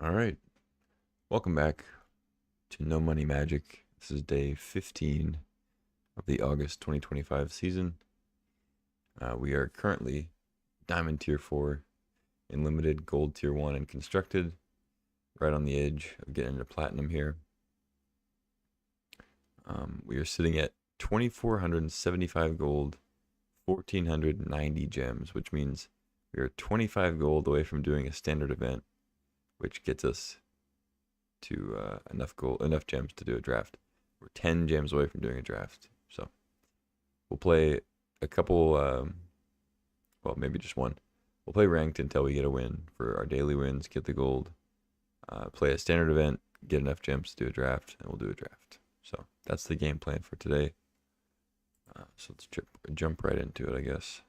All right, welcome back to No Money Magic. This is day 15 of the August 2025 season. We are currently Diamond Tier 4 in Limited, Gold Tier 1 and Constructed, right on the edge of getting into Platinum here. We are sitting at 2,475 gold, 1,490 gems, which means we are 25 gold away from doing a standard event, which gets us to enough gems to do a draft. We're 10 gems away from doing a draft, so we'll play a couple. Well, maybe just one. We'll play ranked until we get a win for our daily wins, get the gold. Play a standard event, get enough gems to do a draft, and we'll do a draft. So that's the game plan for today. So let's jump right into it, I guess.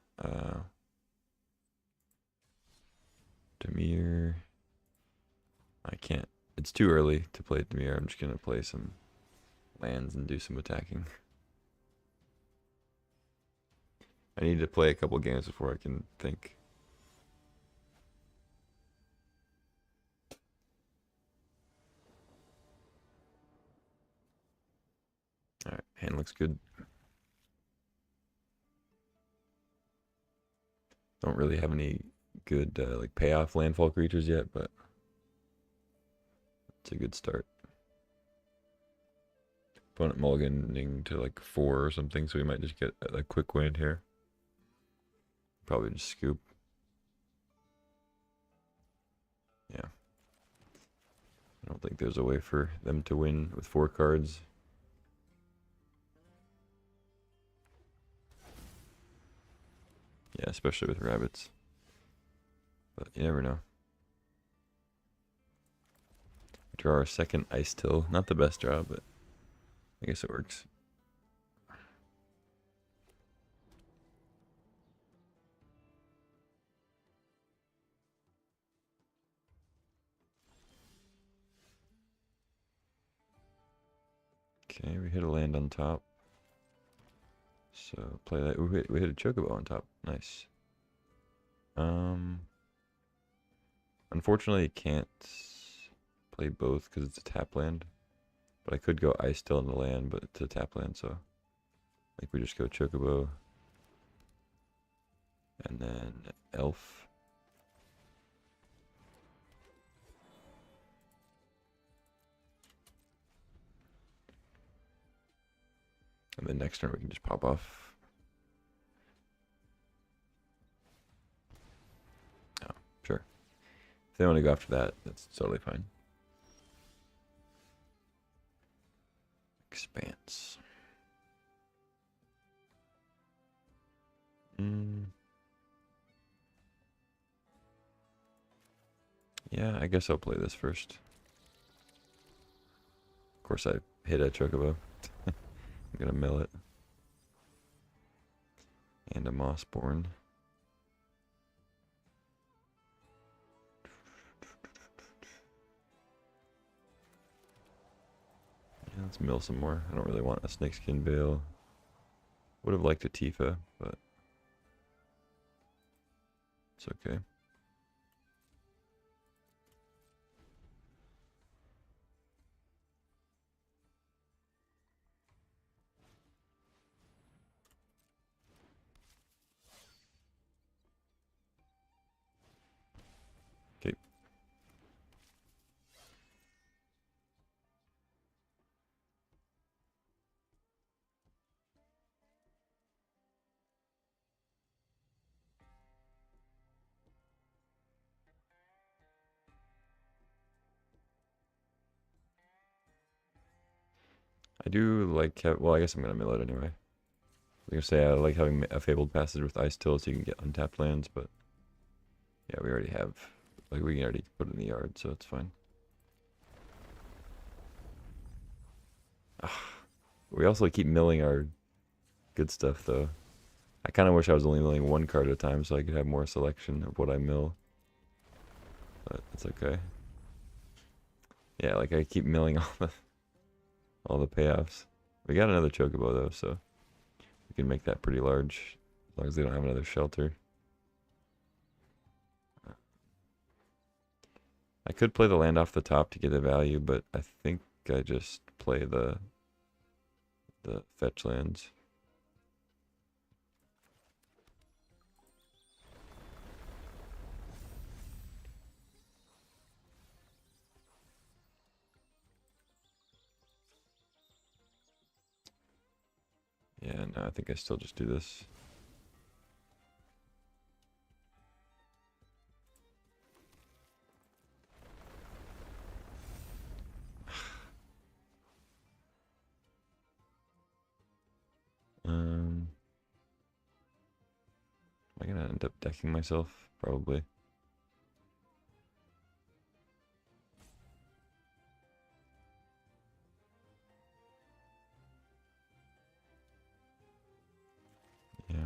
Demir. I can't. It's too early to play Demir. I'm just going to play some lands and do some attacking. I need to play a couple games before I can think. Alright, hand looks good. Don't really have any good like payoff landfall creatures yet, but it's a good start. Opponent mulliganing to like 4 or something, so we might just get a quick win here. Probably just scoop. Yeah. I don't think there's a way for them to win with 4 cards. Yeah, especially with rabbits. But you never know. Draw our second Ice Till. Not the best draw, but I guess it works. Okay, we hit a land on top. So play that. We hit a Chocobo on top. Nice. Unfortunately, I can't play both because it's a tap land. But I could go Ice Still in the land, but it's a tap land, so I think we just go Chocobo. And then Elf. And then next turn we can just pop off. Oh, sure. If they want to go after that, that's totally fine. Expanse. Yeah, I guess I'll play this first. Of course, I hit a Chocobo. I'm gonna mill it. And a Mossborn. Yeah, let's mill some more. I don't really want a Snakeskin Veil. Would have liked a Tifa, but it's okay. Okay. I do like, well, I guess I'm gonna mill it anyway. I was gonna say I like having a Fabled Passage with Ice Till so you can get untapped lands, but yeah, we already have, like we can already put it in the yard, so it's fine. We also keep milling our good stuff though. I kind of wish I was only milling 1 card at a time so I could have more selection of what I mill. But it's okay. Yeah, like I keep milling all the payoffs. We got another Chocobo though, so we can make that pretty large as long as they don't have another shelter. I could play the land off the top to get the value, but I think I just play the fetch lands. Yeah, no, I think I still just do this. Am I gonna end up decking myself? Probably. Yeah.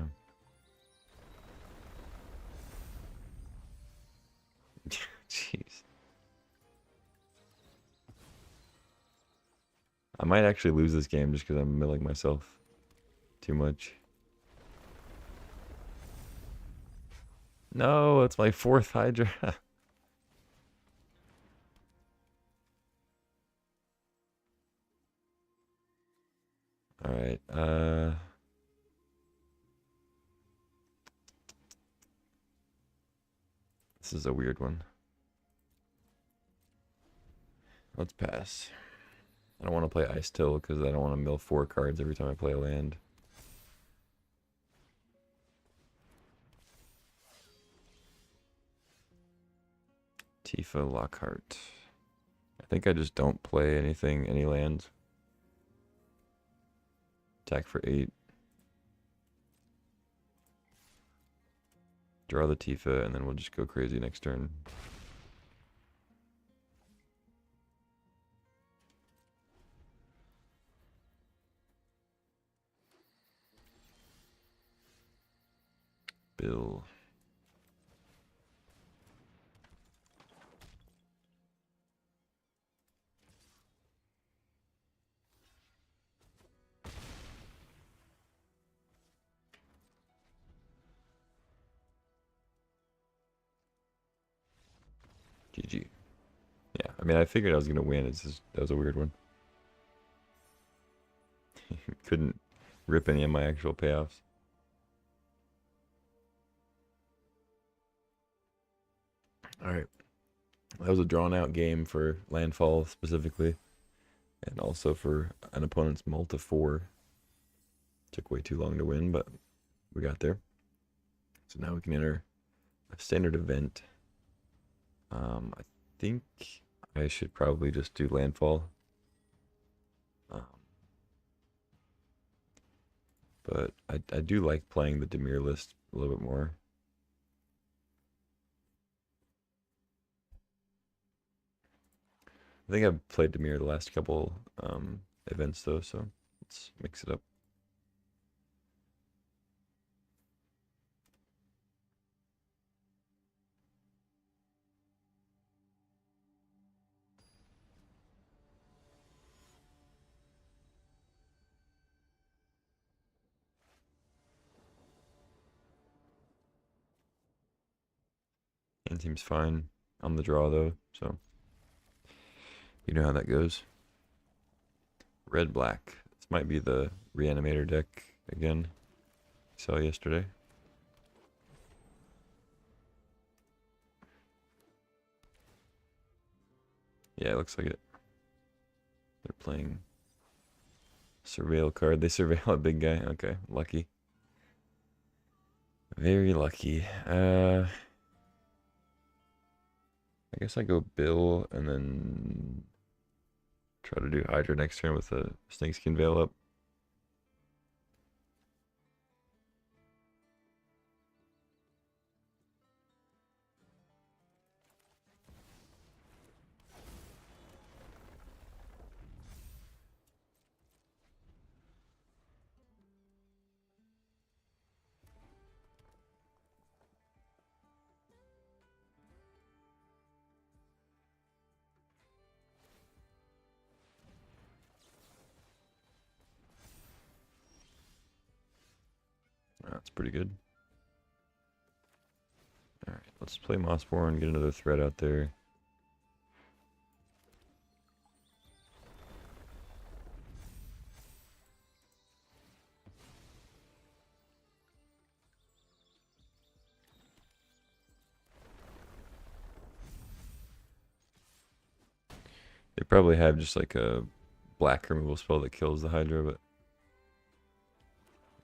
Jeez. I might actually lose this game just because I'm milling myself too much. No, it's my 4th Hydra. Alright, this is a weird one. Let's pass. I don't want to play Ice Till because I don't want to mill 4 cards every time I play a land. Tifa Lockhart. I think I just don't play anything, any lands. Attack for 8. Draw the Tifa, and then we'll just go crazy next turn. Bill. GG. Yeah, I mean, I figured I was going to win. It's just, that was a weird one. Couldn't rip any of my actual payoffs. Alright. That was a drawn-out game for landfall specifically. And also for an opponent's mull to 4. Took way too long to win, but we got there. So now we can enter a standard event. I think I should probably just do landfall. But I do like playing the Dimir list a little bit more. I think I've played Dimir the last couple events though, so let's mix it up. Hand seems fine on the draw though, so you know how that goes. Red black. This might be the reanimator deck again. Saw yesterday. Yeah, it looks like it. They're playing surveil card. They surveil a big guy. Okay, lucky. Very lucky. I guess I go Bill and then try to do Hydra next turn with a Snakeskin Veil up. That's pretty good. Alright, let's play Mossborn, get another threat out there. They probably have just like a black removal spell that kills the Hydra, but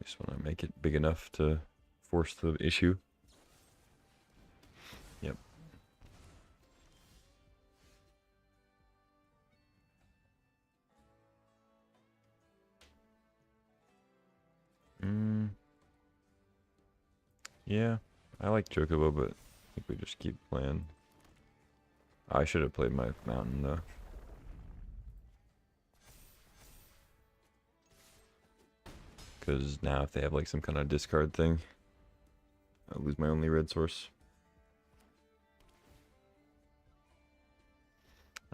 I just want to make it big enough to force the issue. Yep. Yeah, I like Chocobo, but I think we just keep playing. I should have played my mountain though. Because now if they have like some kind of discard thing, I'll lose my only red source.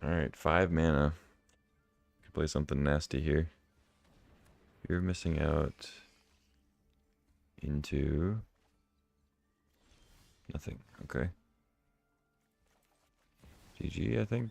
Alright, 5 mana. Could play something nasty here. You're missing out into nothing. Okay. GG, I think.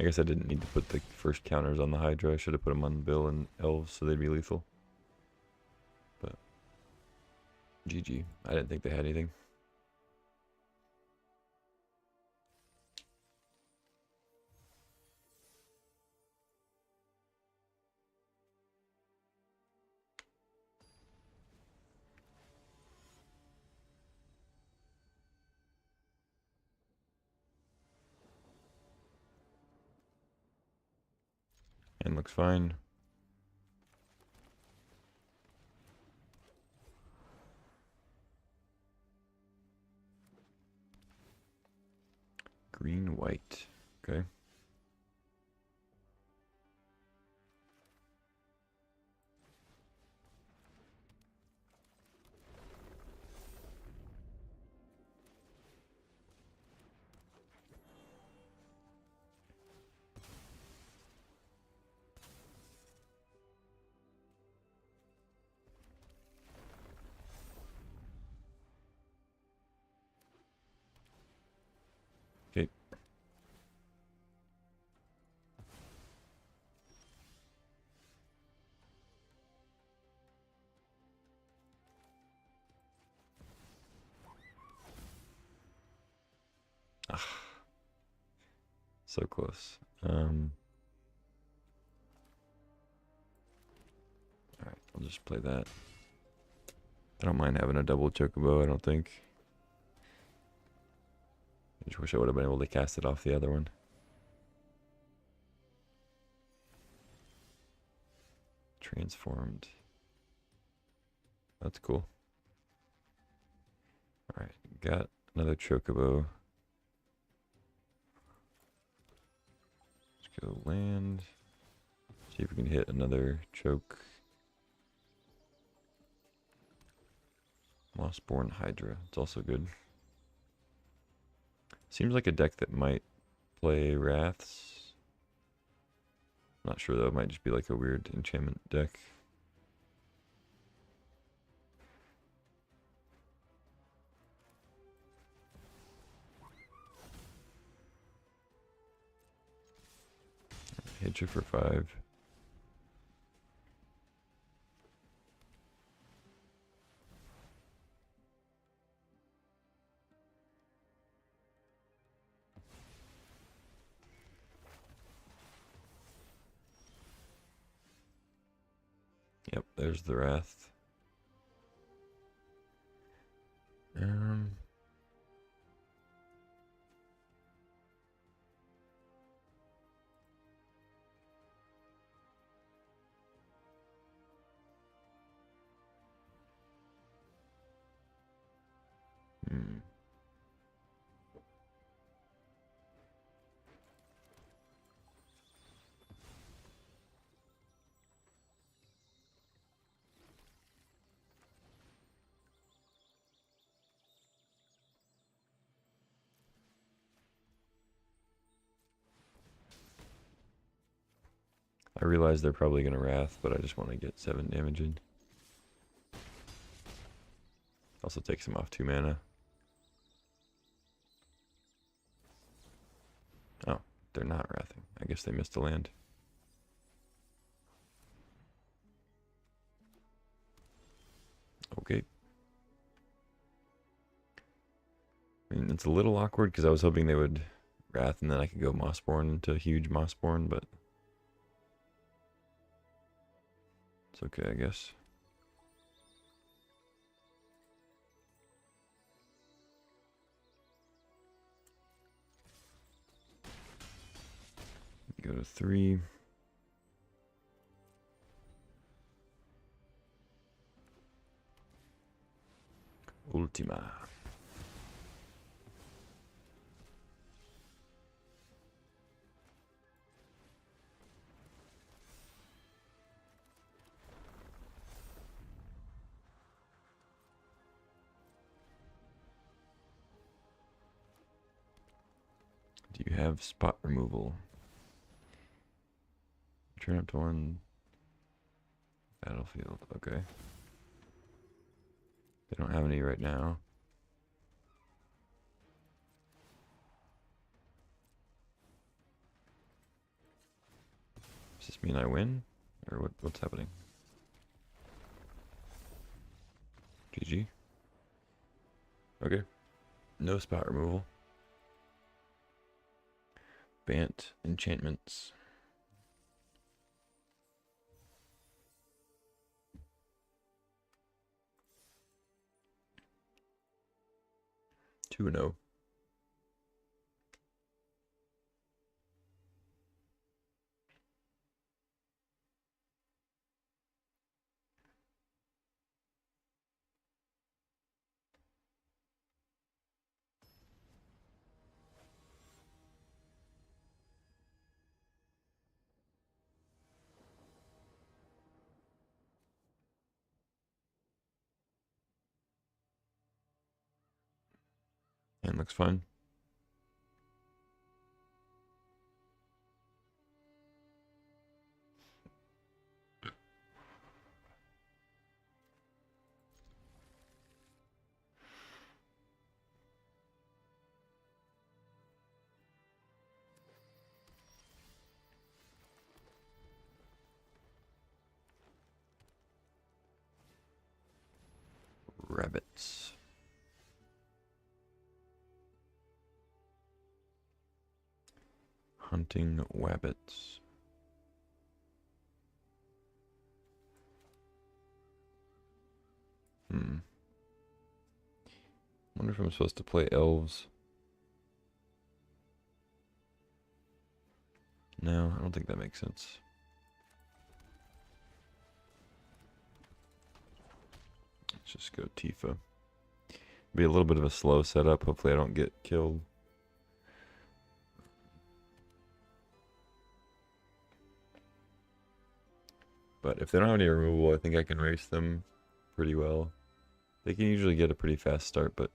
I guess I didn't need to put the first counters on the Hydra. I should have put them on Bill and Elves so they'd be lethal. But GG. I didn't think they had anything. And looks fine. Green, white. Okay. Okay. Ah, so close. Alright, I'll just play that. I don't mind having a double Chocobo, I don't think. I just wish I would have been able to cast it off the other one. Transformed. That's cool. Alright, got another Chocobo. Let's go land. See if we can hit another choke. Mossborn Hydra. It's also good. Seems like a deck that might play Wraths. Not sure though. It might just be like a weird enchantment deck. Hit you for 5. Yep, there's the Wrath. I realize they're probably going to Wrath, but I just want to get 7 damage in. Also takes him off 2 mana. Oh, they're not wrathing. I guess they missed a land. Okay. I mean, it's a little awkward because I was hoping they would wrath and then I could go Mossborn into huge Mossborn, but it's okay, I guess. Go to 3. Ultima. Do you have spot removal? Turn up to 1 battlefield. Okay. They don't have any right now. Does this mean I win? Or what's happening? GG. Okay. No spot removal. Bant enchantments. Two and 0. And looks fine. Rabbits. Hunting wabbits. Wonder if I'm supposed to play elves. No, I don't think that makes sense. Let's just go Tifa. Be a little bit of a slow setup. Hopefully I don't get killed. But if they don't have any removal, I think I can race them pretty well. They can usually get a pretty fast start, but,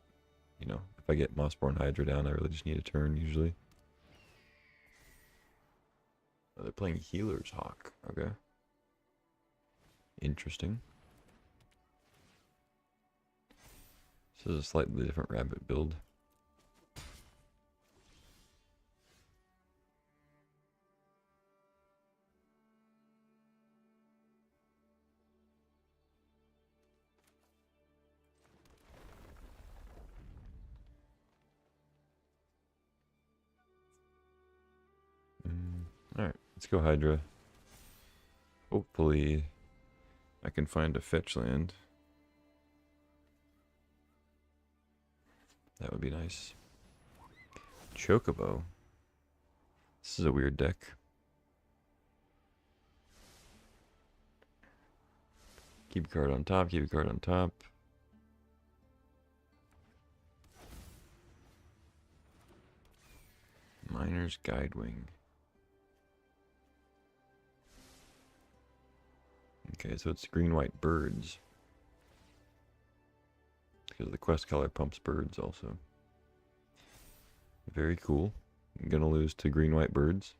you know, if I get Mossborn Hydra down, I really just need a turn, usually. Oh, they're playing Healer's Hawk. Okay. Interesting. This is a slightly different rabbit build. Alright, let's go Hydra. Hopefully I can find a fetch land. That would be nice. Chocobo. This is a weird deck. Keep a card on top, keep a card on top. Miner's Guidewing. Okay, so it's green-white birds. Because the quest color pumps birds also. Very cool. I'm gonna lose to green-white birds.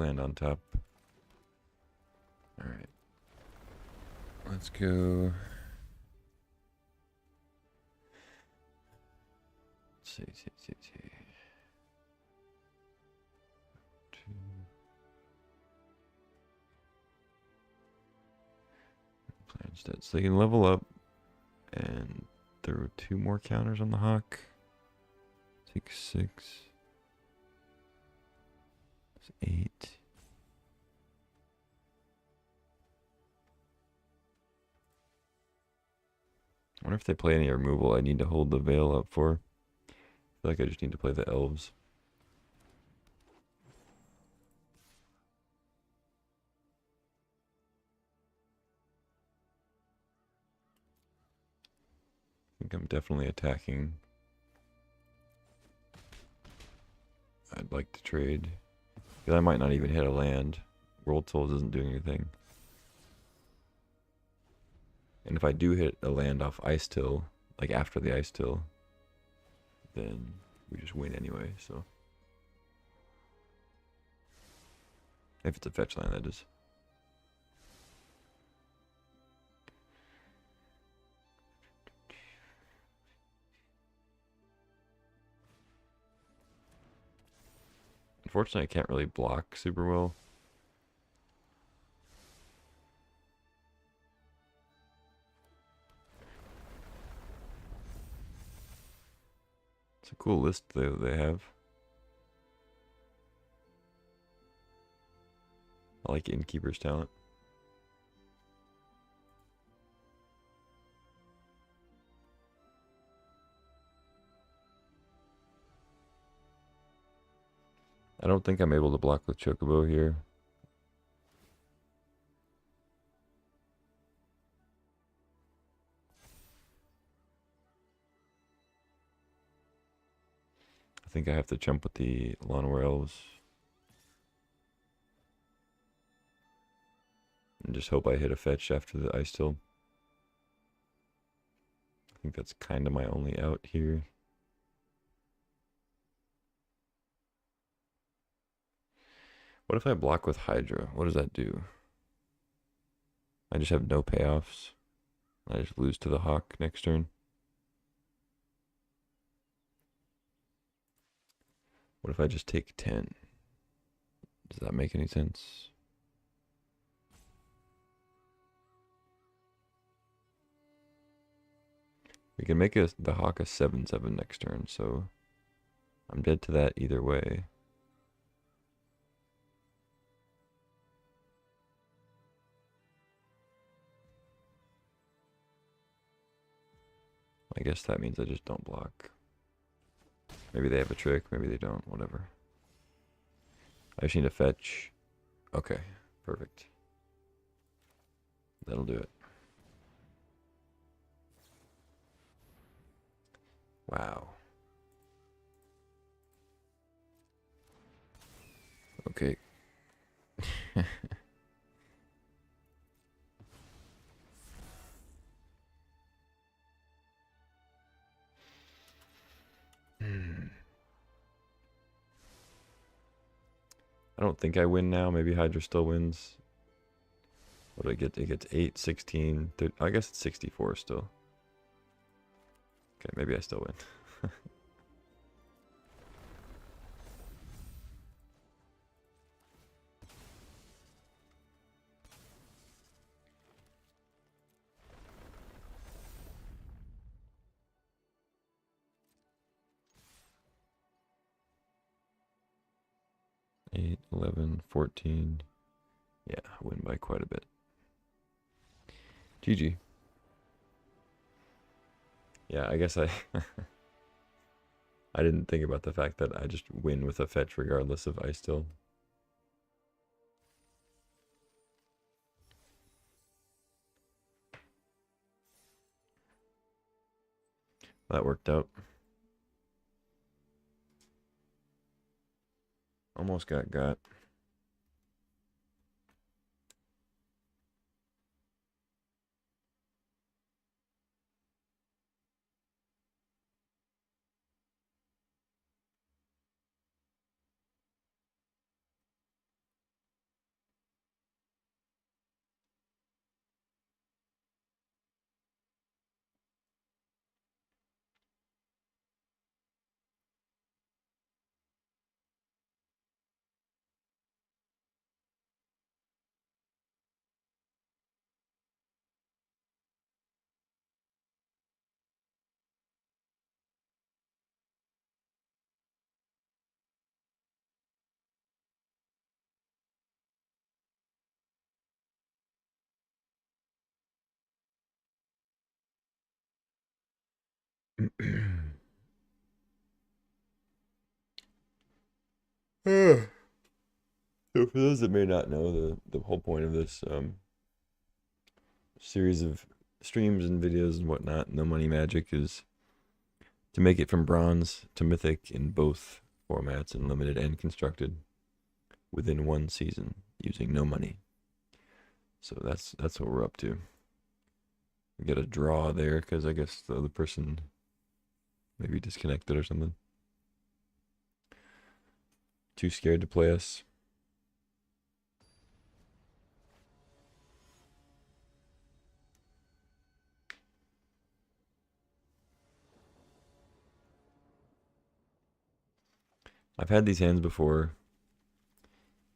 land on top. Alright. Let's go. See. Instead, so they can level up and throw 2 more counters on the Hawk. Take 6. That's 8. I wonder if they play any removal I need to hold the Veil up for. I feel like I just need to play the Elves. I think I'm definitely attacking. I'd like to trade. Because I might not even hit a land. World Souls isn't doing anything. And if I do hit a land off Ice Till, like after the Ice Till, then we just win anyway, so. If it's a fetch land, that is. Unfortunately, I can't really block super well. It's a cool list they have. I like Innkeeper's talent. I don't think I'm able to block with Chocobo here. I think I have to jump with the Llanowar Elves. And just hope I hit a fetch after the Ice Till. I think that's kind of my only out here. What if I block with Hydra? What does that do? I just have no payoffs. I just lose to the Hawk next turn. What if I just take 10? Does that make any sense? We can make the Hawk a 7/7 next turn, so I'm dead to that either way. I guess that means I just don't block. Maybe they have a trick, maybe they don't, whatever. I just need to fetch. Okay, perfect. That'll do it. Wow. Okay. I don't think I win now. Maybe Hydra still wins. What do I get? It gets 8, 16, 30, I guess it's 64 still. Okay, maybe I still win. 8, 11, 14. Yeah, I win by quite a bit. GG. Yeah, I guess I I didn't think about the fact that I just win with a fetch regardless of Ice Till. That worked out. Almost got. So for those that may not know, the whole point of this series of streams and videos and whatnot, No Money Magic, is to make it from bronze to mythic in both formats, in limited and constructed, within one season using no money. So that's what we're up to. We get a draw there because I guess the other person maybe disconnected or something. Too scared to play us. I've had these hands before,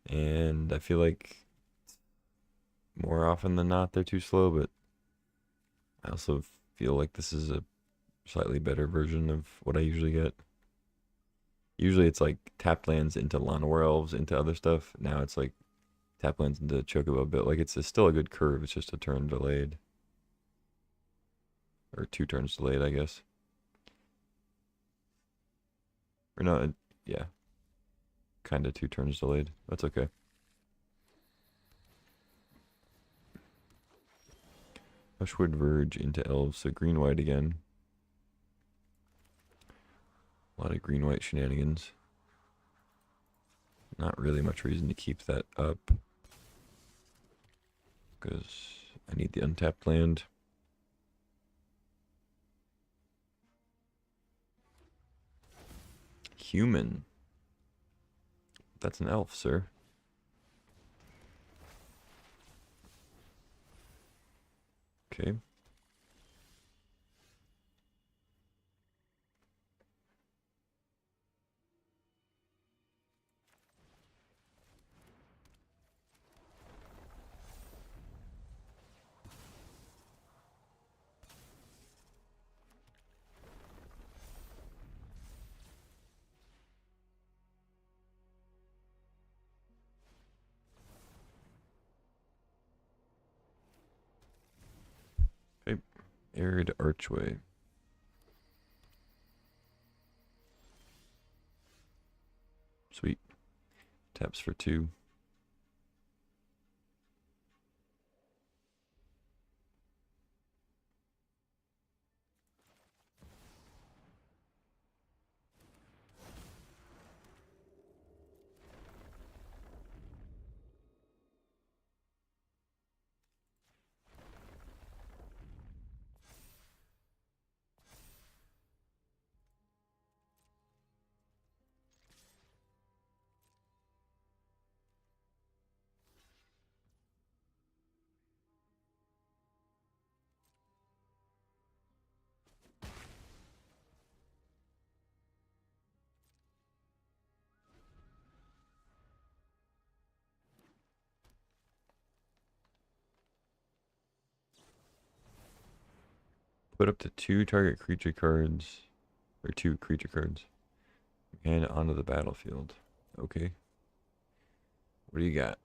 and I feel like more often than not they're too slow, but I also feel like this is a slightly better version of what I usually get. Usually it's like tap lands into Llanowar Elves into other stuff. Now it's like tap lands into Chocobo, but like it's still a good curve. It's just a turn delayed. Or 2 turns delayed, I guess. Or no, yeah. Kind of 2 turns delayed. That's okay. Hushwood Verge into Elves, so green-white again. A lot of green-white shenanigans. Not really much reason to keep that up, because I need the untapped land. Human. That's an elf, sir. Okay. Okay. Arid Archway. Sweet. Taps for 2. Put up to 2 target creature cards, or 2 creature cards, and onto the battlefield. Okay. What do you got?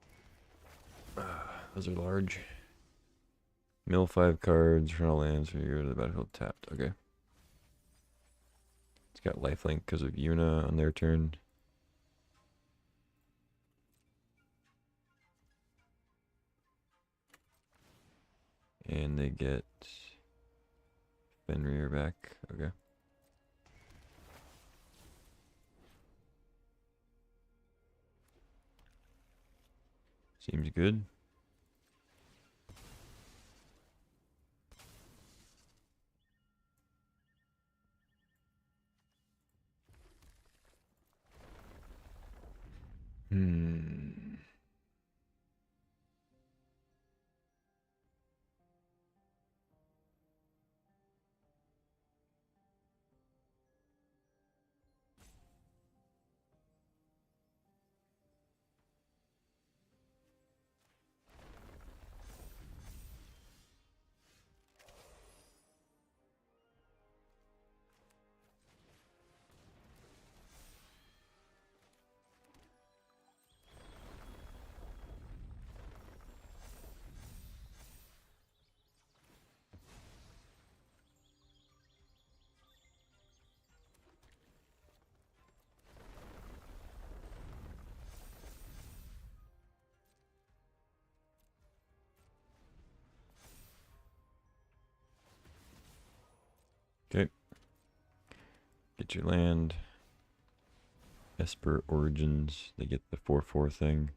Those are large. Mill 5 cards, run all lands when you go to the battlefield tapped. Okay. It's got lifelink because of Yuna on their turn. And they get Fenrir back. Okay. Seems good. Hmm. Get your land. Esper Origins. They get the 4/4 thing.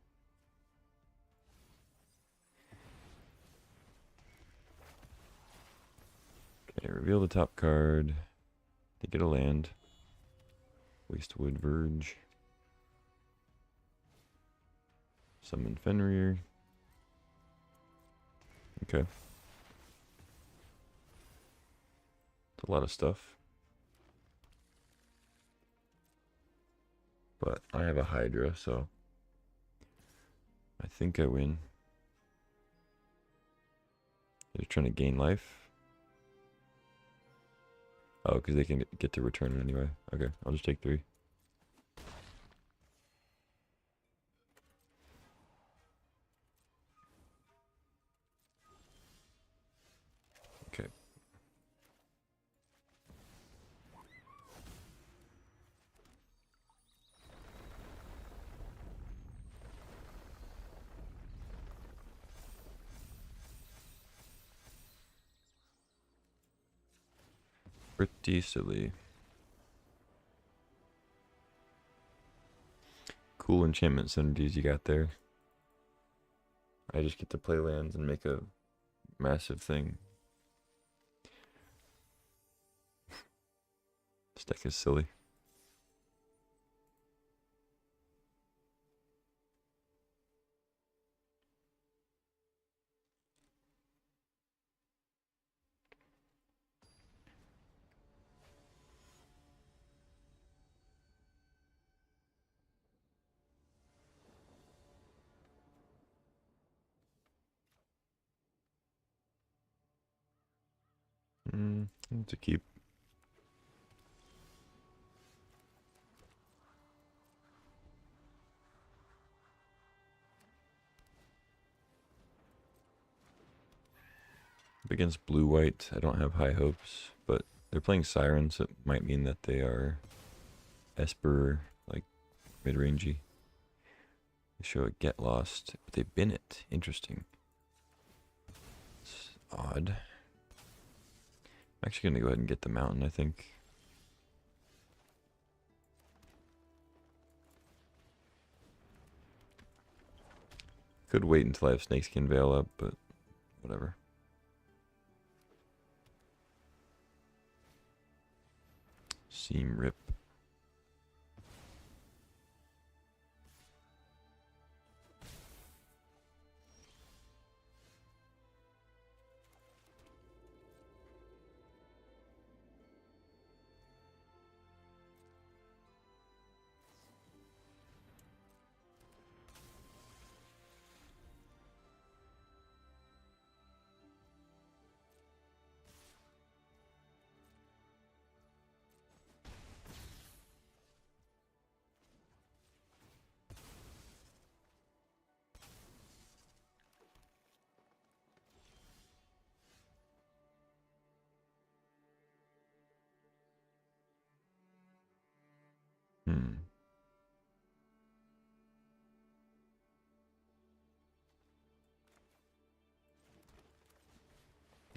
Okay, reveal the top card. They get a land. Wastewood Verge. Summon Fenrir. Okay. It's a lot of stuff. But I have a Hydra, so I think I win. They're trying to gain life. Oh, because they can get to return it anyway. Okay, I'll just take 3. Okay. Pretty silly. Cool enchantment synergies you got there. I just get to play lands and make a massive thing. This deck is silly. To keep. Against blue-white, I don't have high hopes, but they're playing Siren, so it might mean that they are Esper, like, mid-rangey. They show a Get Lost, but they bin it. Interesting. It's odd. I'm actually going to go ahead and get the mountain, I think. Could wait until I have Snakeskin Veil up, but whatever. Seam Rip.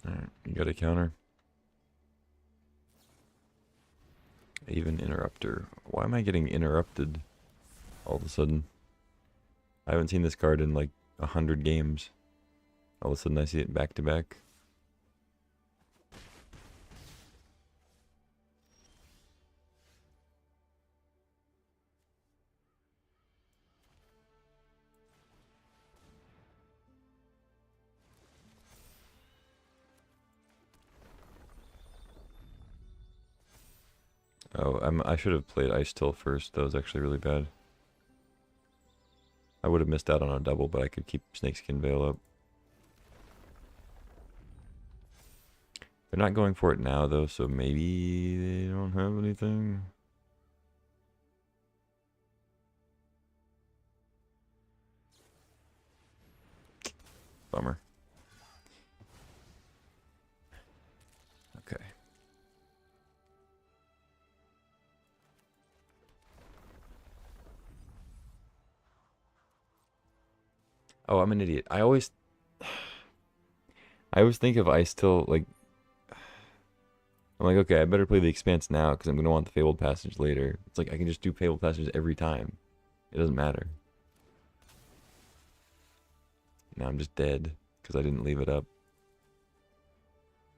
Alright, you got a counter. Even Interrupter. Why am I getting interrupted all of a sudden? I haven't seen this card in like 100 games. All of a sudden I see it back to back. Oh, I should have played Ice Till first. That was actually really bad. I would have missed out on a double, but I could keep Snakeskin Veil up. They're not going for it now, though, so maybe they don't have anything. Bummer. Okay. Oh, I'm an idiot. I always think of Ice Till like I'm like, okay, I better play the Expanse now because I'm gonna want the Fabled Passage later. It's like I can just do Fabled Passage every time. It doesn't matter. Now I'm just dead because I didn't leave it up.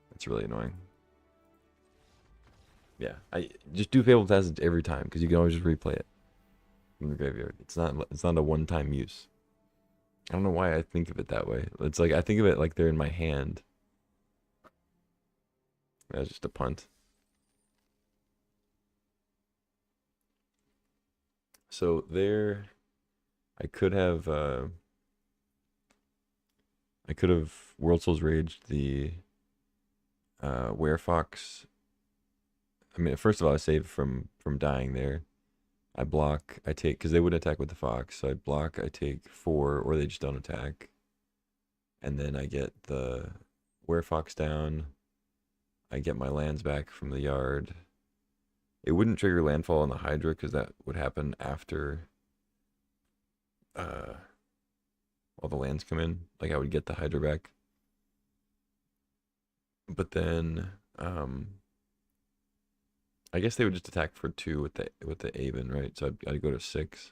That's really annoying. Yeah, I just do Fabled Passage every time because you can always just replay it from the graveyard. It's not a one-time use. I don't know why I think of it that way. It's like I think of it like they're in my hand. That's just a punt. So there, I could have World Souls Raged the Werefox. I mean, first of all, I save from dying there. I block, I take, because they would attack with the fox. So I block, I take 4, or they just don't attack. And then I get the Werefox down. I get my lands back from the yard. It wouldn't trigger landfall on the Hydra because that would happen after all the lands come in. Like I would get the Hydra back. But then I guess they would just attack for 2 with the Aven, right? So I'd go to 6.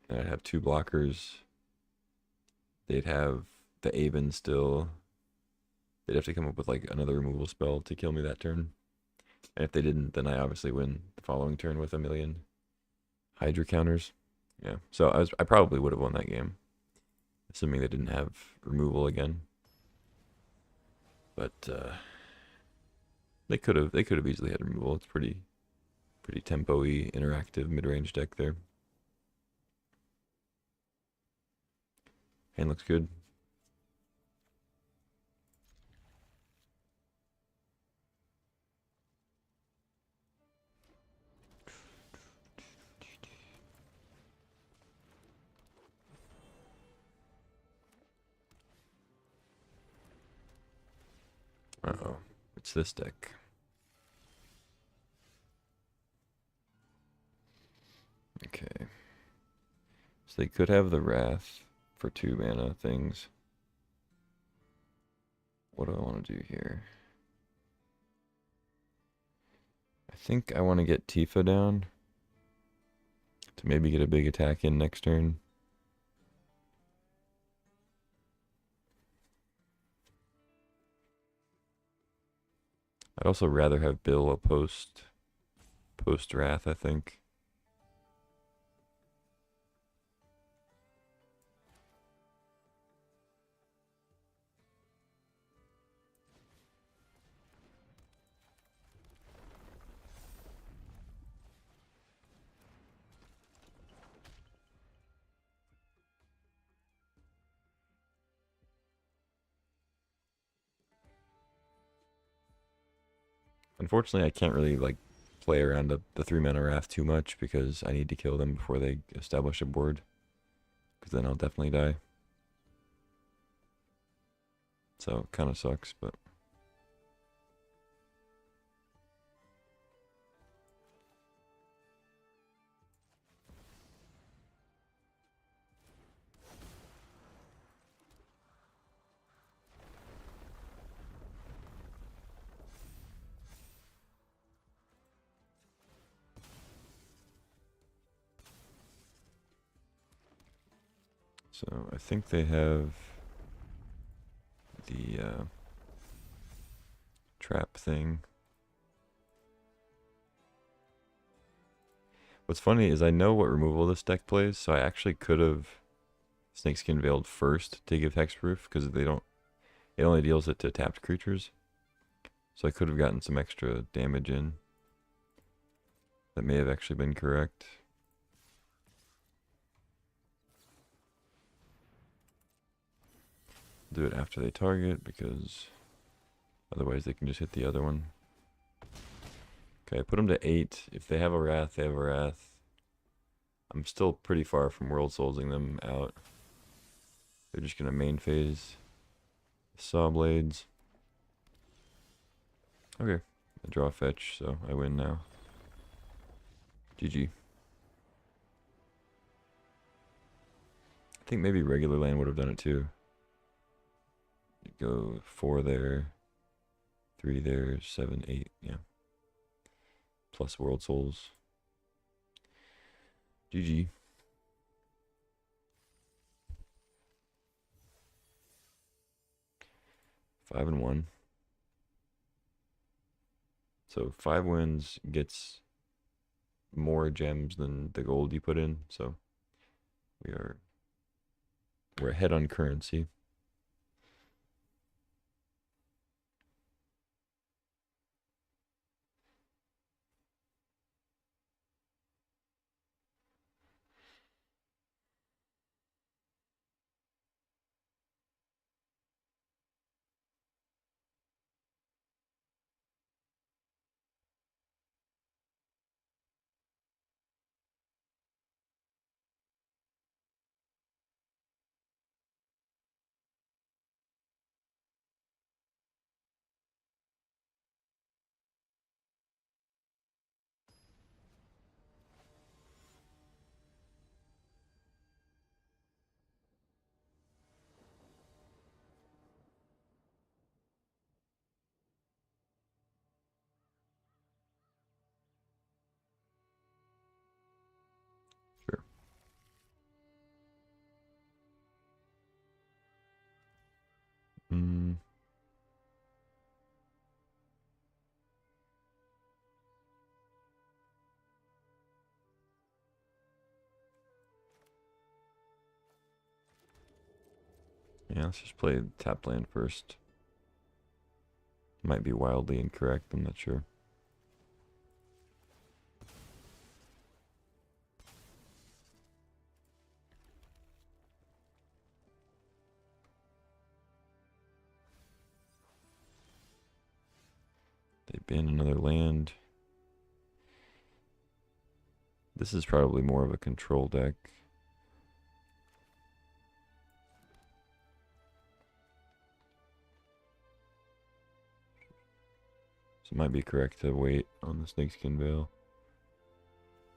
And I'd have 2 blockers. They'd have the Aven still. They'd have to come up with like another removal spell to kill me that turn. And if they didn't, then I obviously win the following turn with a million Hydra counters. Yeah. So I probably would have won that game. Assuming they didn't have removal again. But they could have easily had removal. It's pretty tempo-y, interactive mid-range deck there. Hand looks good. Uh-oh. It's this deck. Okay. So they could have the Wrath for 2 mana things. What do I want to do here? I think I want to get Tifa down to maybe get a big attack in next turn. I'd also rather have Bill a post Wrath, I think. Unfortunately, I can't really like play around the 3 mana Wrath too much because I need to kill them before they establish a board. Because then I'll definitely die. So it kind of sucks, but. So I think they have the trap thing. What's funny is I know what removal this deck plays, so I actually could have Snakeskin Veiled first to give hexproof because they don't. It only deals it to tapped creatures, so I could have gotten some extra damage in. That may have actually been correct. Do it after they target because otherwise they can just hit the other one. Okay, put them to 8. If they have a Wrath, they have a Wrath. I'm still pretty far from World Soulsing them out. They're just going to main phase Saw Blades. Okay, I draw a fetch, so I win now. GG. I think maybe regular land would have done it too. Go 4 there. 3 there, 7, 8, yeah. Plus World Souls. GG. Five and 1. So 5 wins gets more gems than the gold you put in. So we're ahead on currency. Sure. Mm. Yeah, let's just play tap land first. Might be wildly incorrect, I'm not sure. They ban another land. This is probably more of a control deck. So it might be correct to wait on the Snakeskin Veil.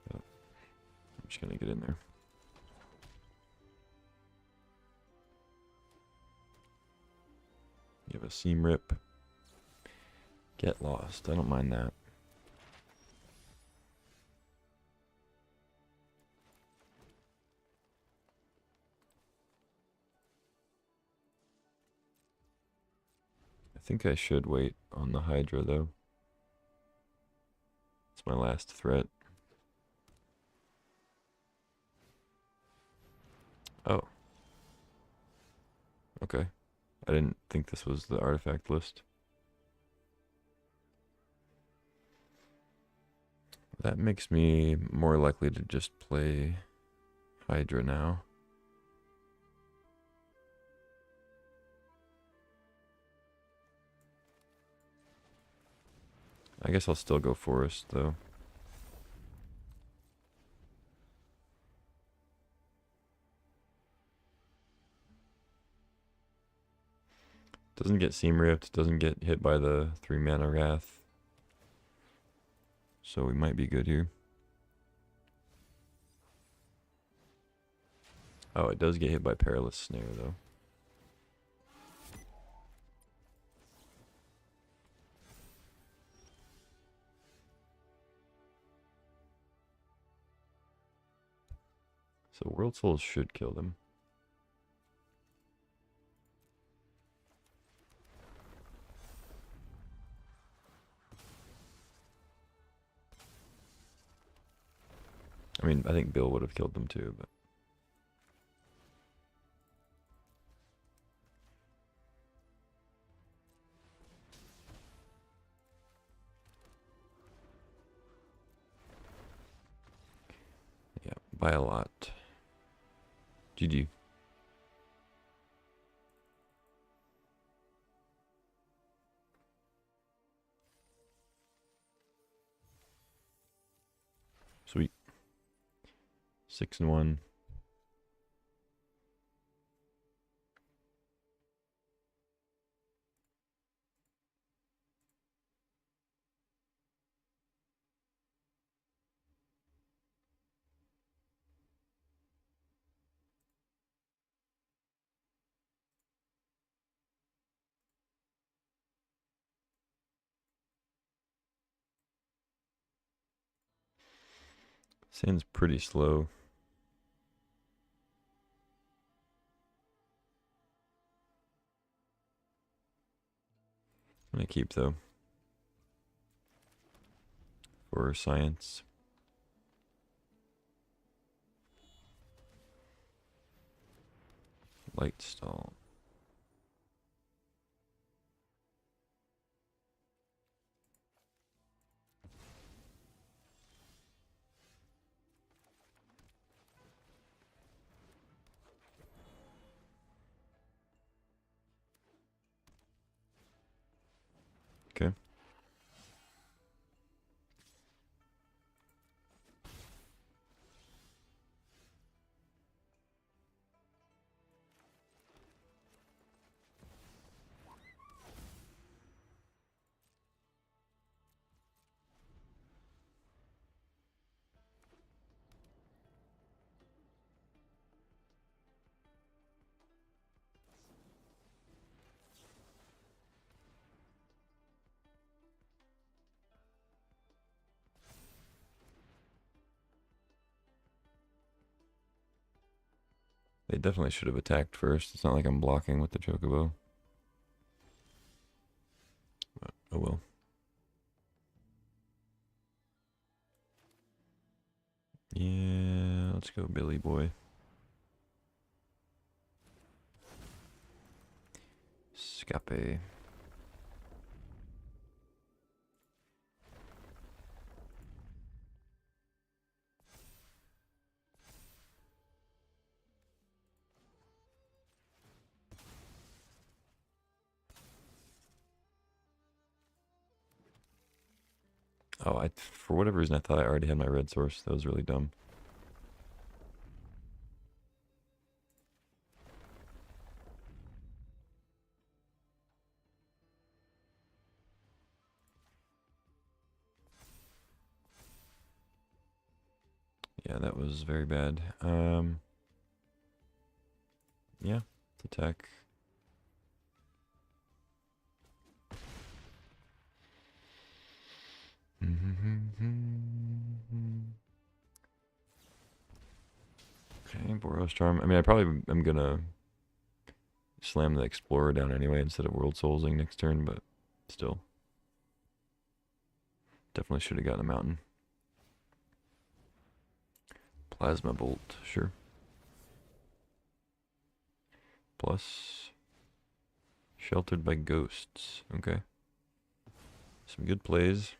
But I'm just gonna get in there. You have a Seam Rip. Get lost. I don't mind that. I think I should wait on the Hydra though. It's my last threat. Oh. Okay. I didn't think this was the artifact list. That makes me more likely to just play Hydra now. I guess I'll still go Forest though. Doesn't get Seam Ripped, doesn't get hit by the 3 mana Wrath. So we might be good here. Oh, it does get hit by Perilous Snare though. So World Souls should kill them. I mean, I think Bill would have killed them too, but yeah, by a lot. GG. Sweet. 6 and 1. Sand's pretty slow. I'm gonna keep though. For science. Light stall. Okay. They definitely should have attacked first. It's not like I'm blocking with the Chocobo. But, oh well. Yeah, let's go Billy Boy. Scape. Oh, for whatever reason, I thought I already had my red source. That was really dumb. Yeah, that was very bad. Yeah, let's attack. Okay, Boros Charm. I mean, I probably am gonna slam the Explorer down anyway instead of World Soulsing next turn, but still. Definitely should have gotten a mountain. Plasma Bolt, sure. Plus, Sheltered by Ghosts. Okay. Some good plays.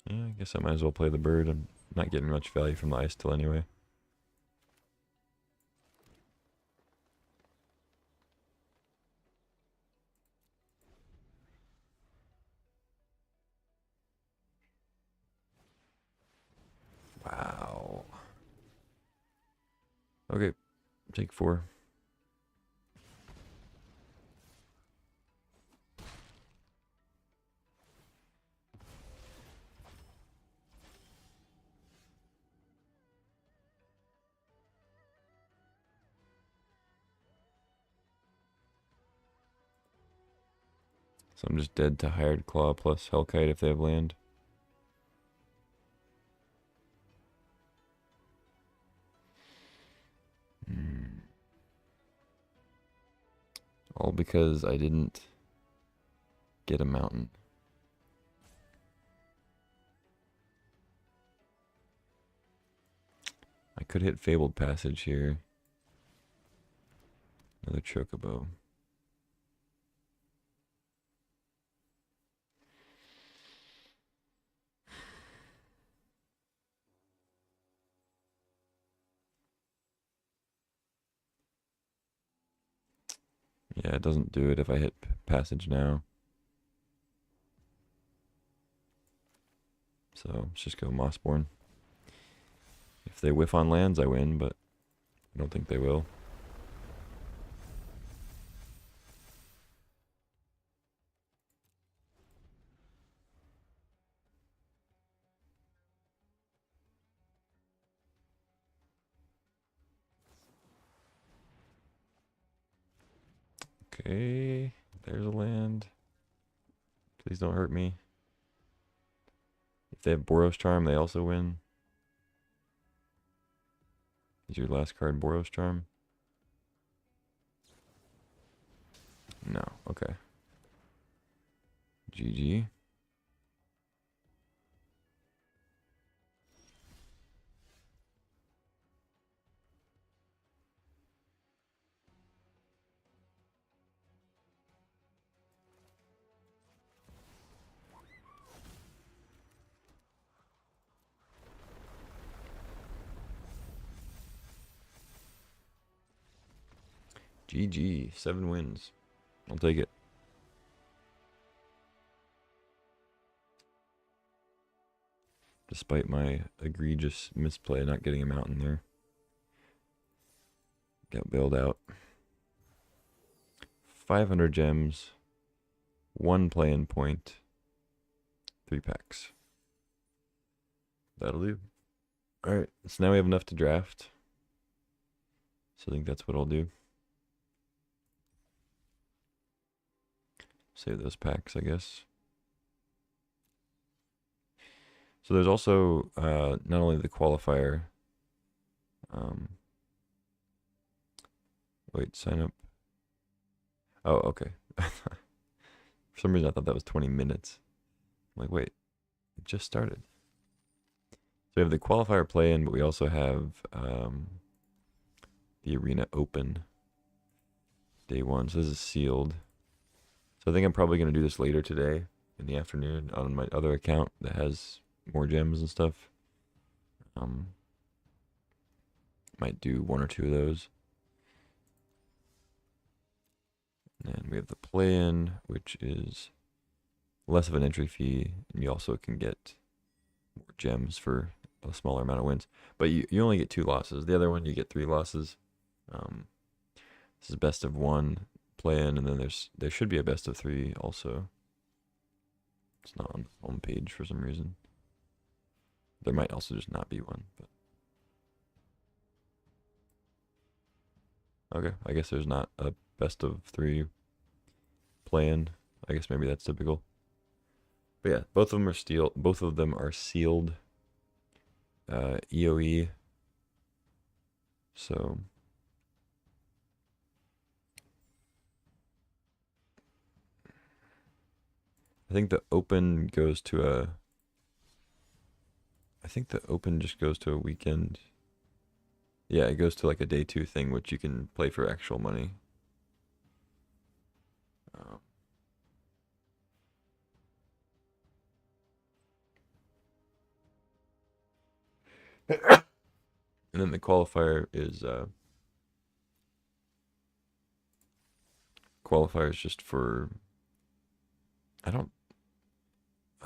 Yeah, I guess I might as well play the bird. I'm not getting much value from the ice till anyway. Wow. Okay, take 4. So I'm just dead to Hired Claw plus Hellkite if they have land. All because I didn't get a mountain. I could hit Fabled Passage here. Another Chocobo. Yeah, it doesn't do it if I hit Passage now. So let's just go Mossborn. If they whiff on lands, I win, but I don't think they will. Okay, there's a land. Please don't hurt me. If they have Boros Charm, they also win. Is your last card Boros Charm? No, okay. GG. GG, 7 wins. I'll take it. Despite my egregious misplay not getting him out in there. Got bailed out. 500 gems. 1 play-in point. 3 packs. That'll do. Alright, so now we have enough to draft. So I think that's what I'll do. Save those packs, I guess. So there's also not only the qualifier. Wait, sign up. Oh, okay. For some reason I thought that was 20 minutes. I'm like, wait, it just started. So we have the qualifier play-in, but we also have the Arena Open day 1. So this is sealed. So I think I'm probably going to do this later today in the afternoon on my other account that has more gems and stuff. Might do 1 or 2 of those. And then we have the play-in, which is less of an entry fee, and you also can get more gems for a smaller amount of wins. But you only get 2 losses. The other one, you get 3 losses. This is best of 1 play-in, and then there should be a best of 3 also. It's not on the home page for some reason. There might also just not be one. But okay, I guess there's not a best of 3 play-in. I guess maybe that's typical. But yeah, both of them are sealed. Both of them are sealed. EOE. So I think the open goes to a. I think the open just goes to a weekend. Yeah, it goes to like a day 2 thing, which you can play for actual money. And then the qualifier is just for. I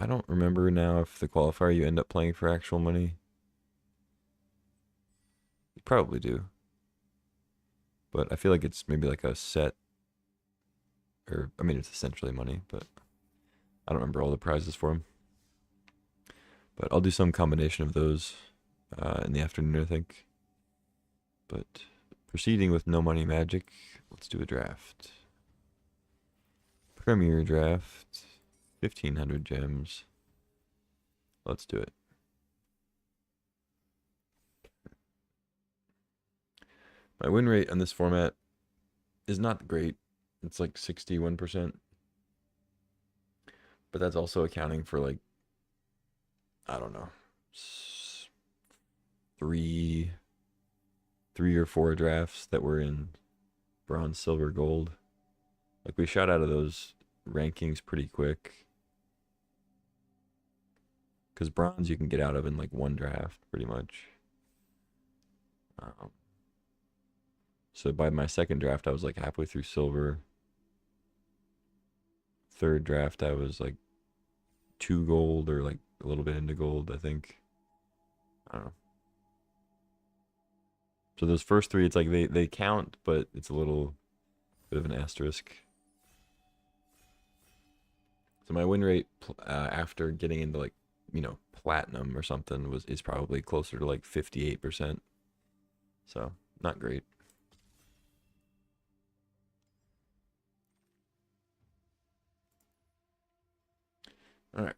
don't remember now if the qualifier you end up playing for actual money. You probably do. But I feel like it's maybe like a set. Or, I mean, it's essentially money, but I don't remember all the prizes for them. But I'll do some combination of those in the afternoon, I think. But proceeding with no money magic, let's do a draft. Premier draft, 1,500 gems. Let's do it. My win rate on this format is not great. It's like 61%. But that's also accounting for like, I don't know, 3 or 4 drafts that were in bronze, silver, gold. Like we shot out of those rankings pretty quick. Because bronze you can get out of in like 1 draft, pretty much. So by my second draft, I was like halfway through silver. Third draft, I was like 2 gold or like a little bit into gold, I think. I don't know. So those first 3, it's like they count, but it's a little bit of an asterisk. So my win rate after getting into like, platinum or something is probably closer to like 58%. So not great. All right.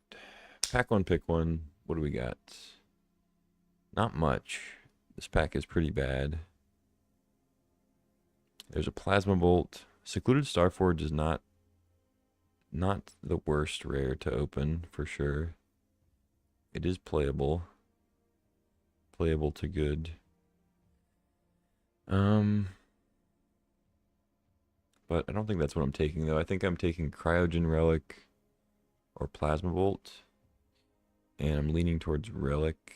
Pack one, pick one. What do we got? Not much. This pack is pretty bad. There's a Plasma Bolt. Secluded Starforge is not the worst rare to open, for sure. It is playable. Playable to good. But I don't think that's what I'm taking, though. I think I'm taking Cryogen Relic or Plasma Bolt. And I'm leaning towards Relic.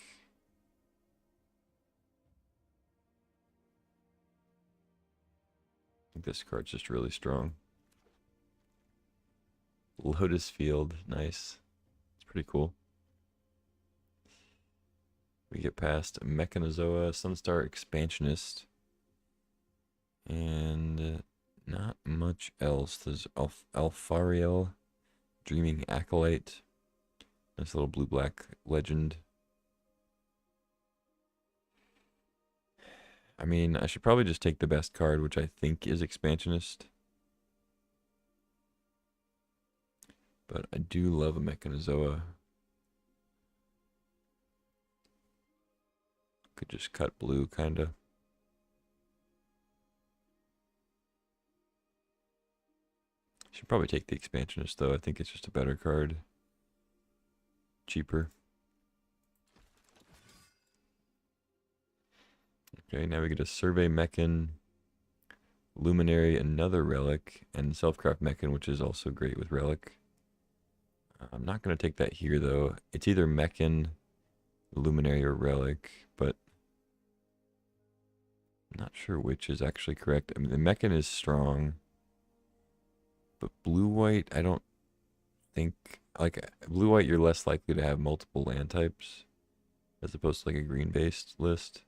I think this card's just really strong. Lotus Field, nice. It's pretty cool. We get past Mechanozoa, Sunstar Expansionist, and not much else. There's Alfariel, Dreaming Acolyte, nice little blue-black legend. I mean, I should probably just take the best card, which I think is Expansionist. But I do love a Mechanozoa. Could just cut blue, kinda. Should probably take the Expansionist, though. I think it's just a better card. Cheaper. Okay, now we get a Survey Mechan, Luminary, another Relic, and Selfcraft Mechan, which is also great with Relic. I'm not going to take that here, though. It's either Mechan, Luminary, or Relic, but I'm not sure which is actually correct. I mean, the Mechan is strong, but blue-white, I don't think... Like, blue-white, you're less likely to have multiple land types, as opposed to, like, a green-based list.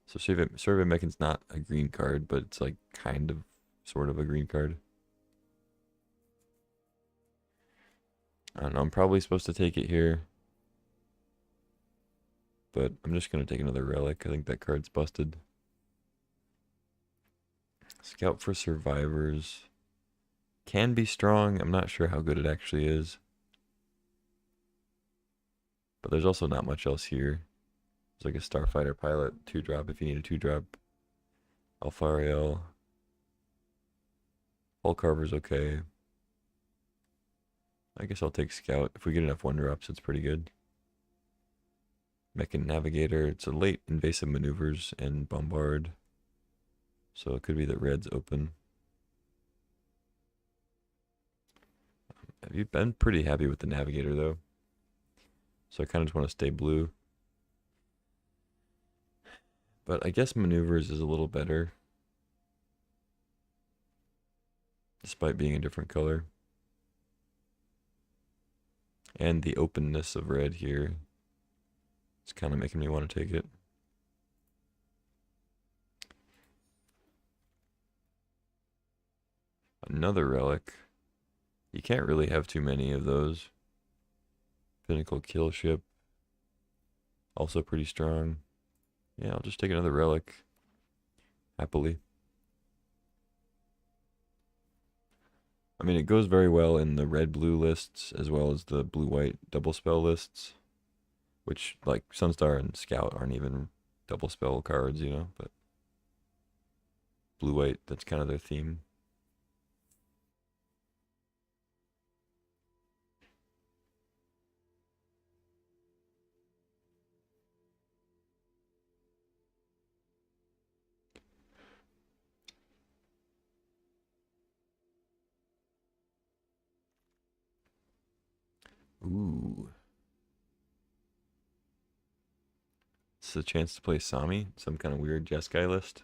So Survey Mechan's not a green card, but it's, like, kind of, sort of a green card. I don't know, I'm probably supposed to take it here. But I'm just going to take another Relic. I think that card's busted. Scout for Survivors. Can be strong. I'm not sure how good it actually is. But there's also not much else here. There's like a Starfighter Pilot 2-drop if you need a 2-drop. Alfariel. Hull Carver's okay. I guess I'll take Scout. If we get enough 1-drops, it's pretty good. Mechan Navigator. It's a late Invasive Maneuvers and Bombard. So it could be that red's open. I've been pretty happy with the Navigator, though. So I kind of just want to stay blue. But I guess Maneuvers is a little better. Despite being a different color. And the openness of red here. It's kind of making me want to take it. Another Relic. You can't really have too many of those. Pinnacle Kill Ship. Also pretty strong. Yeah, I'll just take another Relic. Happily. I mean, it goes very well in the red-blue lists as well as the blue-white double spell lists. Which, like, Sunstar and Scout aren't even double spell cards, you know, but blue-white, that's kind of their theme. Ooh. This is a chance to play Sami, some kind of weird Jeskai list.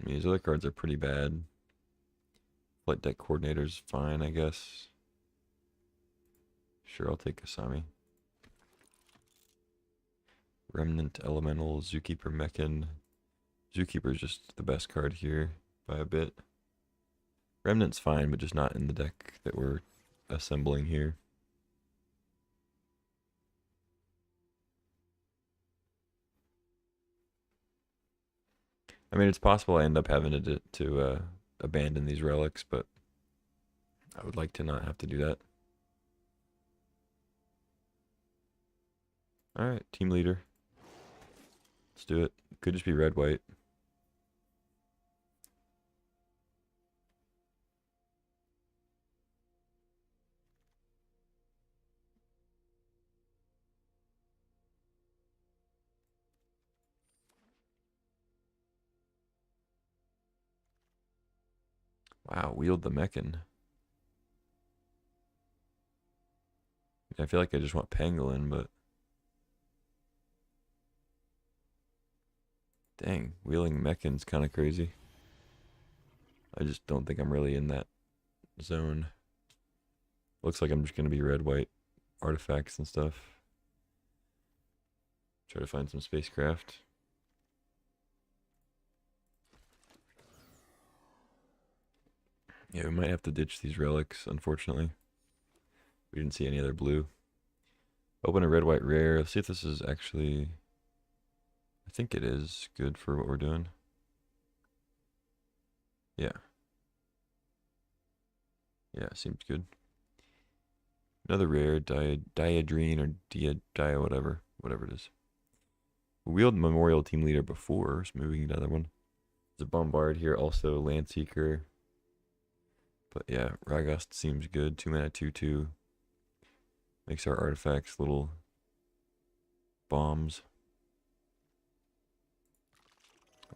I mean, these other cards are pretty bad. Flight Deck Coordinator's fine, I guess. Sure, I'll take Asami. Remnant Elemental, Zookeeper Mechan. Zookeeper's just the best card here by a bit. Remnant's fine, but just not in the deck that we're assembling here. I mean, it's possible I end up having to abandon these relics, but I would like to not have to do that. All right, team leader. Let's do it. Could just be red white. Wow, wield the Mechan. I feel like I just want Pangolin, but dang, wheeling Mechan's kind of crazy. I just don't think I'm really in that zone. Looks like I'm just going to be red-white artifacts and stuff. Try to find some spacecraft. Yeah, we might have to ditch these relics, unfortunately. We didn't see any other blue. Open a red-white rare. Let's see if this is actually... I think it is good for what we're doing. Yeah. Yeah, seems good. Another rare, Diadrine or Dia whatever it is. We wheeled Memorial Team Leader before, so maybe we can get another one. There's a Bombard here, also Landseeker. But yeah, Ragast seems good. 2 mana, 2/2. Makes our artifacts little bombs.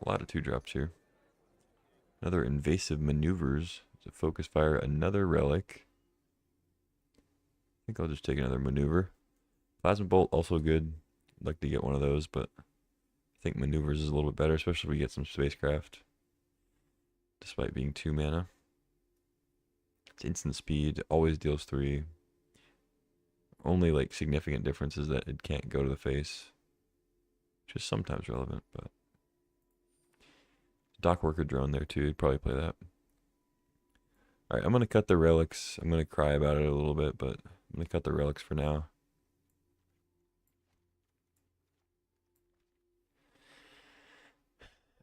A lot of 2-drops here. Another Invasive Maneuvers. It's a Focus Fire, another Relic. I think I'll just take another Maneuver. Plasma Bolt, also good. I'd like to get one of those, but I think Maneuvers is a little bit better, especially if we get some Spacecraft. Despite being 2 mana. It's instant speed, always deals 3. Only like significant difference is that it can't go to the face. Which is sometimes relevant, but Dock Worker Drone there too, you'd probably play that. Alright, I'm gonna cut the relics. I'm gonna cry about it a little bit, but I'm gonna cut the relics for now.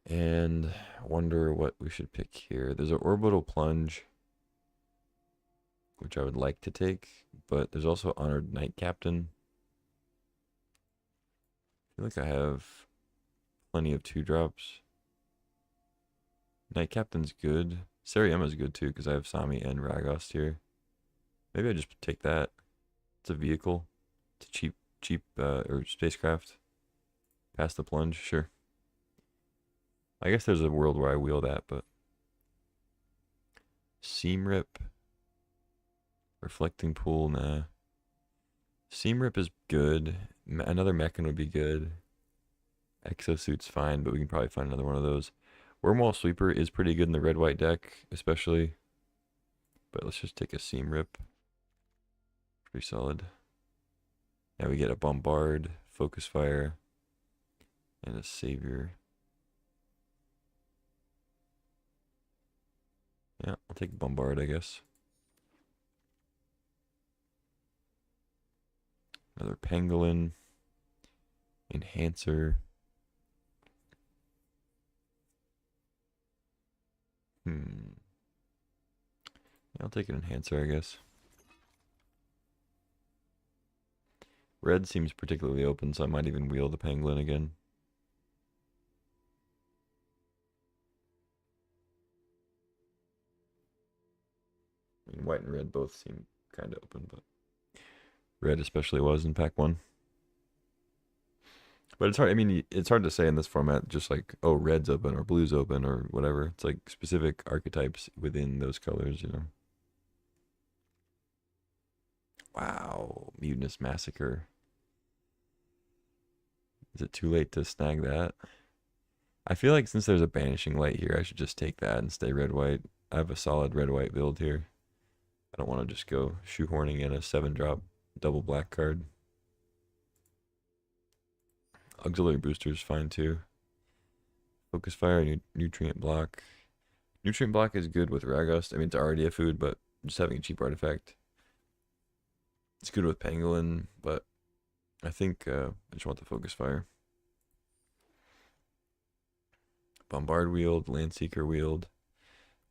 And wonder what we should pick here. There's an Orbital Plunge, which I would like to take, but there's also Honored Knight Captain. I feel like I have plenty of 2-drops. Knight Captain's good. Sariema's good too, because I have Sami and Ragast here. Maybe I just take that. It's a vehicle. It's a cheap or spacecraft. Pass the plunge, sure. I guess there's a world where I wheel that, but Seam Rip. Reflecting Pool, nah. Seam Rip is good. Another Mechan would be good. Exosuit's fine, but we can probably find another one of those. Wormwall Sweeper is pretty good in the red-white deck, especially. But let's just take a Seam Rip. Pretty solid. Now we get a Bombard, Focus Fire, and a Savior. Yeah, I'll take Bombard, I guess. Another Pangolin. Enhancer. I'll take an Enhancer, I guess. Red seems particularly open, so I might even wheel the Pangolin again. I mean, white and red both seem kind of open, but red especially was in pack 1. But it's hard, I mean, it's hard to say in this format, just like, oh, red's open or blue's open or whatever. It's like specific archetypes within those colors, you know. Wow, Mutinous Massacre. Is it too late to snag that? I feel like since there's a Banishing Light here, I should just take that and stay red-white. I have a solid red-white build here. I don't want to just go shoehorning in a 7-drop double black card. Auxiliary Booster is fine too. Focus Fire, Nutrient Block. Nutrient Block is good with Ragust. I mean, it's already a food, but just having a cheap artifact. It's good with Pangolin, but I think I just want the Focus Fire. Bombard Wield, Landseeker Wield.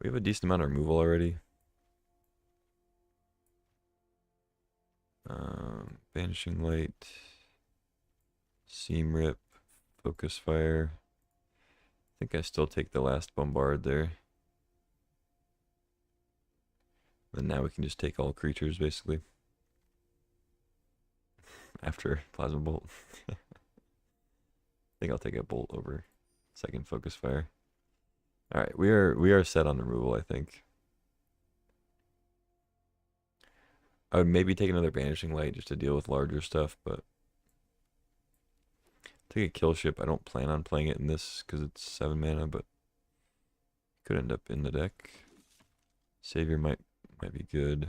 We have a decent amount of removal already. Banishing Light, Seam Rip, Focus Fire. I think I still take the last Bombard there. And now we can just take all creatures, basically. After Plasma Bolt. I think I'll take a Bolt over second Focus Fire. Alright, we are set on removal, I think. I would maybe take another Banishing Light just to deal with larger stuff, but take a Kill Ship. I don't plan on playing it in this because it's 7 mana, but could end up in the deck. Savior might be good.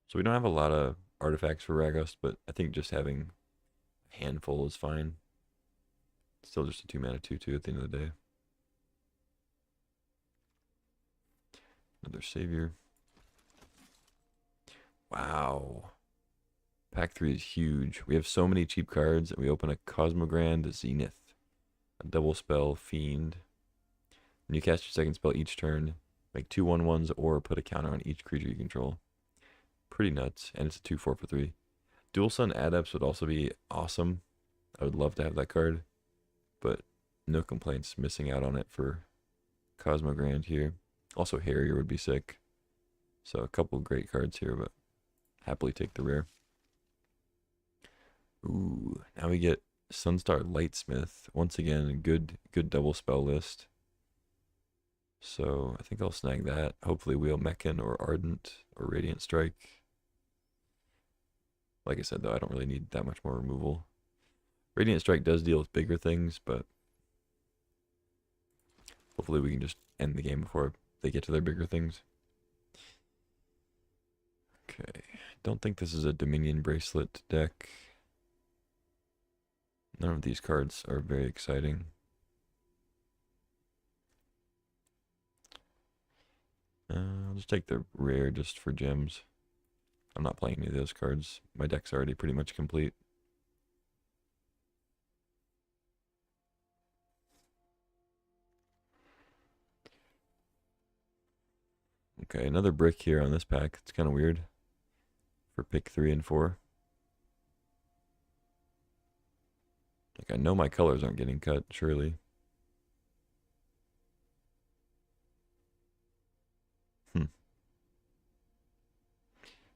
So we don't have a lot of artifacts for Ragust, but I think just having a handful is fine. Still just a 2 mana 2/2 at the end of the day. Another Savior. Wow. Pack 3 is huge. We have so many cheap cards, and we open a Cosmogrand Zenith, a double spell Fiend. When you cast your second spell each turn, make 2 1/1s or put a counter on each creature you control. Pretty nuts, and it's a 2/4 for 3. Dual Sun Adepts would also be awesome. I would love to have that card, but no complaints missing out on it for Cosmogrand here. Also, Harrier would be sick. So a couple great cards here, but happily take the rare. Ooh, now we get Sunstar Lightsmith. Once again, a good double spell list. So I think I'll snag that. Hopefully Wheel Mechan or Ardent or Radiant Strike. Like I said, though, I don't really need that much more removal. Radiant Strike does deal with bigger things, but hopefully we can just end the game before they get to their bigger things. Okay, don't think this is a Dominion Bracelet deck. None of these cards are very exciting. I'll just take the rare just for gems. I'm not playing any of those cards. My deck's already pretty much complete. Okay, another brick here on this pack. It's kind of weird for pick 3 and 4. Like, I know my colors aren't getting cut, surely.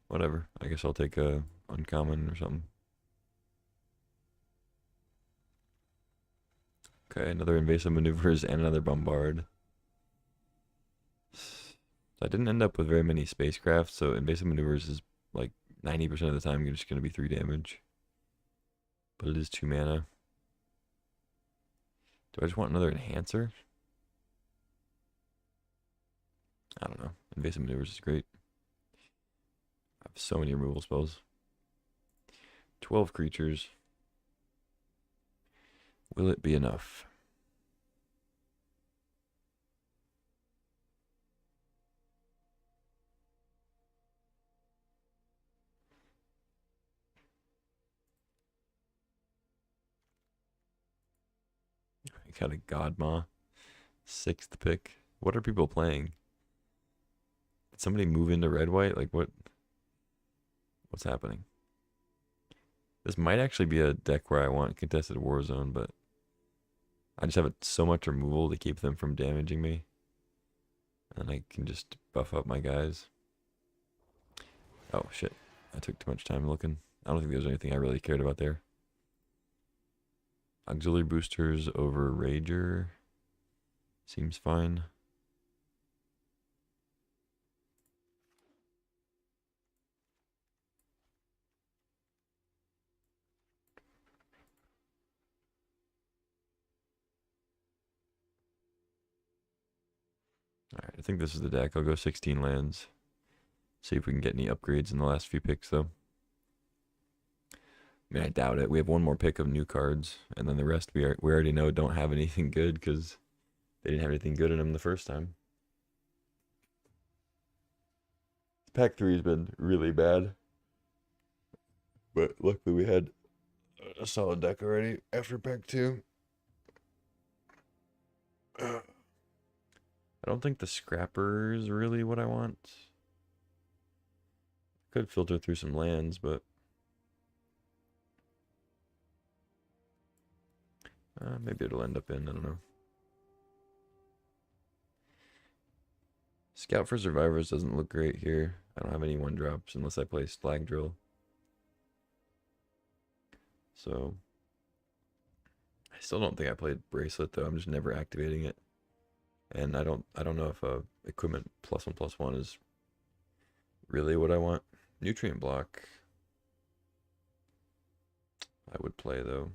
Whatever. I guess I'll take a uncommon or something. Okay, another Invasive Maneuvers and another Bombard. I didn't end up with very many spacecraft, so Invasive Maneuvers is like 90% of the time just going to be 3 damage. But it is 2 mana. Do I just want another Enhancer? I don't know. Invasive Maneuvers is great. I have so many removal spells. 12 creatures. Will it be enough? I got a Godma. 6th pick. What are people playing? Did somebody move into red-white? Like, what's happening? This might actually be a deck where I want Contested Warzone, but I just have so much removal to keep them from damaging me. And I can just buff up my guys. Oh, shit. I took too much time looking. I don't think there's anything I really cared about there. Auxiliary boosters over Rager. Seems fine. Alright, I think this is the deck. I'll go 16 lands. See if we can get any upgrades in the last few picks, though. I mean, I doubt it. We have one more pick of new cards, and then the rest we already know don't have anything good because they didn't have anything good in them the first time. Pack 3 has been really bad, but luckily we had a solid deck already after pack 2. I don't think the scrapper is really what I want. Could filter through some lands, but maybe it'll end up in, I don't know. Scout for Survivors doesn't look great here. I don't have any 1-drops unless I play Slag Drill. So I still don't think I played Bracelet though. I'm just never activating it. And I don't know if equipment +1/+1 is really what I want. Nutrient Block I would play though.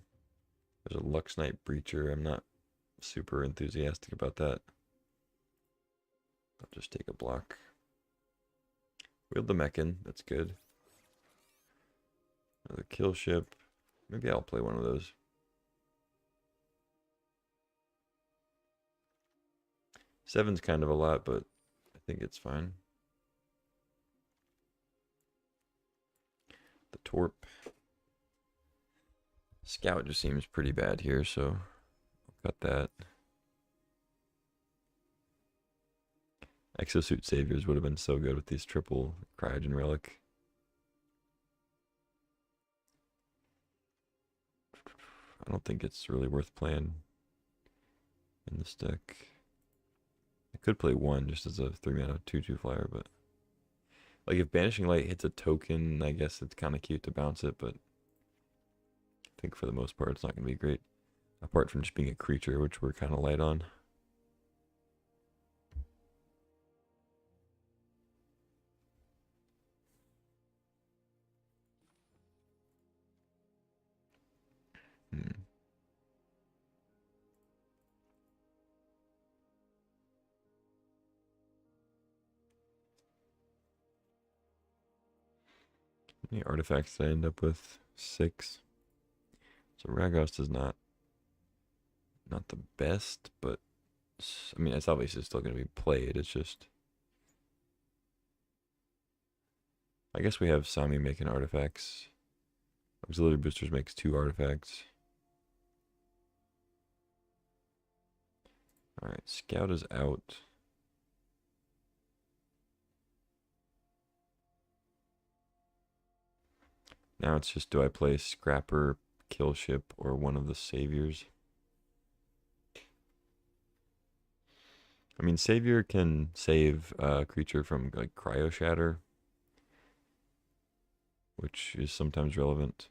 There's a Lux Knight Breacher. I'm not super enthusiastic about that. I'll just take a block. Wield the Mechan. That's good. Another Kill Ship. Maybe I'll play one of those. Seven's kind of a lot, but I think it's fine. The Torp. Scout just seems pretty bad here, so I'll cut that. Exosuit Saviors would have been so good with these triple Cryogen Relic. I don't think it's really worth playing in this deck. I could play one just as a 3-mana 2/2 flyer, but like if Banishing Light hits a token, I guess it's kind of cute to bounce it, but I think for the most part it's not going to be great. Apart from just being a creature, which we're kind of light on. Any artifacts that I end up with? 6. So Ragos is not the best, but I mean it's obviously still going to be played. It's just I guess we have Sami making artifacts. Auxiliary Boosters makes 2 artifacts. Alright, Scout is out. Now it's just, do I play Scrapper, Kill Ship, or one of the Saviors? I mean, Savior can save a creature from like Cryo Shatter, which is sometimes relevant.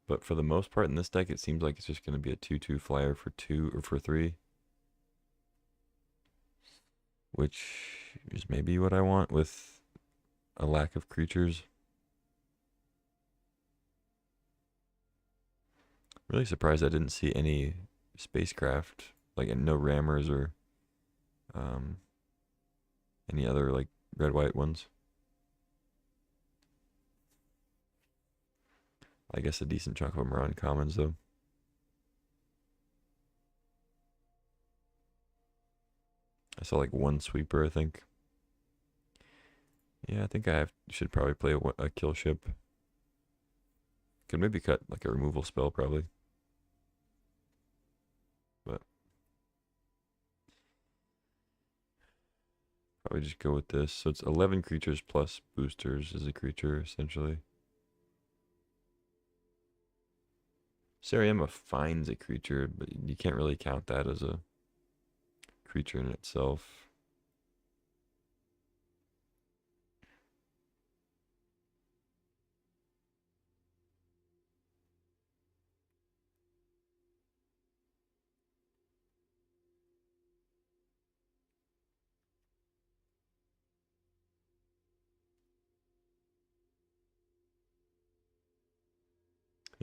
But for the most part in this deck, it seems like it's just going to be a 2/2 flyer for 2 or for 3. Which is maybe what I want with a lack of creatures. Really surprised I didn't see any spacecraft, like no rammers or any other like red-white ones. I guess a decent chunk of them are uncommons though. I saw like one sweeper, I think. Yeah, I think should probably play a Kill Ship. Could maybe cut like a removal spell probably. But probably just go with this. So it's 11 creatures plus boosters as a creature essentially. Sariema finds a creature, but you can't really count that as a creature in itself.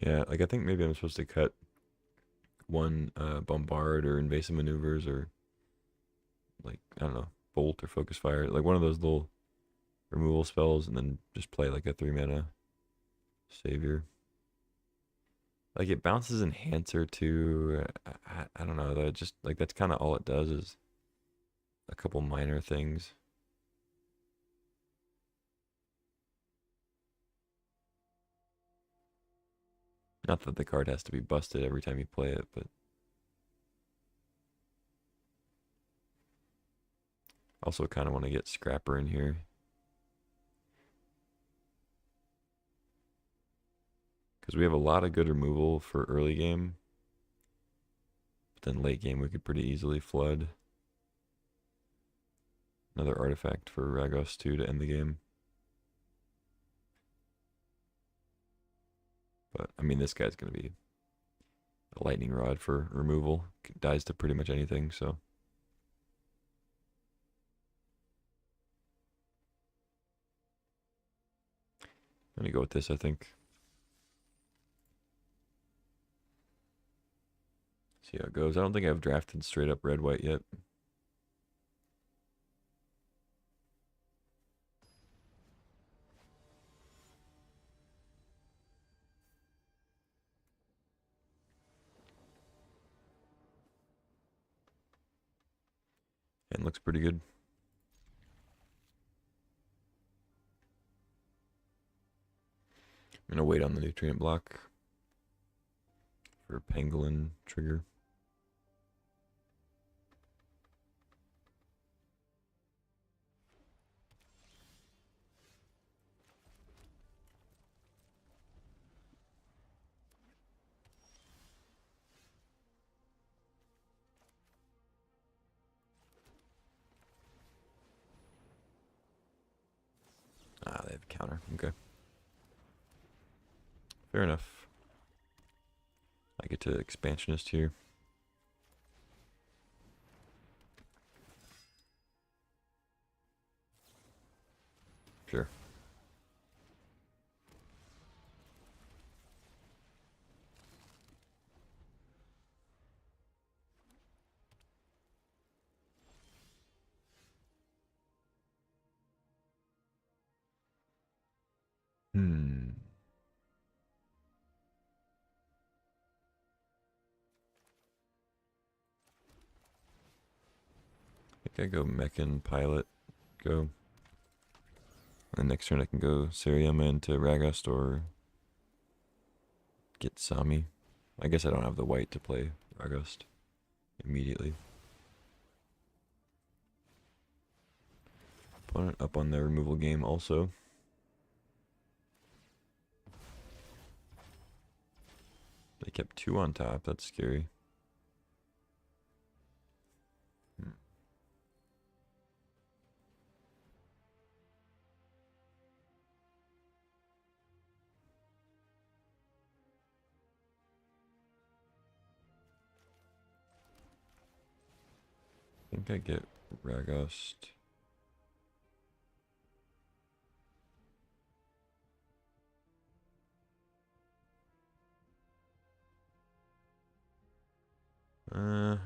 Yeah, like I think maybe I'm supposed to cut one bombard or invasive maneuvers or like I don't know, bolt or focus fire, like one of those little removal spells, and then just play like a 3-mana savior. Like it bounces enhancer too. I don't know. That just like that's kind of all it does is a couple minor things. Not that the card has to be busted every time you play it, but also kind of want to get Scrapper in here. Because we have a lot of good removal for early game. But then late game we could pretty easily flood. Another artifact for Ragos 2 to end the game. But, I mean, this guy's going to be a lightning rod for removal. Dies to pretty much anything, so. I'm going to go with this, I think. See how it goes. I don't think I've drafted straight up red-white yet. And looks pretty good. I'm going to wait on the nutrient block for Pangolin trigger. Ah, they have a counter. Okay. Fair enough. I get to expansionist here. Sure. I think I go Mechan Pilot. Go. And next turn I can go Seriama into Ragust or get Sami. I guess I don't have the white to play Ragust immediately. Opponent up on the removal game also. They kept 2 on top. That's scary. I think I get Ragust.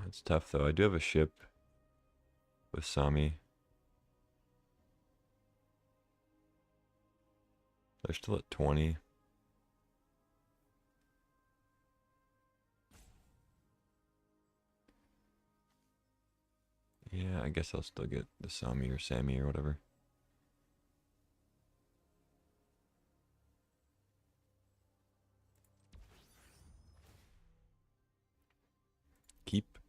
It's tough though. I do have a ship with Sami. They're still at 20. Yeah, I guess I'll still get the Sami or Sammy or whatever. Keep.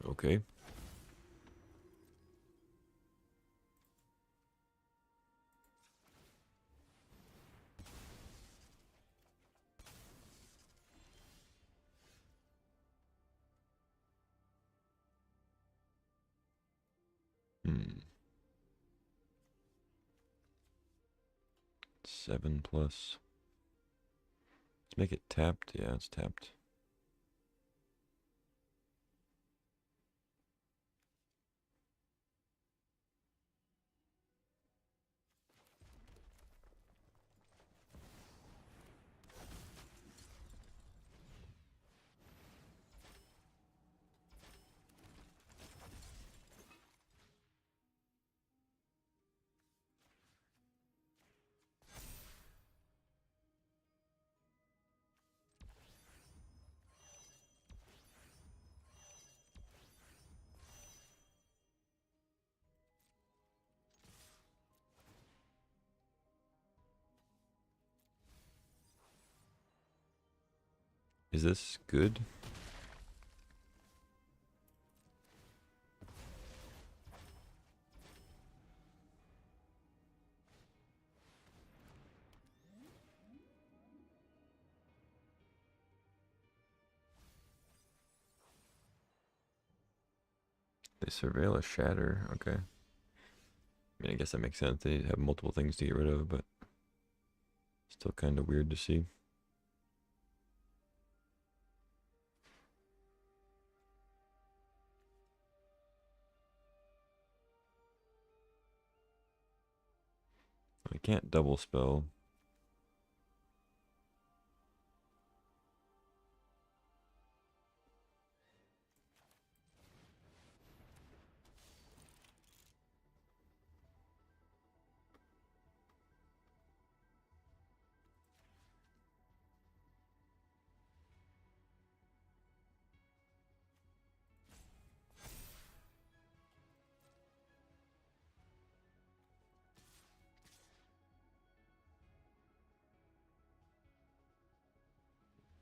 Okay. Hmm. 7 plus. Let's make it tapped. Yeah, it's tapped. Is this good? They surveil a shatter. Okay. I mean, I guess that makes sense. They have multiple things to get rid of, but still kind of weird to see. I can't double spell.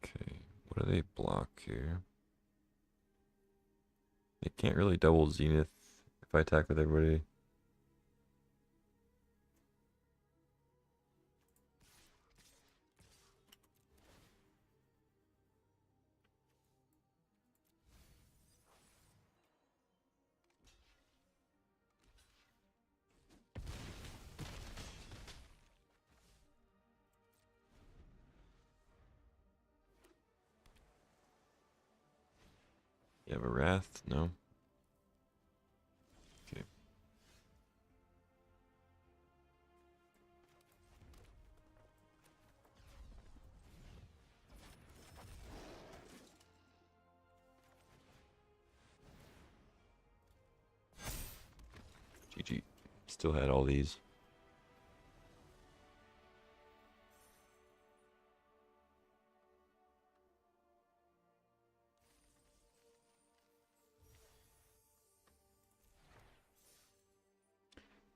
Okay, what do they block here? They can't really double Zenith if I attack with everybody. You have a Wrath? No. Okay. GG. Still had all these.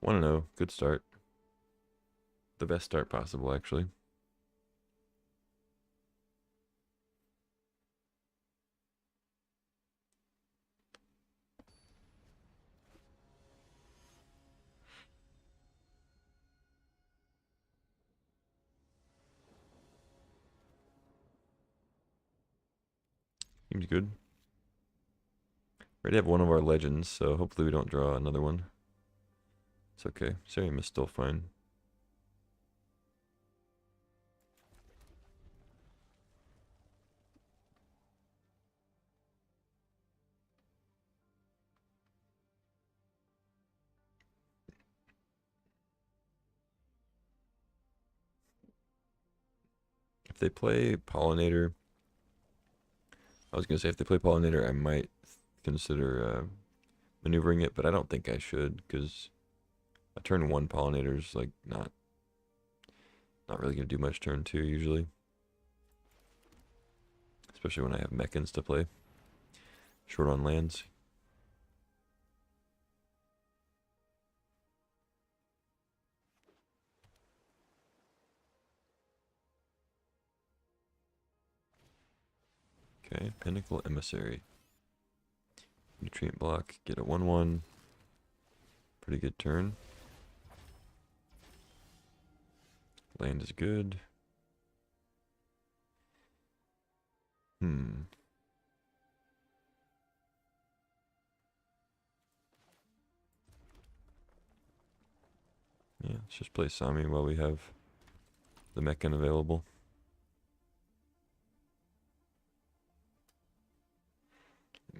Want to know? Good start. The best start possible, actually. Seems good. Already have one of our legends, so hopefully we don't draw another one. It's okay. Serium is still fine. If they play Pollinator, I was gonna say if they play Pollinator, I might consider maneuvering it, but I don't think I should because a turn one Pollinator is like not really gonna do much turn two usually, especially when I have Mechans to play short on lands. Okay, Pinnacle Emissary. Nutrient block, get a 1/1. Pretty good turn. Land is good. Yeah, let's just play Sami while we have the Mechan available.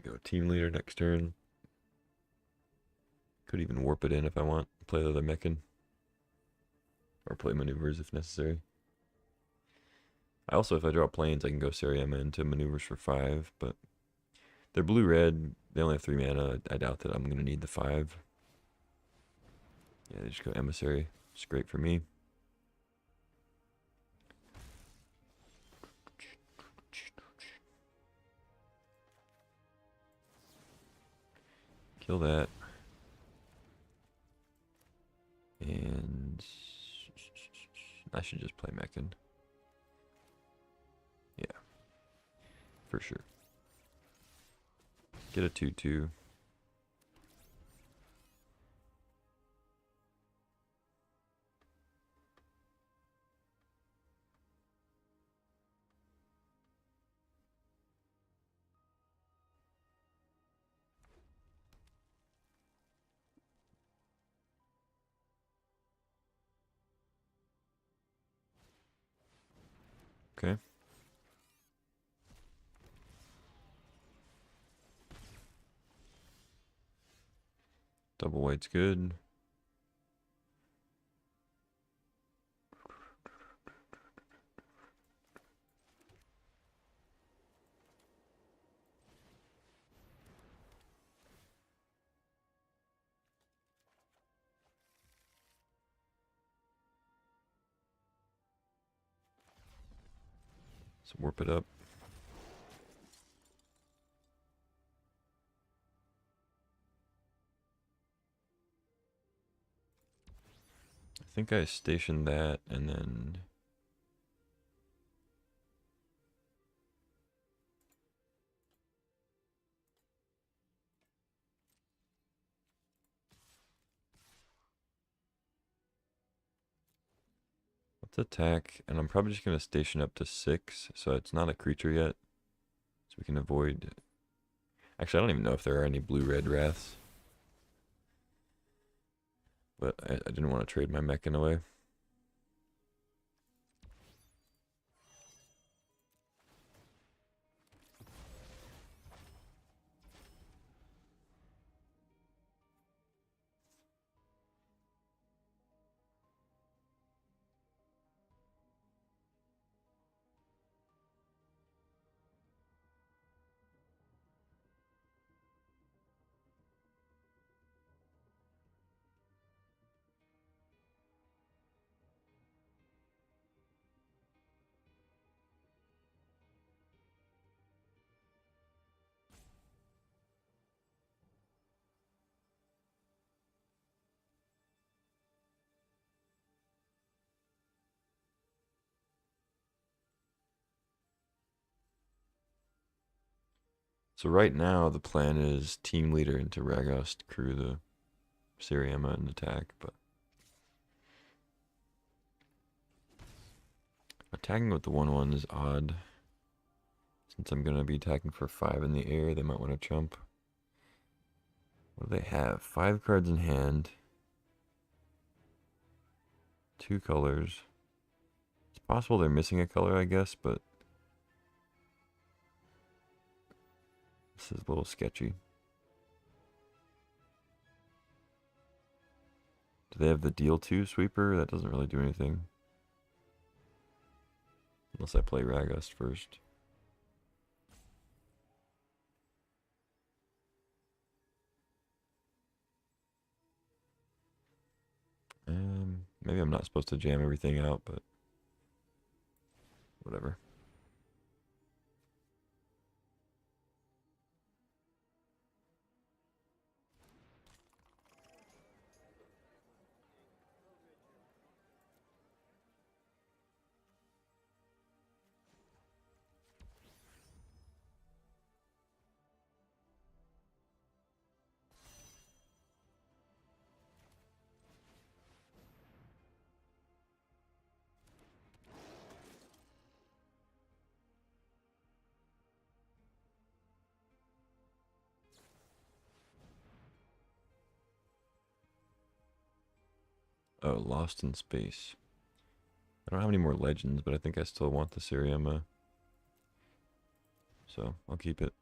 Go Team Leader next turn. Could even warp it in if I want. Play the other Mechan. Or play maneuvers if necessary. I also, if I draw planes, I can go Seriema into maneuvers for 5, but they're blue-red. They only have 3 mana. I doubt that I'm going to need the 5. Yeah, they just go Emissary. It's great for me. Kill that. And I should just play Mechan. Yeah. for sure. Get a 2/2. Okay. Double white's good. Let's warp it up. I think I stationed that and then let's attack, and I'm probably just gonna station up to 6, so it's not a creature yet. So we can avoid. Actually, I don't even know if there are any blue-red wraths. But I didn't want to trade my mech in a way. So right now the plan is team leader into Ragos, crew the Siriema and attack, but attacking with the 1/1 is odd. Since I'm gonna be attacking for 5 in the air, they might want to chump. What do they have? 5 cards in hand. 2 colors. It's possible they're missing a color, I guess, but this is a little sketchy. Do they have the deal 2 sweeper? That doesn't really do anything. Unless I play Ragust first. Maybe I'm not supposed to jam everything out, but whatever. Oh, Lost in Space. I don't have any more legends, but I think I still want the Siriema. So I'll keep it.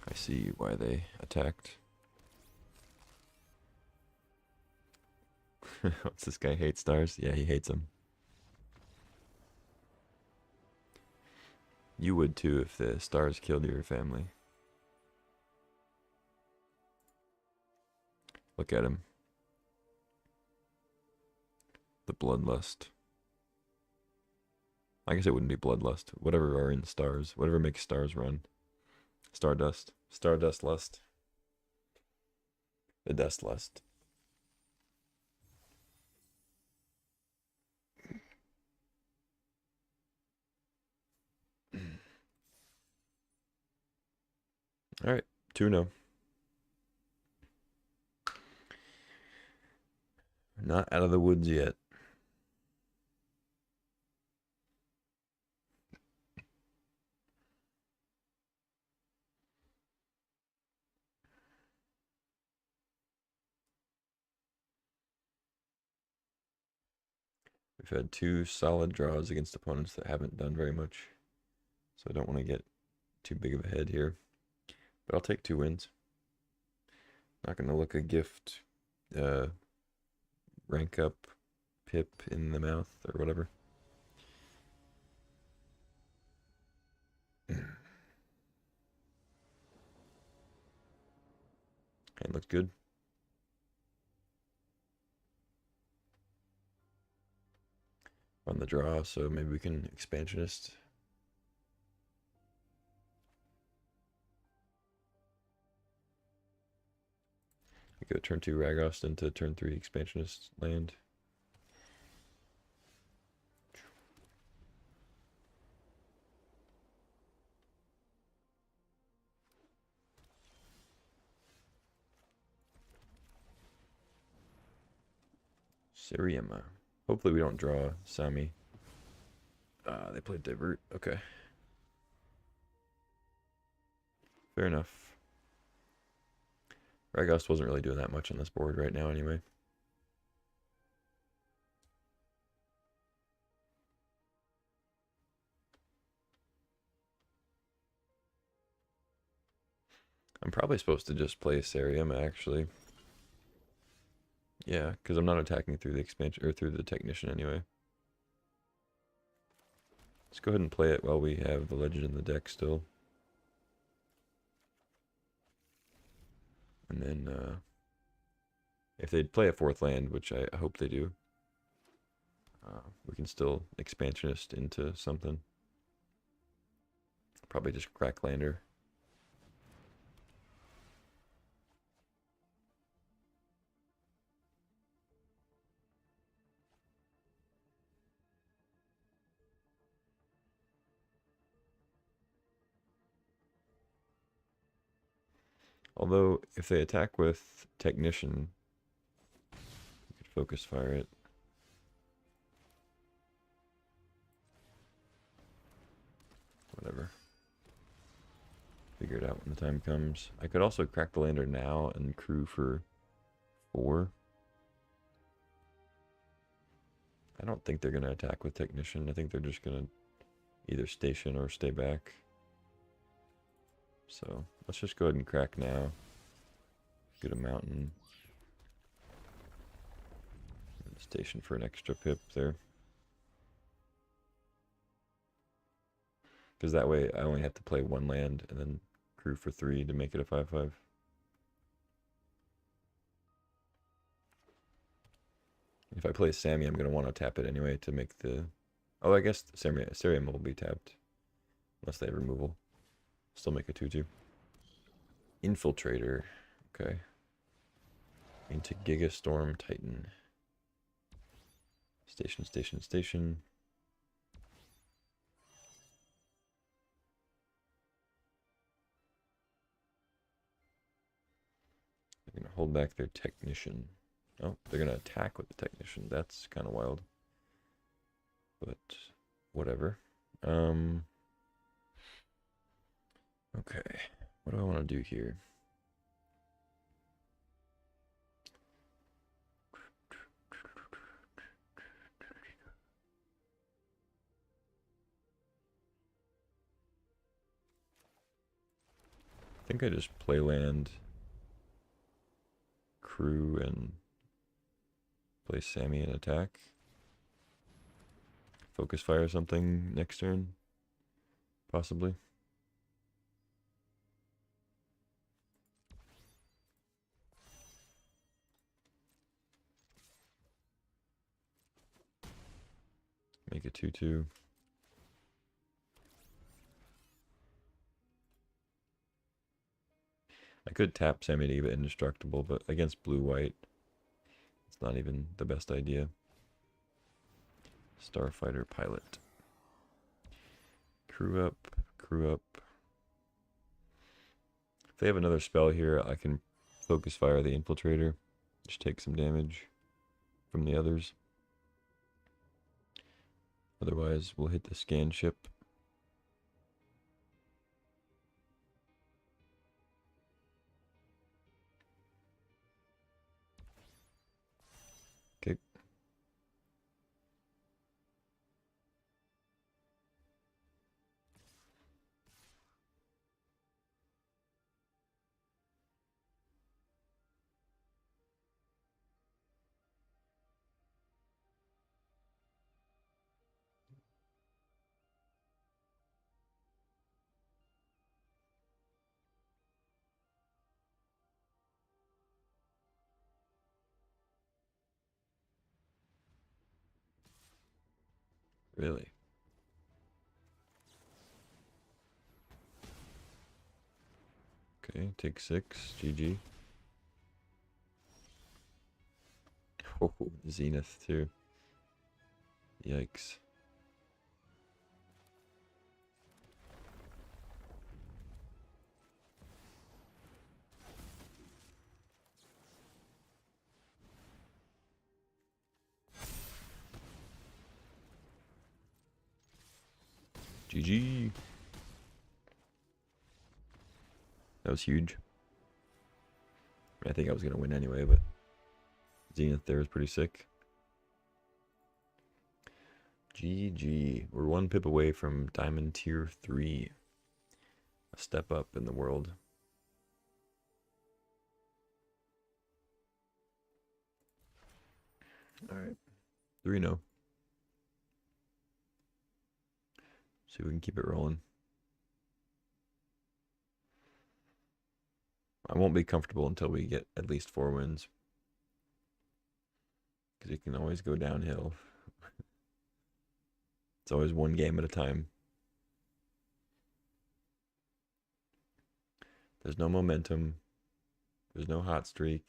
I see why they attacked. What's this guy hate stars? Yeah, he hates them. You would too if the stars killed your family. Look at him. The bloodlust. I guess it wouldn't be bloodlust. Whatever are in stars. Whatever makes stars run. Stardust. Stardust lust. The dust lust. All right, 2-0. Not out of the woods yet. We've had 2 solid draws against opponents that haven't done very much. So I don't want to get too big of a head here. But I'll take 2 wins. Not going to look a gift rank up pip in the mouth or whatever. And looks good. On the draw, so maybe we can expansionist. We go turn 2 Ragost into turn 3 expansionist land. Siriema. Hopefully we don't draw Sami. They played Divert. Okay. Fair enough. Ragost wasn't really doing that much on this board right now anyway. I'm probably supposed to just play Siriema actually. Yeah, because I'm not attacking through the expansion or through the Technician anyway. Let's go ahead and play it while we have the Legend in the deck still. And then if they play a 4th land, which I hope they do, we can still expansionist into something. Probably just crack lander. Although, if they attack with Technician, we could focus fire it. Whatever. Figure it out when the time comes. I could also crack the lander now and crew for 4. I don't think they're going to attack with Technician. I think they're just going to either station or stay back. So let's just go ahead and crack now. Get a mountain. And station for an extra pip there. Because that way I only have to play 1 land and then crew for 3 to make it a 5/5. If I play Sami, I'm going to want to tap it anyway to make the... Oh, I guess Siriema will be tapped. Unless they have removal. Still make a 2/2. Infiltrator. Okay. Into Gigastorm Titan. Station, station, station. They're going to hold back their Technician. Oh, they're going to attack with the Technician. That's kind of wild. But, whatever. Okay. What do I want to do here? I think I just play land, crew, and play Sami and attack. Focus fire something next turn, possibly. Make it 2/2. I could tap Sami to give it indestructible, but against blue-white, it's not even the best idea. Starfighter Pilot. Crew up, crew up. If they have another spell here, I can focus fire the Infiltrator. Just take some damage from the others. Otherwise, we'll hit the scan ship. Okay. Really? Okay, take 6. GG. Oh, Zenith too. Yikes. GG. That was huge. I think I was going to win anyway, but Zenith there is pretty sick. GG. We're 1 pip away from Diamond Tier 3. A step up in the world. Alright. 3-0. See if we can keep it rolling. I won't be comfortable until we get at least 4 wins. Because it can always go downhill. It's always 1 game at a time. There's no momentum. There's no hot streak.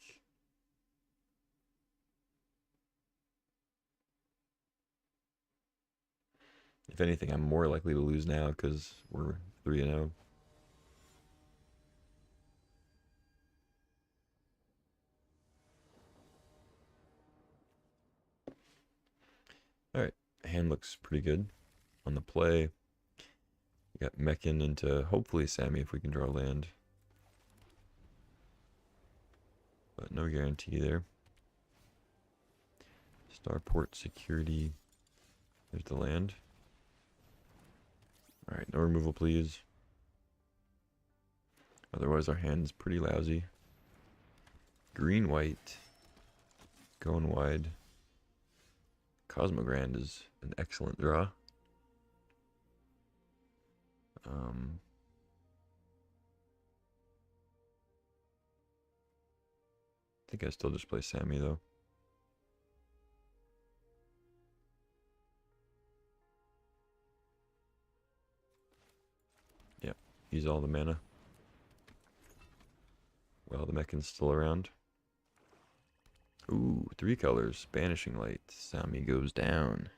If anything, I'm more likely to lose now because we're 3-0. Alright, hand looks pretty good on the play. We got Meccan into hopefully Sammy if we can draw land. But no guarantee there. Starport security. There's the land. Alright, no removal please. Otherwise our hand's pretty lousy. Green white. Going wide. Cosmogrand is an excellent draw. I think I still just play Sammy though. Yep, use all the mana. Well, the Meccan's still around. Ooh, 3 colors. Banishing Light. Sammy goes down.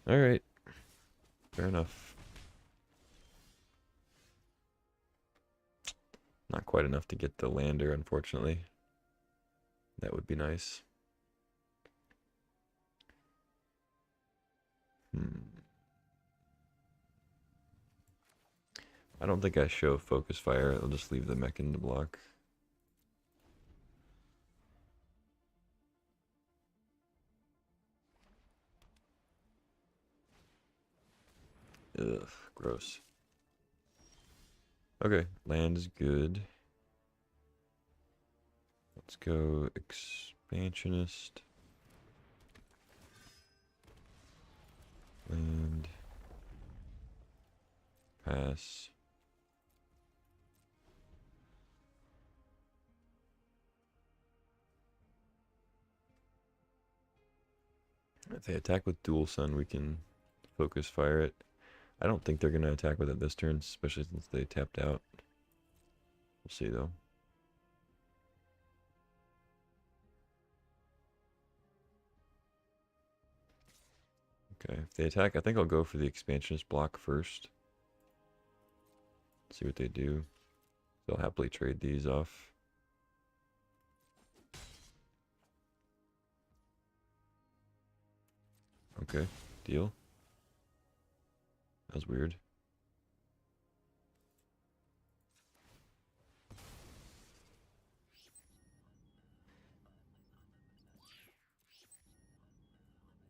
Alright. Fair enough. Not quite enough to get the lander, unfortunately. That would be nice. I don't think I show Focus Fire. I'll just leave the Meccan to block. Ugh, gross. Okay, land is good. Let's go Expansionist. Land. Pass. If they attack with Dual Sun, we can Focus Fire it. I don't think they're going to attack with it this turn, especially since they tapped out. We'll see, though. Okay, if they attack, I think I'll go for the Expansionist block first. See what they do. So I'll happily trade these off. Okay, deal. That was weird.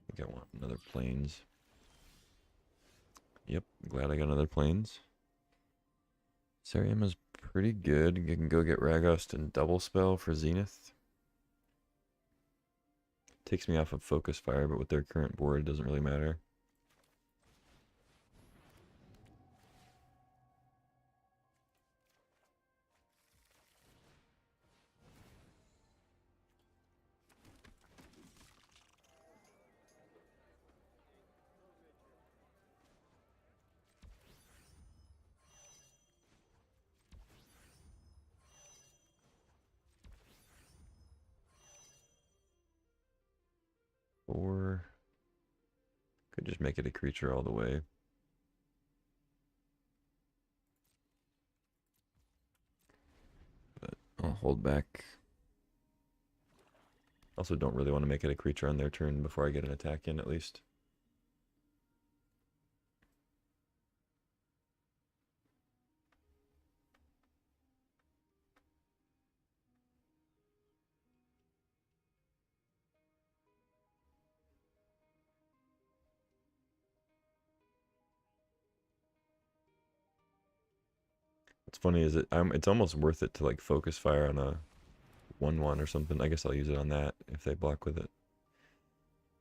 I think I want another planes. Yep, glad I got another planes. Sariama's pretty good. You can go get Raghost and double spell for Zenith. Takes me off of Focus Fire, but with their current board, it doesn't really matter. Or could just make it a creature all the way. But I'll hold back. Also don't really want to make it a creature on their turn before I get an attack in, at least. What's funny is it's almost worth it to like Focus Fire on a 1/1 or something. I guess I'll use it on that if they block with it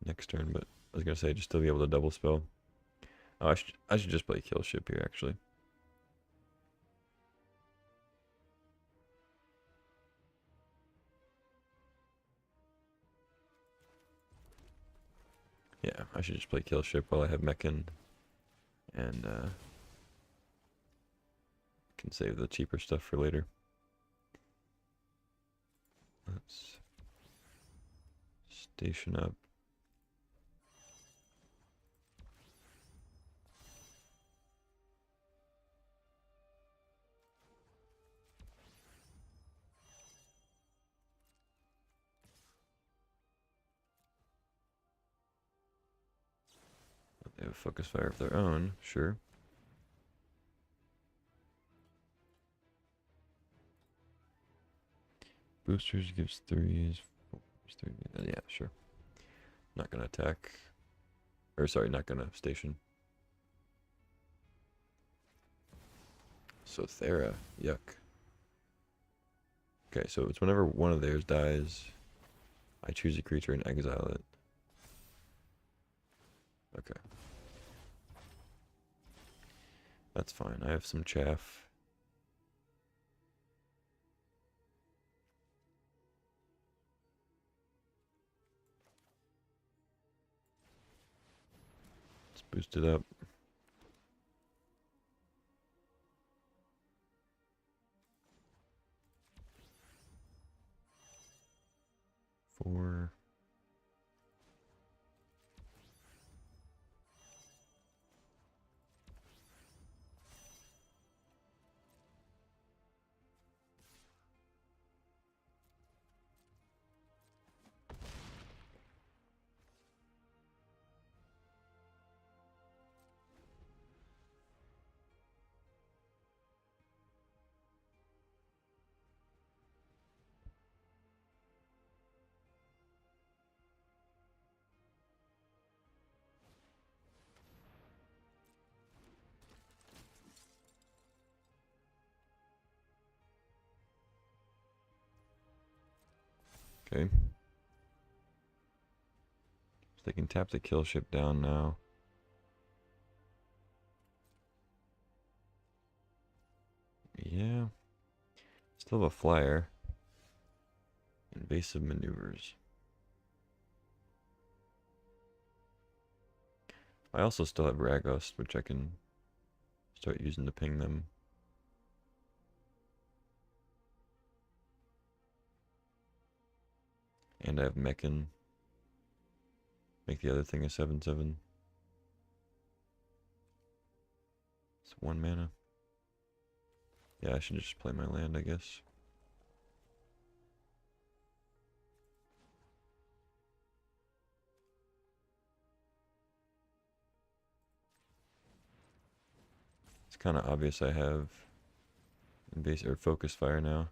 next turn, but I was gonna say just to be able to double spell. Oh, I should just play Kill Ship here actually. Yeah, I should just play Kill Ship while I have Mechan, and can save the cheaper stuff for later. Let's station up. They have a Focus Fire of their own, sure. Boosters gives 3s, 4s, 3. Yeah, sure. Not gonna attack. Or sorry, not gonna station. So Thera, yuck. Okay, so it's whenever one of theirs dies, I choose a creature and exile it. Okay. That's fine. I have some chaff. Let's boost it up. Four. Okay. So they can tap the kill ship down now. Yeah. Still have a flyer. Invasive maneuvers. I also still have Raghost, which I can start using to ping them. And I have Mechan. Make the other thing a 7/7. It's 1 mana. Yeah, I should just play my land, I guess. It's kind of obvious I have base or focus fire now.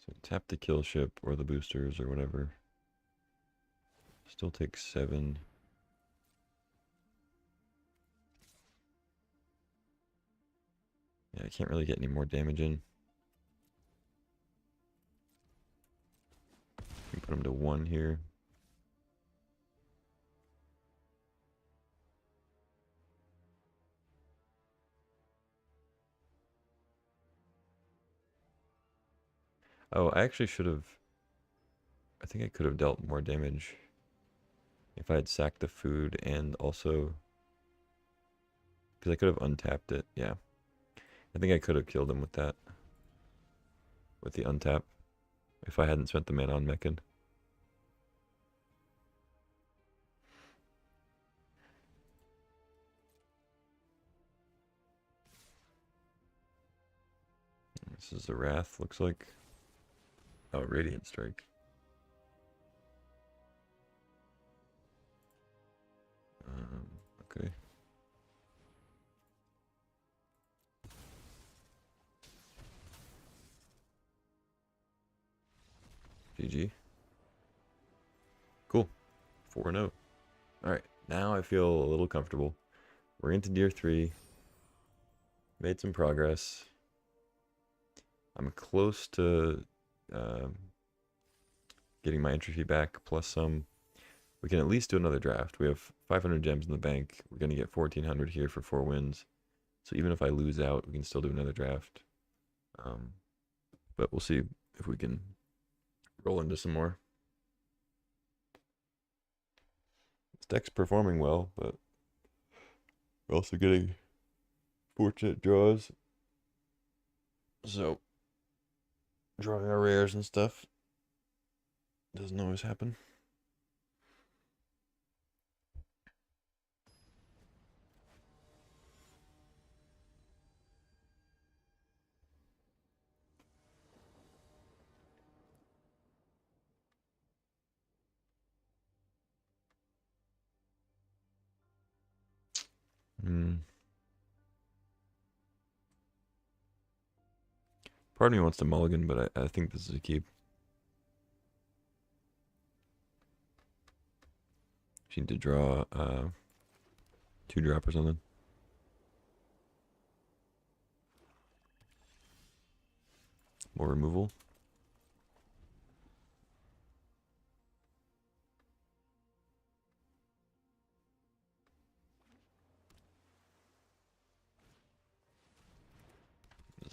So tap the kill ship or the boosters or whatever. Still takes 7. Yeah, I can't really get any more damage in. Can put him to 1 here. Oh, I actually should have. I think I could have dealt more damage if I had sacked the food and also. Because I could have untapped it. Yeah. I think I could have killed him with that. With the untap. If I hadn't spent the mana on Meccan. This is the Wrath, looks like. Oh, Radiant Strike. Okay. GG. Cool. 4-0. Alright, now I feel a little comfortable. We're into Tier 3. Made some progress. I'm close to getting my entry fee back, plus some. We can at least do another draft. We have 500 gems in the bank. We're going to get 1,400 here for 4 wins. So even if I lose out, we can still do another draft. But we'll see if we can roll into some more. This deck's performing well, but we're also getting fortunate draws. So drawing our rares and stuff doesn't always happen. Part of me wants to mulligan, but I think this is a keep. She need to draw 2-drop or something. More removal.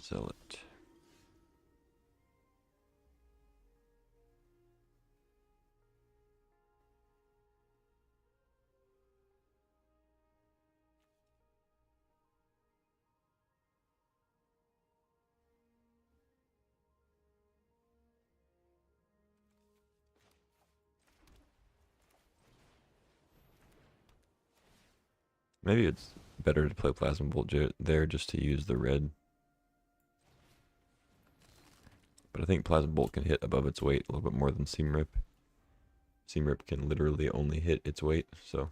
Sell it. Maybe it's better to play Plasma Bolt there just to use the red. But I think Plasma Bolt can hit above its weight a little bit more than Seam Rip. Seam Rip can literally only hit its weight, so.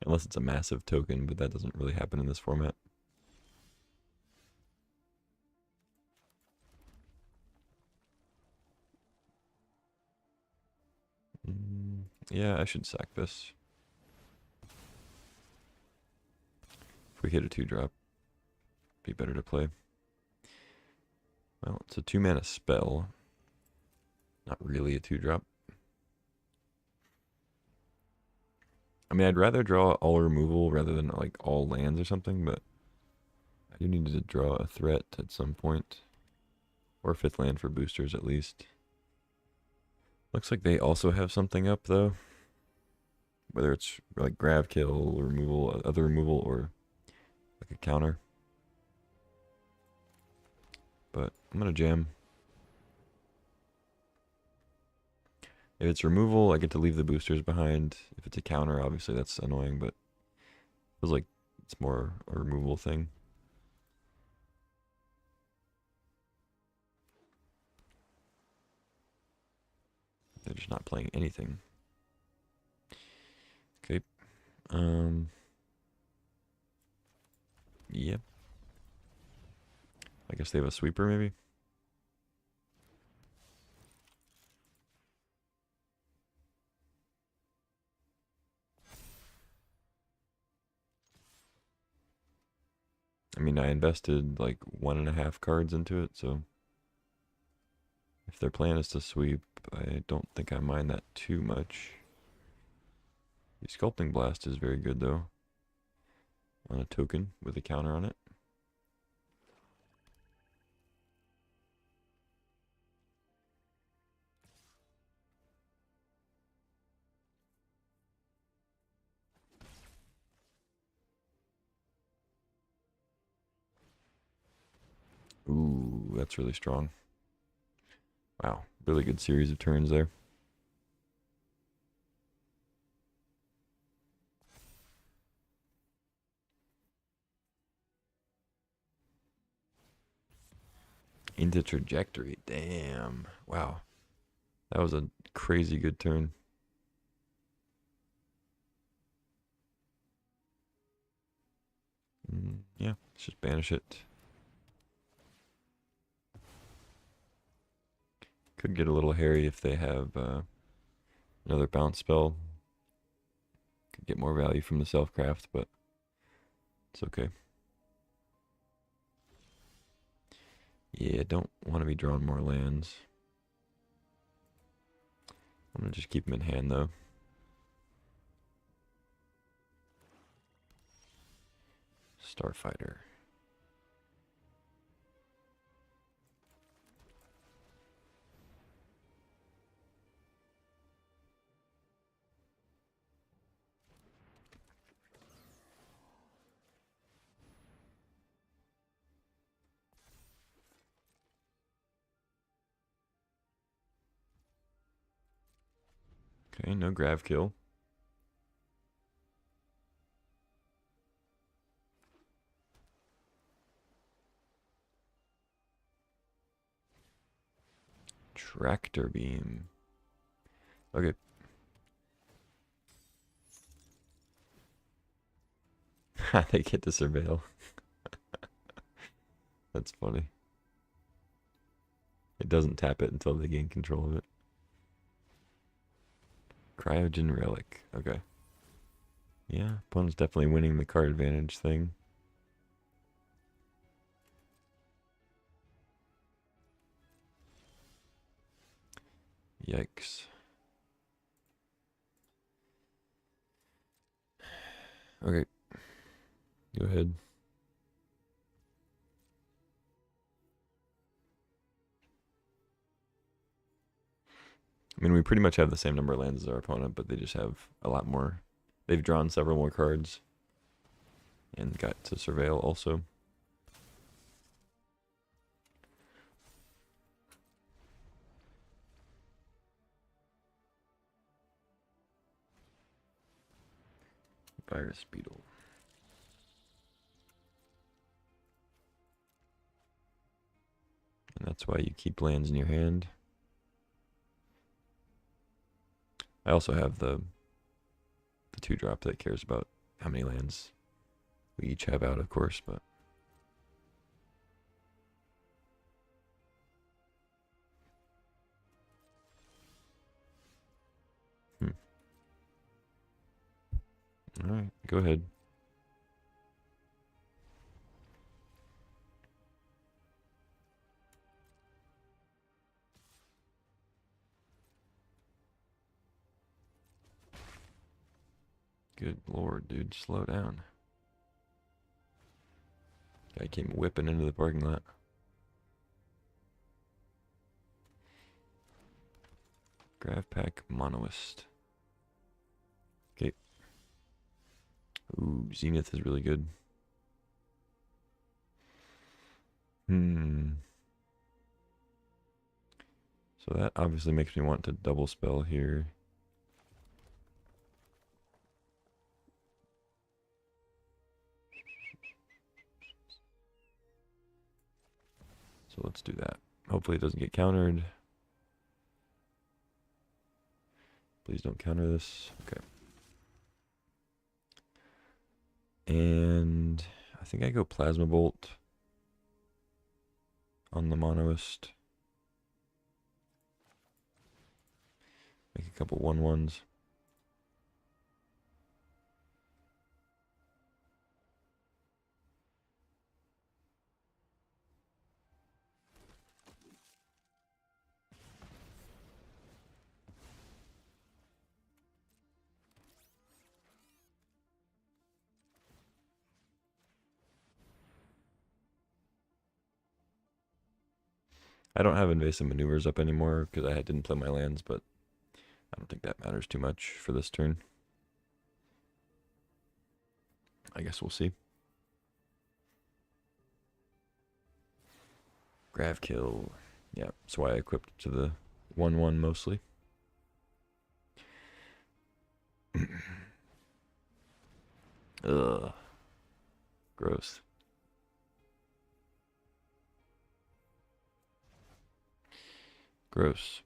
Unless it's a massive token, but that doesn't really happen in this format. Yeah, I should sack this. If we hit a 2-drop, be better to play. Well, it's a 2-mana spell. Not really a 2-drop. I mean, I'd rather draw all removal rather than like all lands or something, but I do need to draw a threat at some point. Or a 5th land for boosters at least. Looks like they also have something up though. Whether it's like grab kill, other removal, or like a counter. but I'm gonna jam. If it's removal, I get to leave the boosters behind. If it's a counter, obviously that's annoying, but it feels like it's more a removal thing. They're just not playing anything. Okay. Yep. I guess they have a sweeper, maybe? I mean, I invested like 1.5 cards into it, so if their plan is to sweep, I don't think I mind that too much. The Sculpting Blast is very good, though, on a token with a counter on it. Ooh, that's really strong. Wow, really good series of turns there. Into Trajectory, damn. Wow, that was a crazy good turn. Yeah, let's just banish it. Could get a little hairy if they have another bounce spell. Could get more value from the self-craft, but it's okay. Yeah, don't want to be drawing more lands. I'm going to just keep them in hand, though. Starfighter. Okay, no grav kill. Tractor beam. Okay. They get to surveil. That's funny. It doesn't tap it until they gain control of it. Cryogen Relic. Okay. Yeah, opponent's definitely winning the card advantage thing. Yikes. Okay. Go ahead. I mean, we pretty much have the same number of lands as our opponent, but they just have a lot more. They've drawn several more cards and got to surveil also. Virus Beetle. And that's why you keep lands in your hand. I also have the 2-drop that cares about how many lands we each have out, of course, but Alright, go ahead. Good lord, dude, slow down. Guy came whipping into the parking lot. Grav Pack Monoist. Okay. Ooh, Zenith is really good. So that obviously makes me want to double spell here. So let's do that. Hopefully it doesn't get countered. Please don't counter this. Okay. And I think I go Plasma Bolt on the Monoist. Make a couple 1/1s. I don't have invasive maneuvers up anymore because I didn't play my lands, but I don't think that matters too much for this turn. I guess we'll see. Grav kill. Yeah, that's why I equipped to the 1/1 mostly. Ugh. Gross. Gross.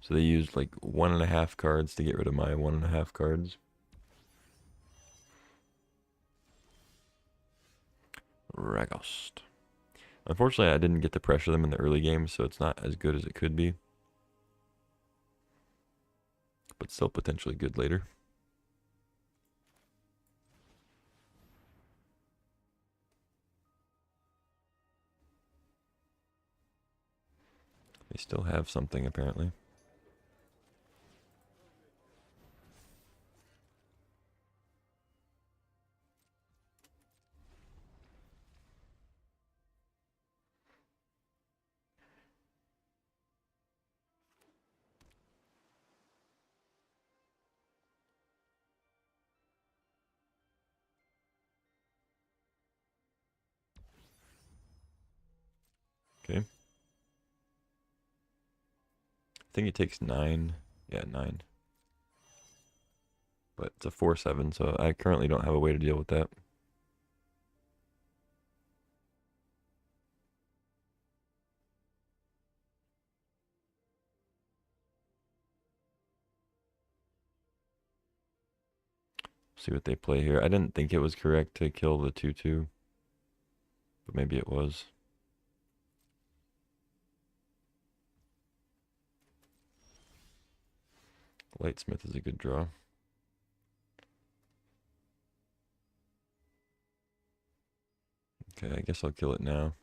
So they used like 1.5 cards to get rid of my 1.5 cards. Ragost. Unfortunately, I didn't get to pressure them in the early game, so it's not as good as it could be. But still potentially good later. They still have something, apparently. Okay. I think it takes 9. Yeah, 9. But it's a 4/7, so I currently don't have a way to deal with that. See what they play here. I didn't think it was correct to kill the 2/2, but maybe it was. Lightsmith is a good draw. Okay, I guess I'll kill it now.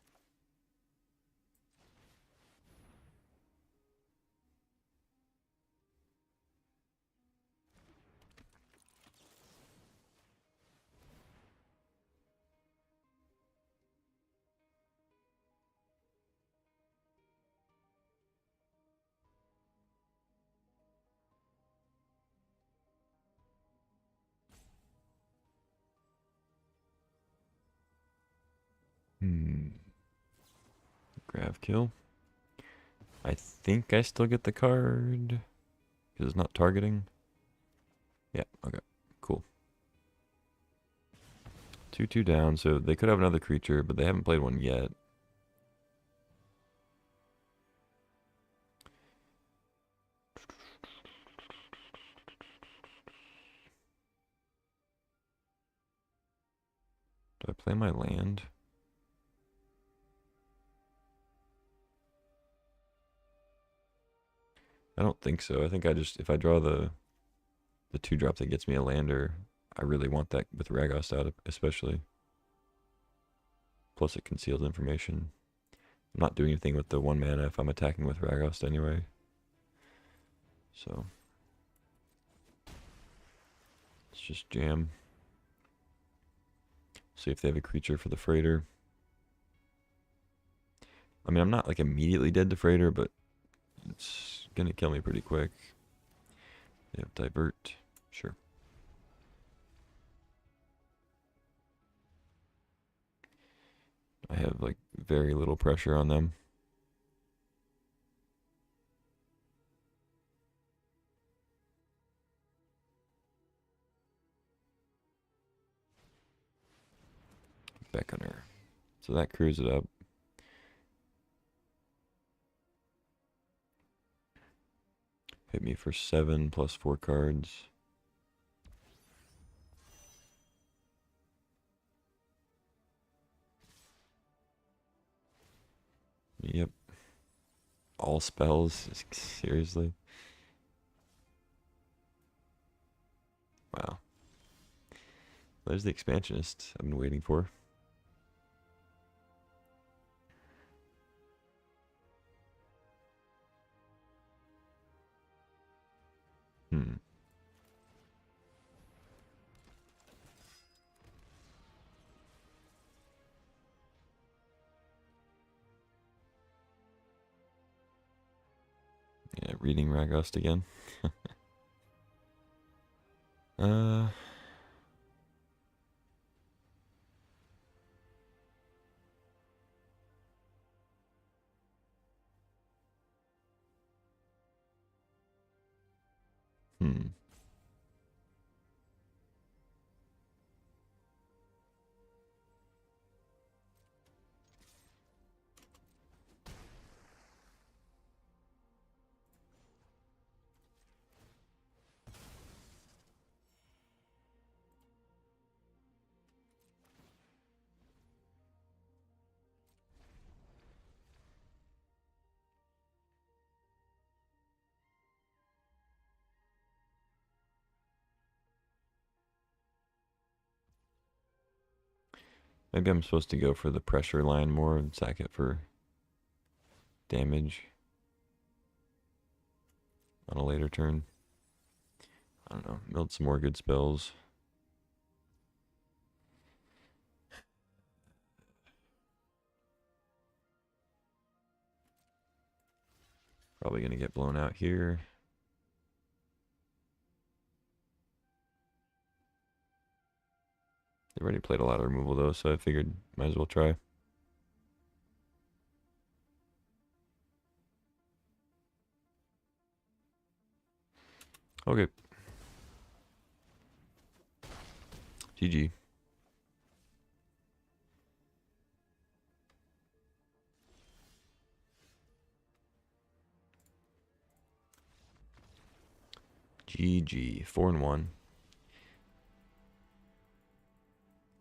Grav kill. I think I still get the card because it's not targeting. Yeah, okay, cool. 2/2 down, so they could have another creature, but they haven't played one yet. Do I play my land? I don't think so. I think I just, if I draw the 2-drop that gets me a lander, I really want that with Ragos out, especially. Plus it conceals information. I'm not doing anything with the 1 mana if I'm attacking with Ragos anyway. So let's just jam. See if they have a creature for the freighter. I mean, I'm not like immediately dead to freighter, but it's gonna kill me pretty quick. They have divert. Sure. I have like very little pressure on them. Beckoner. So that crews it up. Hit me for 7 plus 4 cards. Yep. All spells. Seriously. Wow. There's the expansionist I've been waiting for. Hmm. Yeah, reading Ragust again. uh, hmm. Maybe I'm supposed to go for the pressure line more and sack it for damage on a later turn. I don't know. Build some more good spells. Probably going to get blown out here. They already played a lot of removal though, so I figured might as well try. Okay. GG. GG. 4-1.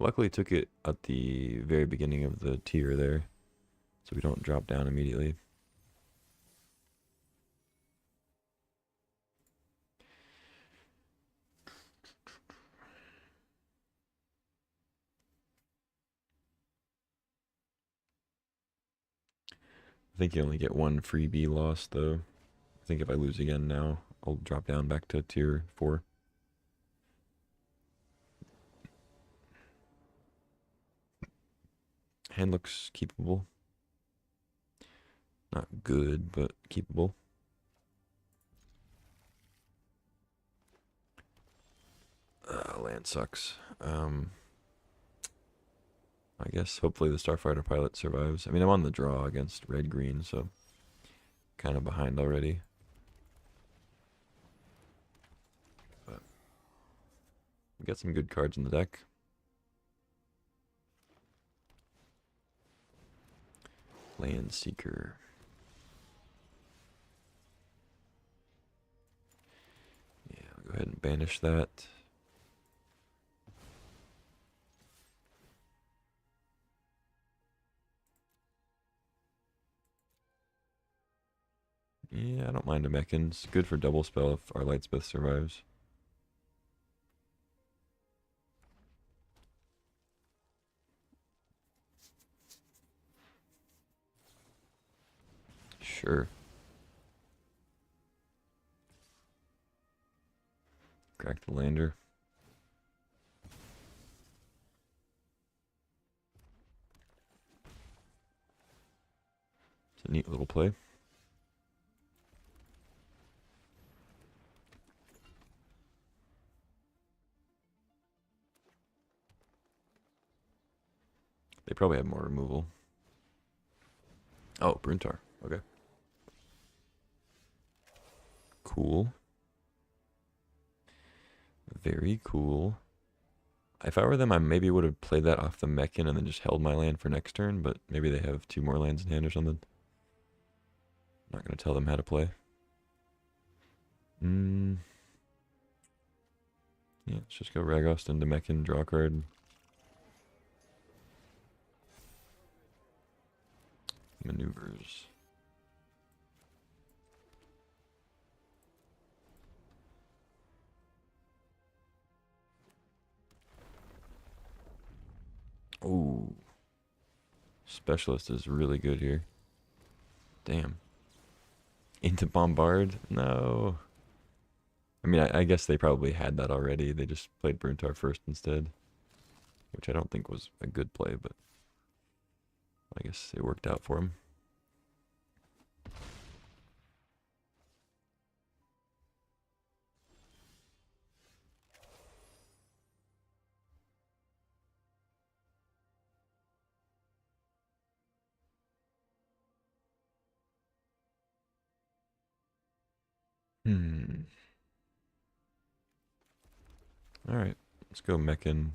Luckily took it at the very beginning of the tier there, so we don't drop down immediately. I think you only get one freebie loss though. I think if I lose again now, I'll drop down back to tier 4. Hand looks keepable. Not good, but keepable. Land sucks. I guess hopefully the Starfighter pilot survives. I mean, I'm on the draw against red-green, so kind of behind already. But we got some good cards in the deck. Land Seeker. Yeah, I'll go ahead and banish that. Yeah, I don't mind a Mechan. It's good for double spell if our Lightsmith survives. Sure. Crack the lander. It's a neat little play. They probably have more removal. Oh, Bruntar. Okay. Cool. Very cool. If I were them, I maybe would have played that off the Mechan and then just held my land for next turn, but maybe they have 2 more lands in hand or something. I'm not going to tell them how to play. Yeah, let's just go Ragost into Mechan, draw a card. Maneuvers. Ooh. Specialist is really good here. Damn. Into Bombard? No. I mean, I guess they probably had that already. They just played Bruntar first instead. Which I don't think was a good play, but I guess it worked out for him. Alright, let's go Mechan.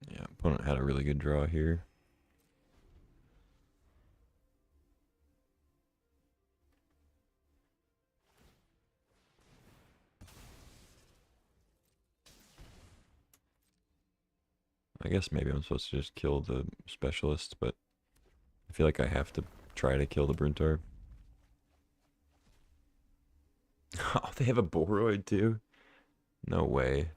Yeah, opponent had a really good draw here. I guess maybe I'm supposed to just kill the Specialist, but I feel like I have to try to kill the Bruntar. Oh, they have a Boroid too? No way.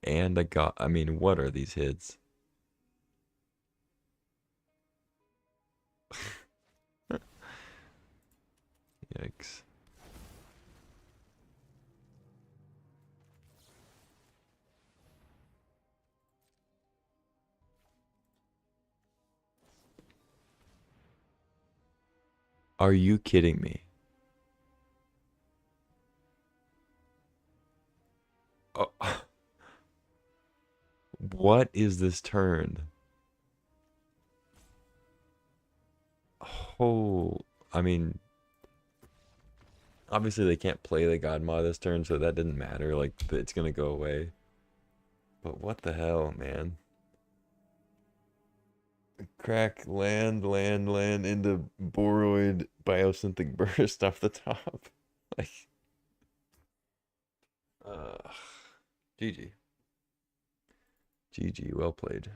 And I mean, what are these hits? Yikes. Are you kidding me? Oh, what is this turn? Oh, I mean, obviously they can't play the God Maw this turn, so that didn't matter. Like, it's gonna go away. But what the hell, man? Crack land into Boroid Biosynthetic Burst off the top. Like, uh, GG. GG, well played.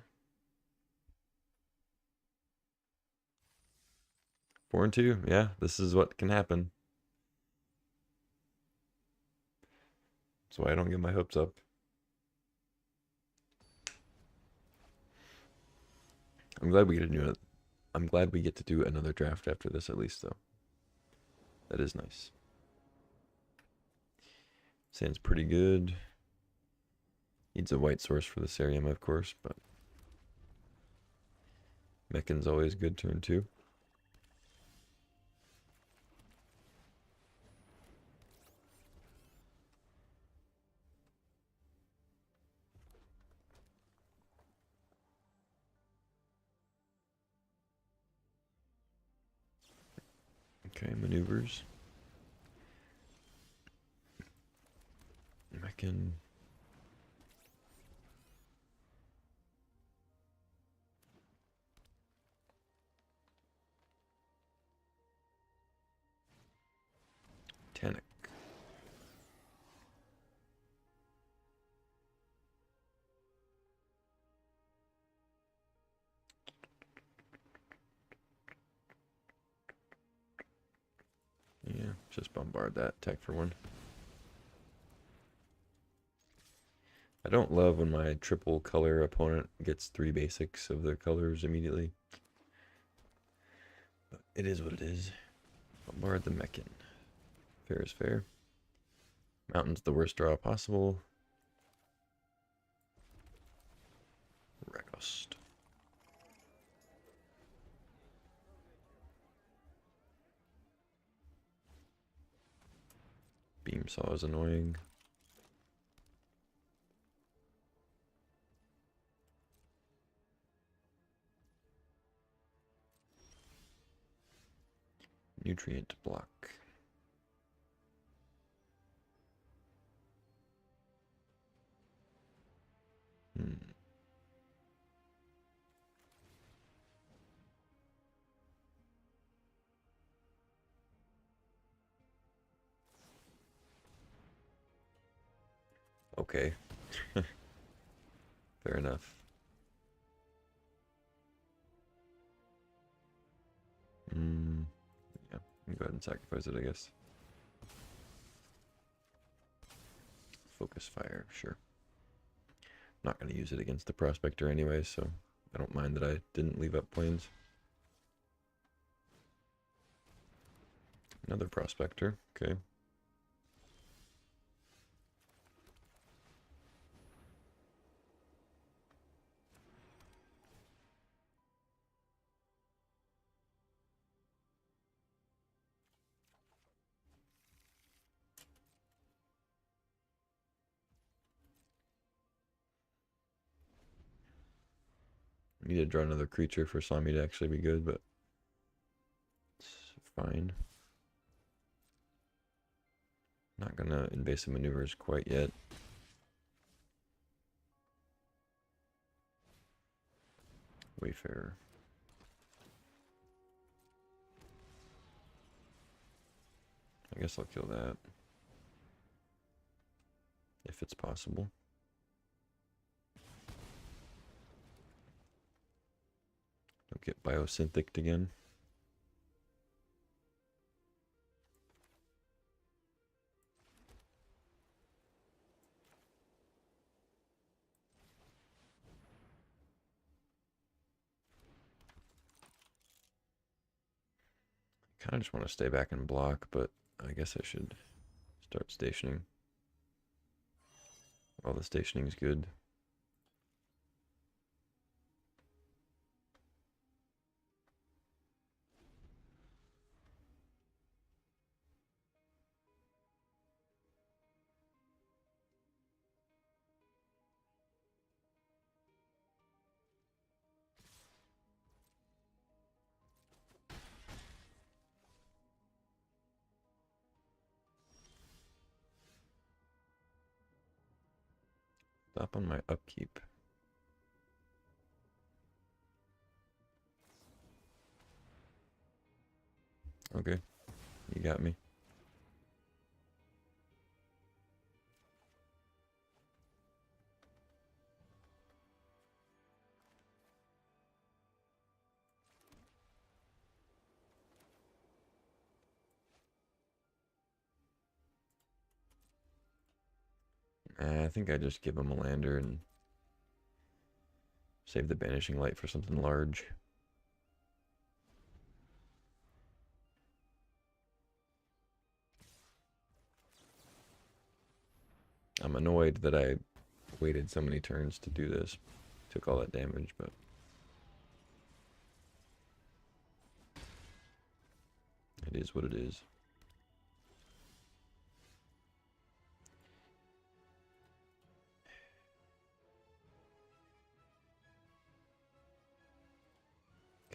4-2, yeah, this is what can happen. That's why I don't get my hopes up. I'm glad we get to do it. I'm glad we get to do another draft after this at least, though. That is nice. Sounds pretty good. Needs a white source for the Cerium, of course, but Mechan's always good turn 2. Okay, maneuvers. Mechan. Tanic. Yeah, just bombard that. Tech for 1. I don't love when my triple color opponent gets 3 basics of their colors immediately. But it is what it is. Bombard the Mechan. Fair is fair. Mountain's the worst draw possible. Rakost. Beam saw is annoying. Nutrient block. Okay. Fair enough. Yeah, go ahead and sacrifice it, I guess. Focus fire, sure. Not going to use it against the prospector anyway, so I don't mind that I didn't leave up planes. Another prospector, okay. Need to draw another creature for Sami to actually be good, but it's fine. Not gonna invasive maneuvers quite yet. Wayfarer. I guess I'll kill that. If it's possible. Don't get biosynthiced again. Kind of just want to stay back and block, but I guess I should start stationing. Well, the stationing's good. Stop on my upkeep. Okay, you got me. I think I just give him a lander and save the banishing light for something large. I'm annoyed that I waited so many turns to do this. Took all that damage, but it is what it is.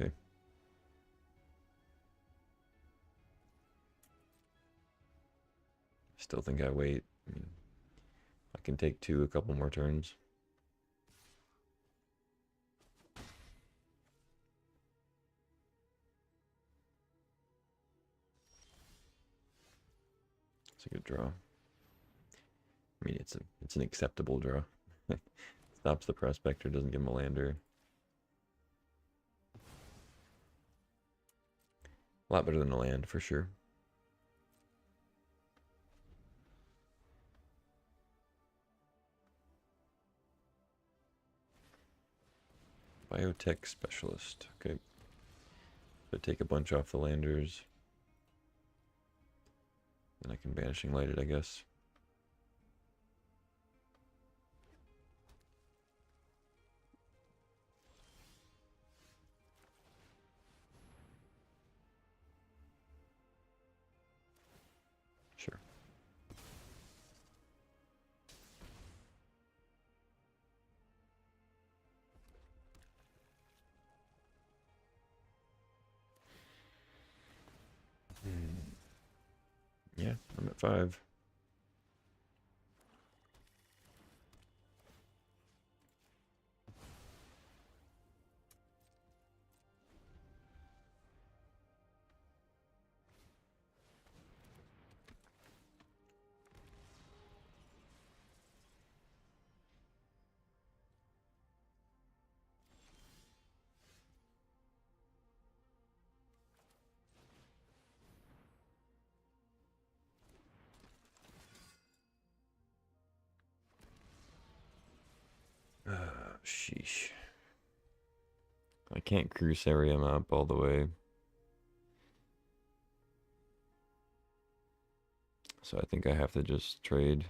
Okay. Still think I wait. I mean, I can take a couple more turns. It's a good draw. I mean, it's an acceptable draw. Stops the prospector, doesn't give him a lander. A lot better than a land, for sure. Biotech specialist. Okay. So take a bunch off the landers. Then I can Banishing Light it, I guess. Sure. Yeah, I'm at 5. Sheesh. I can't Crusaria map all the way. So I think I have to just trade.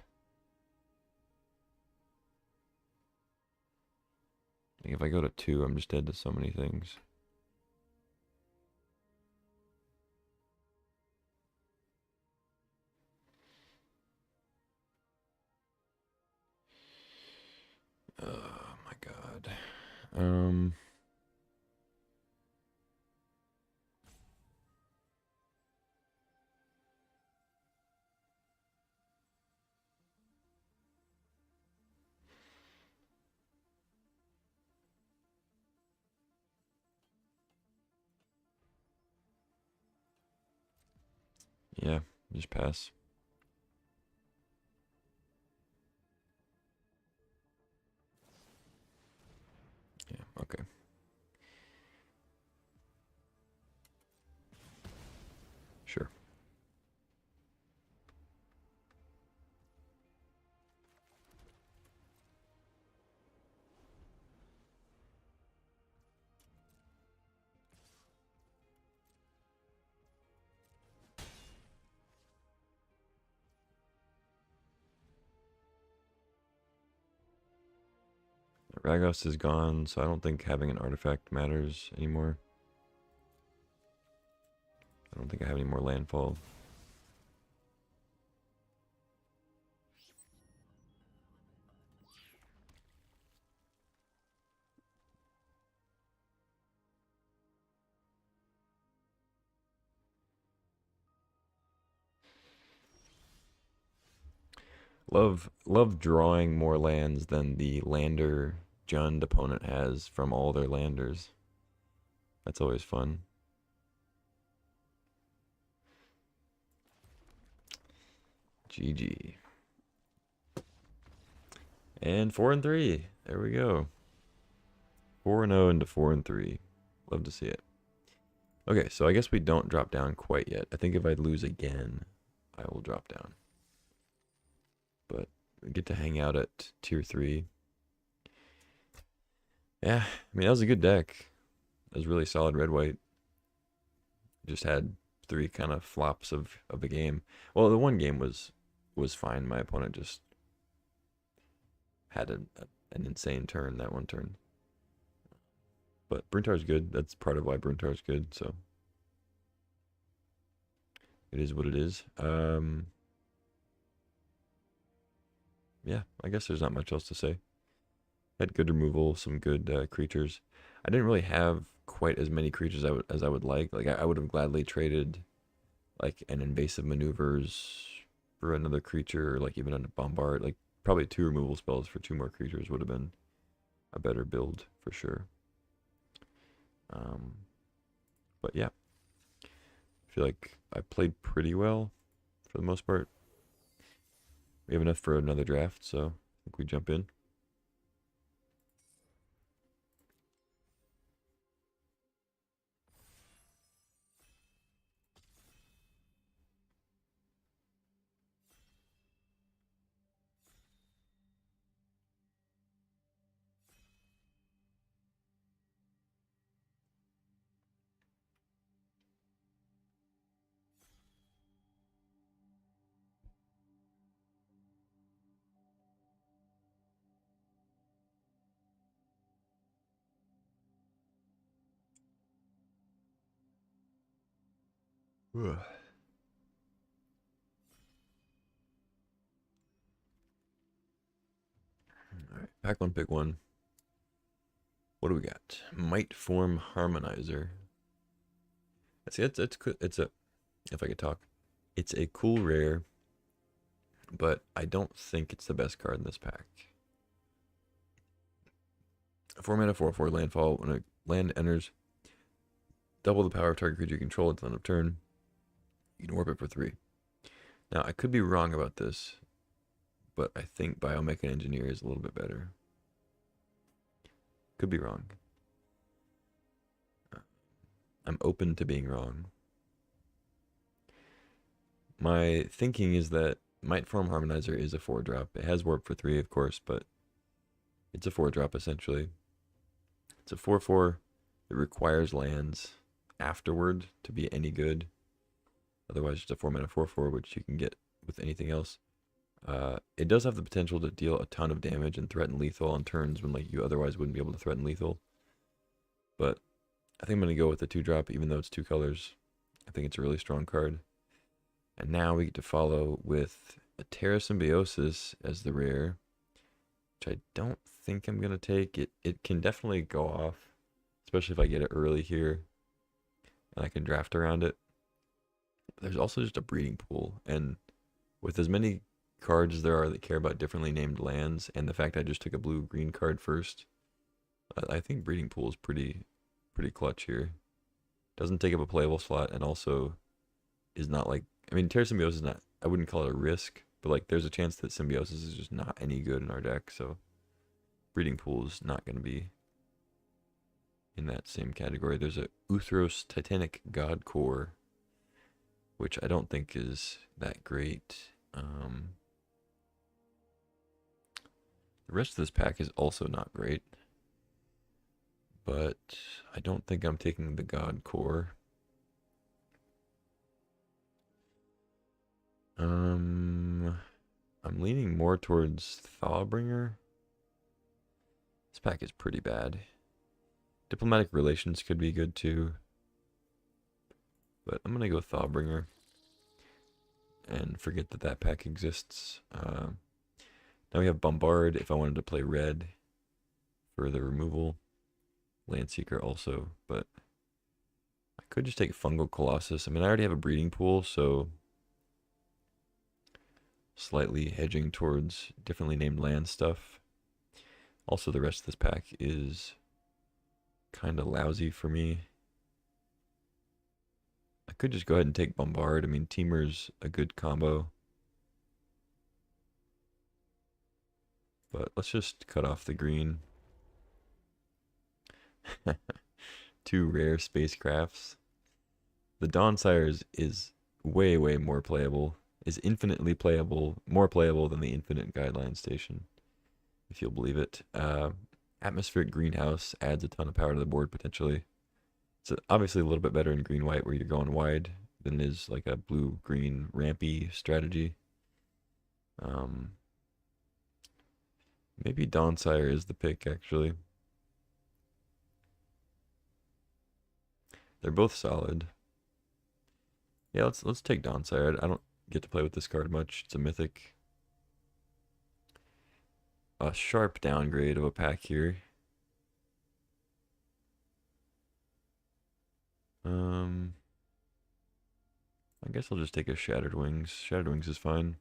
Like if I go to 2, I'm just dead to so many things. Oh my god. Yeah, just pass. Yeah, okay. Sure. Ragos is gone, so I don't think having an artifact matters anymore. I don't think I have any more landfall. Love drawing more lands than the lander Jund opponent has from all their landers. That's always fun. GG. And 4 and 3. There we go. 4 and 0 into 4 and 3. Love to see it. Okay, so I guess we don't drop down quite yet. I think if I lose again, I will drop down. But we get to hang out at tier 3. Yeah, I mean, that was a good deck. It was really solid red-white. Just had 3 kind of flops of a game. Well, the one game was fine. My opponent just had an insane turn that one turn. But Bruntar's good. That's part of why Bruntar's good, so it is what it is. Yeah, I guess there's not much else to say. Had good removal, some good creatures. I didn't really have quite as many creatures as I would like. Like I would have gladly traded like an invasive maneuvers for another creature, or like even a bombard. Like probably 2 removal spells for 2 more creatures would have been a better build for sure. But yeah, I feel like I played pretty well for the most part. We have enough for another draft, so I think we jump in. Ugh. All right, pack one, pick one. What do we got? Might Form Harmonizer. See, it's a, if I could talk, it's a cool rare, but I don't think it's the best card in this pack. 4 mana, 4/4 landfall. When a land enters, double the power of target creature you control at the end of turn. You can warp it for 3. Now, I could be wrong about this, but I think Biomech Engineer is a little bit better. Could be wrong. I'm open to being wrong. My thinking is that Might Form Harmonizer is a 4-drop. It has warp for 3, of course, but it's a 4-drop essentially. It's a 4/4 that requires lands afterward to be any good. Otherwise, it's a 4 mana 4/4, which you can get with anything else. It does have the potential to deal a ton of damage and threaten lethal on turns when like you otherwise wouldn't be able to threaten lethal. But I think I'm going to go with the 2-drop, even though it's 2 colors. I think it's a really strong card. And now we get to follow with a Terra Symbiosis as the rare, which I don't think I'm going to take. It can definitely go off, especially if I get it early here and I can draft around it. But there's also just a breeding pool, and with as many cards as there are that care about differently named lands, and the fact I just took a blue-green card first, I think breeding pool is pretty clutch here. Doesn't take up a playable slot, and also is not like, I mean, Terra Symbiosis is not, I wouldn't call it a risk, but like there's a chance that Symbiosis is just not any good in our deck, so breeding pool is not going to be in that same category. There's a Uthros Titanic God Core, which I don't think is that great. The rest of this pack is also not great, but I don't think I'm taking the God Core. I'm leaning more towards Thawbringer. This pack is pretty bad. Diplomatic Relations could be good too, but I'm gonna go Thawbringer and forget that that pack exists. Now we have Bombard if I wanted to play red for the removal. Landseeker also, but I could just take Fungal Colossus. I mean, I already have a breeding pool, so slightly hedging towards differently named land stuff. Also, the rest of this pack is kind of lousy for me. I could just go ahead and take Bombard. I mean, Teamer's a good combo. But let's just cut off the green. 2 rare spacecrafts. The Dawnsire is way more playable. Is infinitely playable, more playable than the Infinite Guideline Station, if you'll believe it. Atmospheric Greenhouse adds a ton of power to the board potentially. It's obviously a little bit better in green-white where you're going wide than it is like a blue-green rampy strategy. Maybe Dawnsire is the pick actually. They're both solid. Yeah, let's take Dawnsire. I don't get to play with this card much. It's a mythic. A sharp downgrade of a pack here. I guess I'll just take a Shattered Wings. Shattered Wings is fine.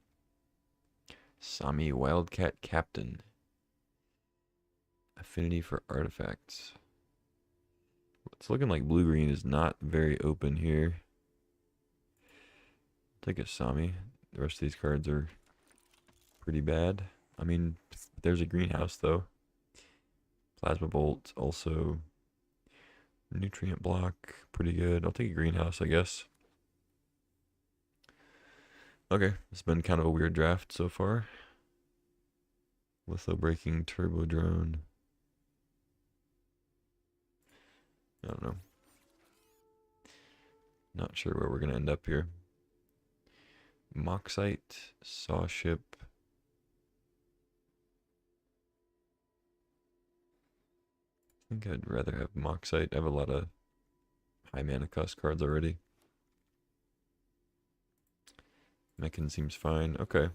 Sami Wildcat Captain. Affinity for artifacts. It's looking like blue-green is not very open here. Take a Sami. The rest of these cards are pretty bad. I mean, there's a greenhouse though. Plasma Bolt also. Nutrient Block, pretty good. I'll take a greenhouse, I guess. Okay, it's been kind of a weird draft so far. Litho Breaking Turbo Drone. I don't know. Not sure where we're going to end up here. Moxite, Sawship. I think I'd rather have Moxite. I have a lot of high mana cost cards already. Mechan seems fine. Okay.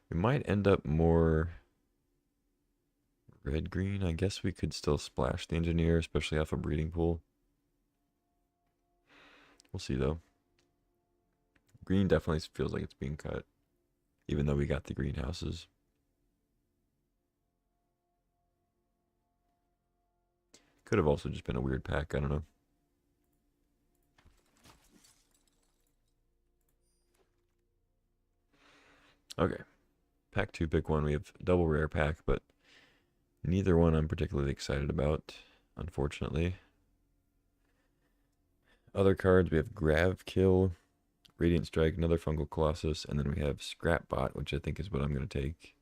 We might end up more red-green. I guess we could still splash the engineer, especially off a breeding pool. We'll see, though. Green definitely feels like it's being cut, even though we got the greenhouses. Could have also just been a weird pack. I don't know. Okay. Pack 2, pick one. We have double rare pack, but neither one I'm particularly excited about, unfortunately. Other cards, we have Grav Kill, Radiant Strike, another Fungal Colossus, and then we have Scrapbot, which I think is what I'm going to take.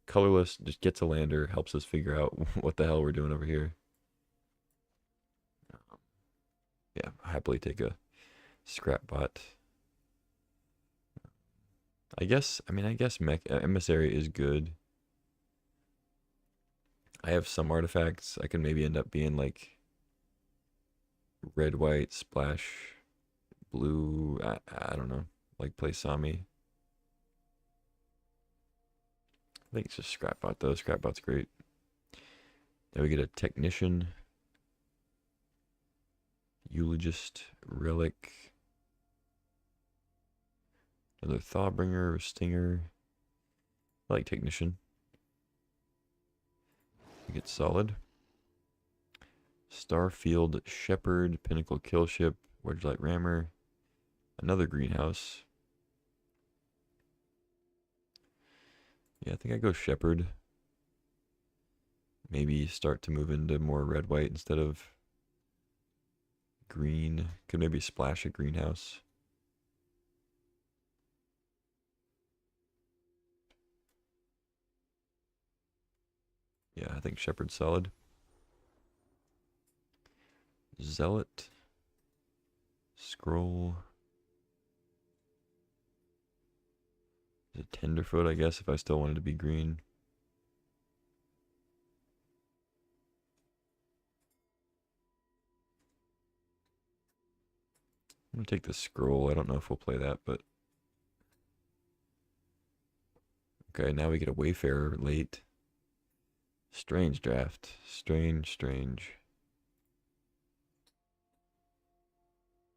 Colorless, just gets a lander, helps us figure out what the hell we're doing over here. Yeah, happily take a Scrapbot. I guess Emissary is good. I have some artifacts. I can maybe end up being like red, white, splash, blue. I don't know. Like play Sami. I think it's just Scrapbot though. Scrapbot's great. Then we get a Technician, Eulogist, Relic, another Thawbringer, Stinger. I like Technician. We get Solid. Starfield, Shepherd, Pinnacle Killship, Wedgelight Rammer, another Greenhouse. Yeah, I think I go Shepherd. Maybe start to move into more red-white instead of green. Could maybe splash a greenhouse. Yeah, I think Shepherd's solid. Zealot. Scroll. A Tenderfoot, I guess, if I still wanted to be green. I'm going to take the Scroll. I don't know if we'll play that, but... Okay, now we get a Wayfarer late. Strange draft. Strange.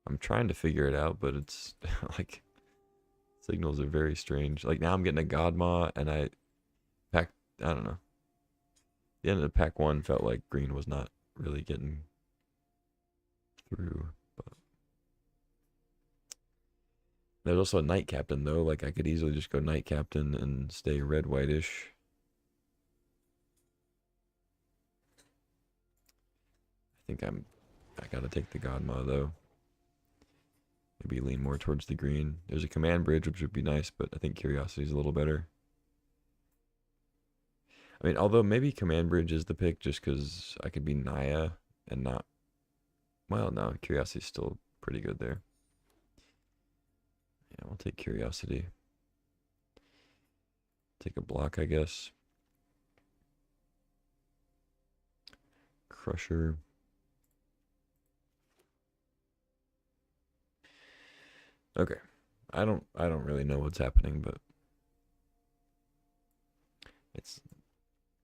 I'm trying to figure it out, but it's like... Signals are very strange. Like now I'm getting a Godmaw and I don't know. The end of pack 1 felt like green was not really getting through. But there's also a Night Captain though. Like I could easily just go Night Captain and stay red whitish. I think I gotta take the Godmaw though. Maybe lean more towards the green. There's a Command Bridge, which would be nice, but I think Curiosity is a little better. I mean, although maybe Command Bridge is the pick just because I could be Naya and not... Well, no, Curiosity is still pretty good there. Yeah, we'll take Curiosity. Take a block, I guess. Crusher. Okay. I don't really know what's happening, but it's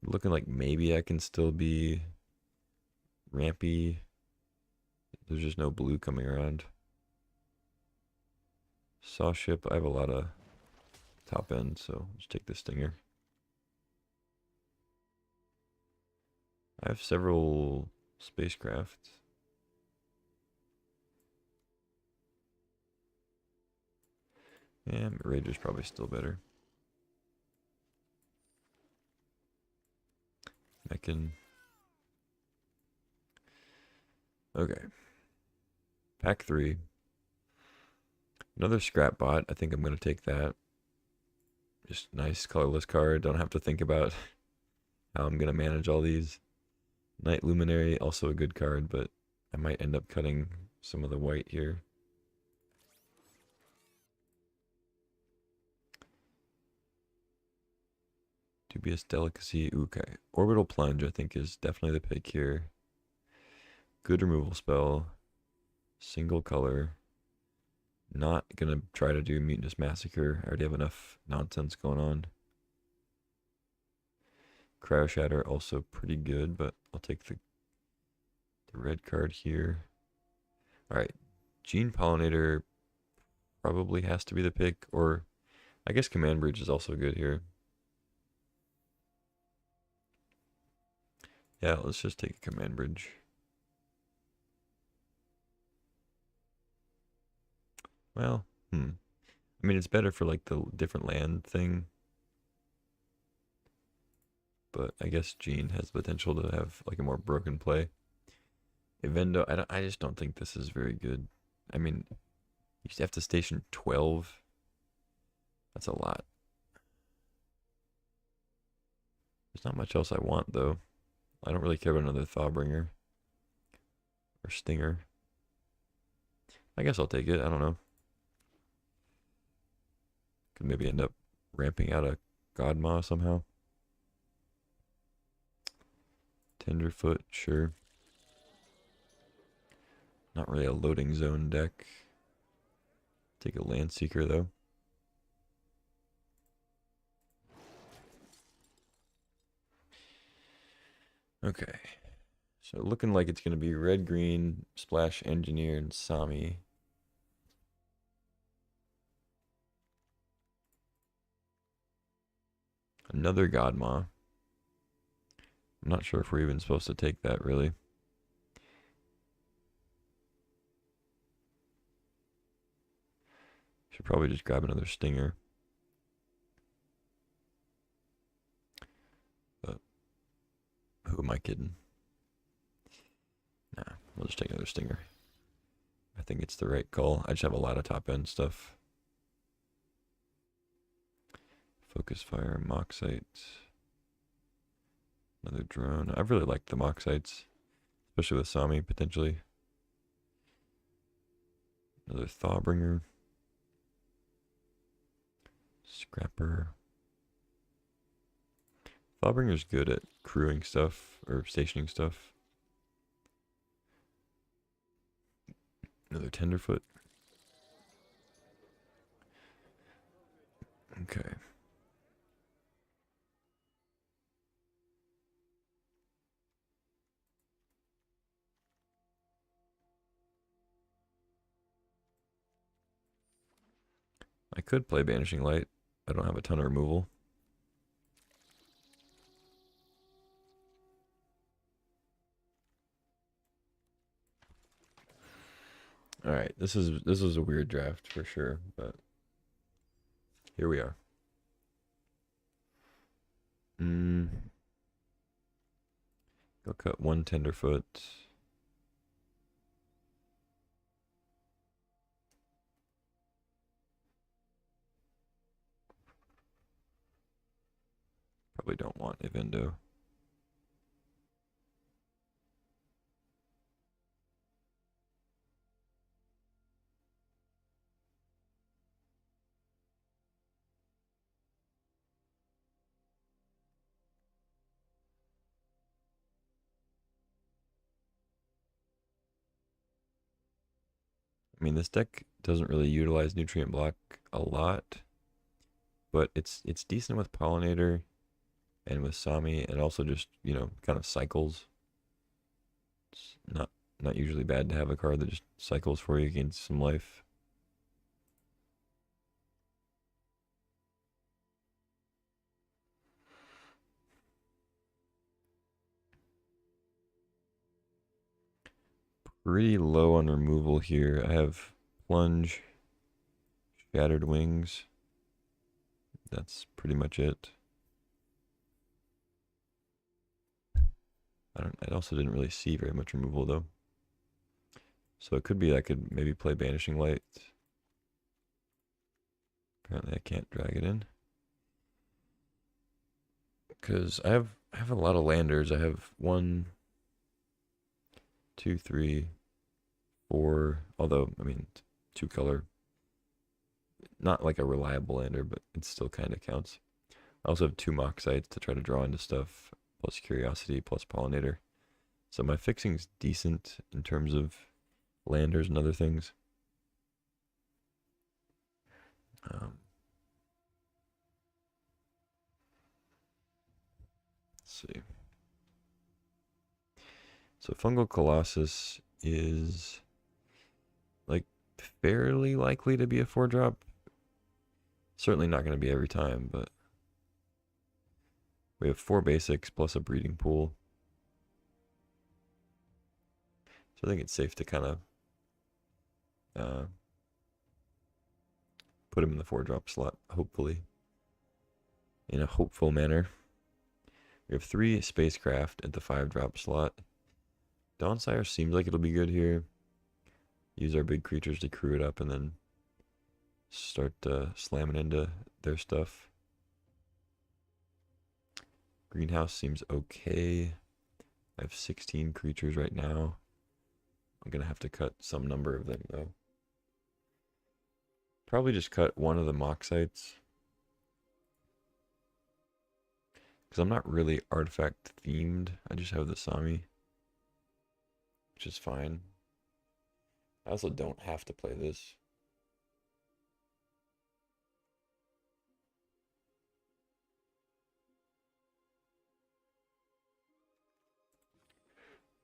looking like maybe I can still be rampy. There's just no blue coming around. Saw ship, I have a lot of top end, so just take the Stinger. I have several spacecraft. Yeah, Rager's probably still better. Mechan. Okay. Pack 3. Another Scrapbot. I think I'm going to take that. Just nice colorless card. Don't have to think about how I'm going to manage all these. Night Luminary, also a good card, but I might end up cutting some of the white here. Dubious Delicacy. Okay. Orbital Plunge, I think, is definitely the pick here. Good removal spell. Single color. Not gonna try to do Mutinous Massacre. I already have enough nonsense going on. Cryo Shatter also pretty good, but I'll take the red card here. Alright. Gene Pollinator probably has to be the pick, or I guess Command Bridge is also good here. Yeah, let's just take a Command Bridge. Well, I mean, it's better for like the different land thing. But I guess Gene has the potential to have like a more broken play. Evendo, I just don't think this is very good. I mean, you have to station 12. That's a lot. There's not much else I want though. I don't really care about another Thawbringer or Stinger. I guess I'll take it. I don't know. Could maybe end up ramping out a Godmaw somehow. Tenderfoot, sure. Not really a loading zone deck. Take a Landseeker though. Okay. So looking like it's going to be red, green, Splash Engineer, and Sami. Another Godmaw. I'm not sure if we're even supposed to take that, really. Should probably just grab another Stinger. But who am I kidding? Nah, we'll just take another Stinger. I think it's the right call. I just have a lot of top-end stuff. Focus Fire, Moxite. Another drone. I really like the Moxites, especially with Sami, potentially. Another Thawbringer. Scrapper. Thawbringer's good at crewing stuff, or stationing stuff. Another Tenderfoot. Okay. I could play Banishing Light. I don't have a ton of removal. All right, this is a weird draft for sure, but here we are. Go cut one Tenderfoot. Probably don't want Evendo. I mean, this deck doesn't really utilize Nutrient Block a lot, but it's decent with Pollinator and with Sami, and also just, you know, kind of cycles. It's not usually bad to have a card that just cycles for you, gains some life. Pretty low on removal here. I have Plunge, Shattered Wings. That's pretty much it. I also didn't really see very much removal though. So it could be I could maybe play Banishing Light. Apparently I can't drag it in. Because I have a lot of landers. I have 1, 2, 3, 4. Although, I mean, 2 color. Not like a reliable lander, but it still kind of counts. I also have 2 Moxites to try to draw into stuff, plus Curiosity, plus Pollinator. So my fixing's decent in terms of landers and other things. Um, let's see. So Fungal Colossus is like fairly likely to be a 4-drop. Certainly not going to be every time, but we have 4 basics plus a breeding pool. So I think it's safe to kind of put him in the 4-drop slot, hopefully, in a hopeful manner. We have 3 spacecraft at the 5-drop slot. Dawnspire seems like it'll be good here. Use our big creatures to crew it up and then start slamming into their stuff. Greenhouse seems okay. I have 16 creatures right now. I'm going to have to cut some number of them, though. Probably just cut one of the mock sites. Because I'm not really artifact themed. I just have the Sami. Which is fine. I also don't have to play this.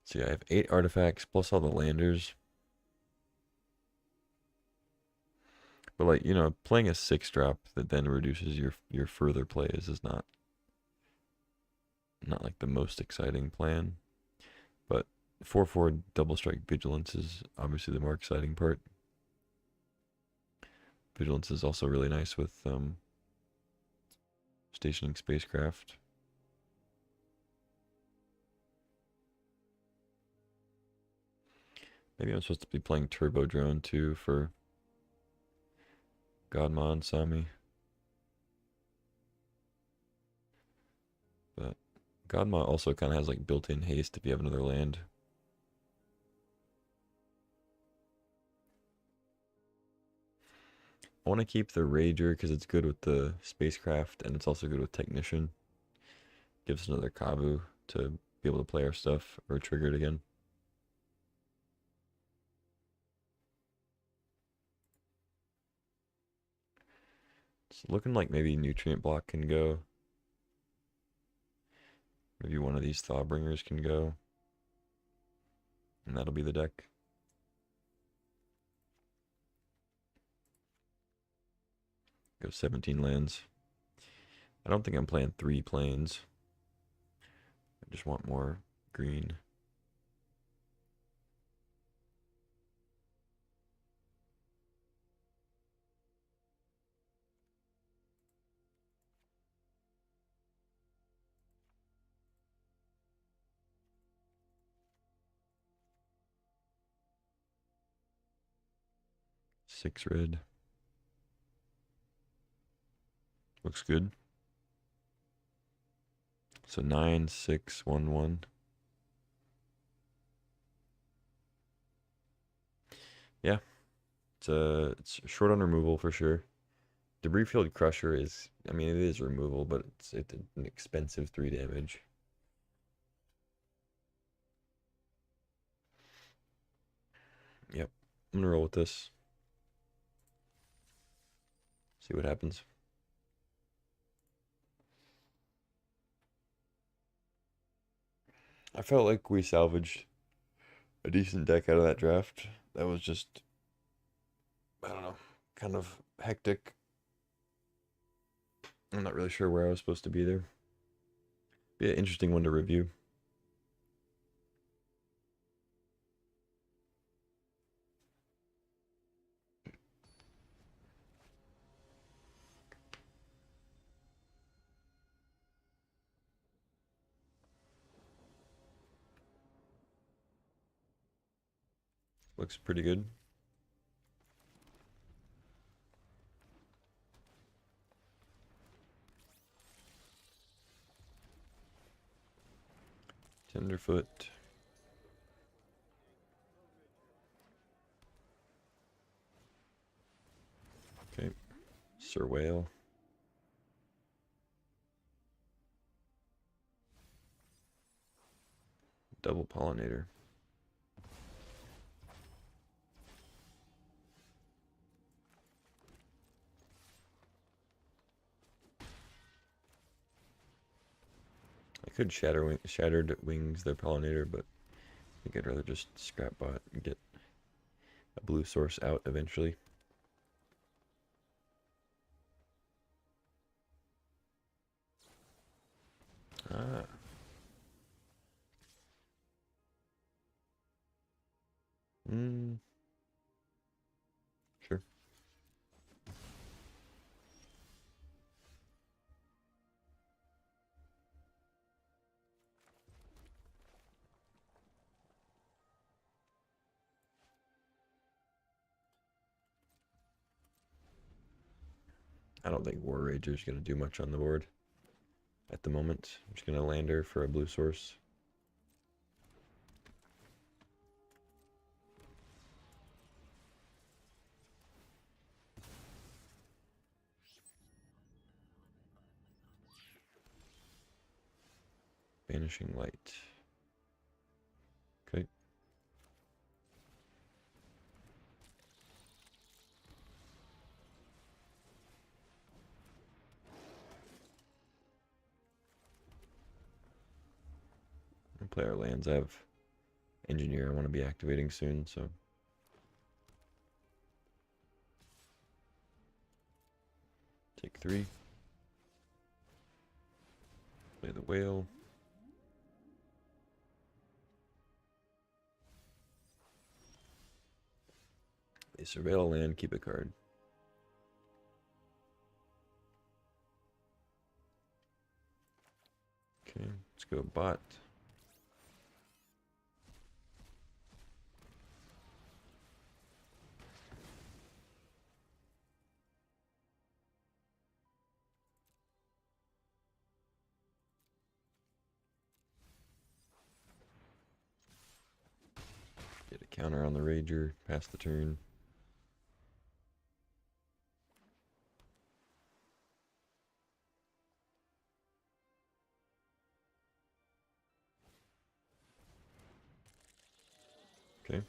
So yeah, I have 8 artifacts plus all the landers. But like, you know, playing a 6-drop that then reduces your further plays is not like the most exciting plan. But 4/4 double strike vigilance is obviously the more exciting part. Vigilance is also really nice with stationing spacecraft. Maybe I'm supposed to be playing Turbo Drone too for Godma and Sami. But Godma also kind of has like built-in haste if you have another land. I want to keep the Rager because it's good with the spacecraft and it's also good with Technician. Gives us another Kavu to be able to play our stuff or trigger it again. It's looking like maybe Nutrient Block can go. Maybe one of these Thawbringers can go. And that'll be the deck. Go 17 lands. I don't think I'm playing 3 planes. I just want more green. Six red. Looks good. So 9, 6, 1, 1. Yeah. It's short on removal for sure. Debris Field Crusher is, I mean, it is removal, but it's an expensive 3 damage. Yep. I'm gonna roll with this. See what happens. I felt like we salvaged a decent deck out of that draft. That was just, I don't know, kind of hectic. I'm not really sure where I was supposed to be there. Be an interesting one to review. Looks pretty good. Tenderfoot. Okay. Sir Whale. Double Pollinator. could Shattered Wings their pollinator, but I think I'd rather just scrap bot and get a blue source out eventually. Ah. Sure. I don't think War Rager is going to do much on the board at the moment. I'm just going to land her for a blue source. Vanishing Light. Okay. I'll play our lands. I have Engineer I want to be activating soon, so. Take 3. Play the Whale. They surveil a land, keep a card. Okay, let's go bot. Get a counter on the Rager, pass the turn. Okay.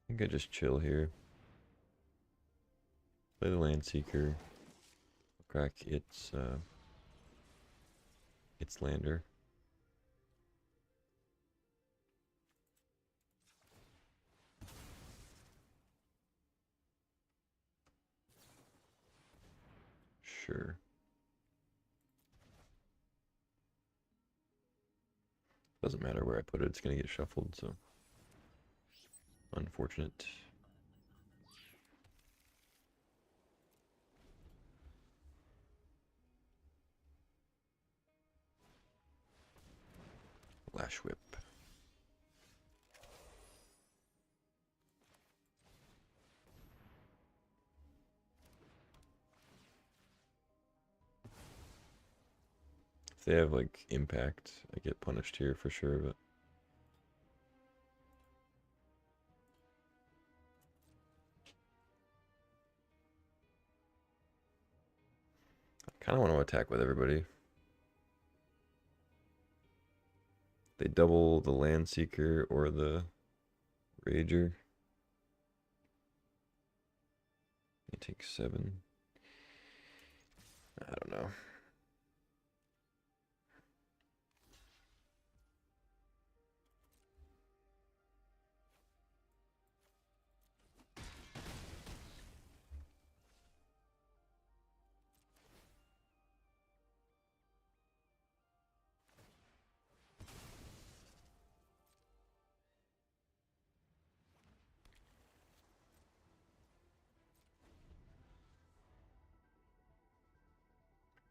I think I just chill here. Play the Land Seeker. Crack its lander. Sure. Doesn't matter where I put it, it's gonna get shuffled, so unfortunate. Lash Whip. If they have like impact, I get punished here for sure, but I kind of want to attack with everybody. They double the Land Seeker or the Rager. They take 7. I don't know.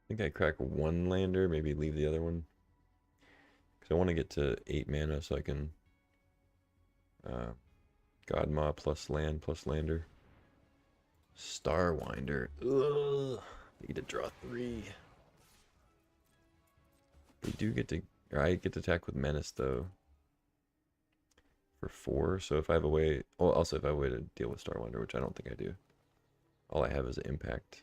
I think I crack one lander, maybe leave the other one. Because I want to get to 8 mana so I can Godmaw plus land plus lander. Starwinder. Ugh. Need to draw 3. They do get to, or I get to attack with Menace though. For 4, so if I have a way, well, also if I have a way to deal with Starwinder, which I don't think I do. All I have is Impact.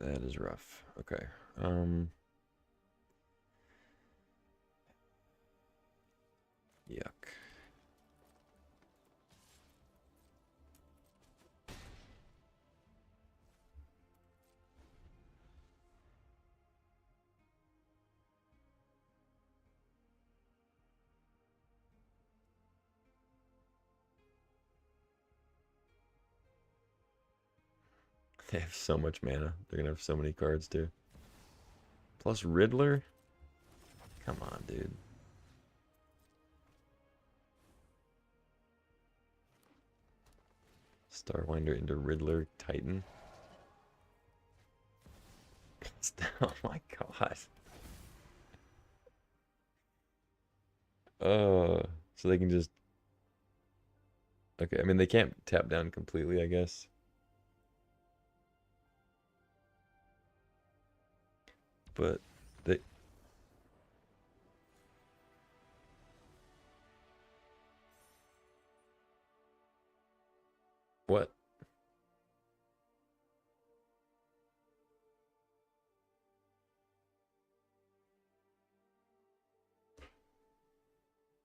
That is rough. Okay. Yuck. They have so much mana. They're gonna have so many cards too. Plus Riddler? Come on, dude. Starwinder into Riddler Titan. Oh my god. So they can just... Okay, I mean, they can't tap down completely, I guess. But they... What?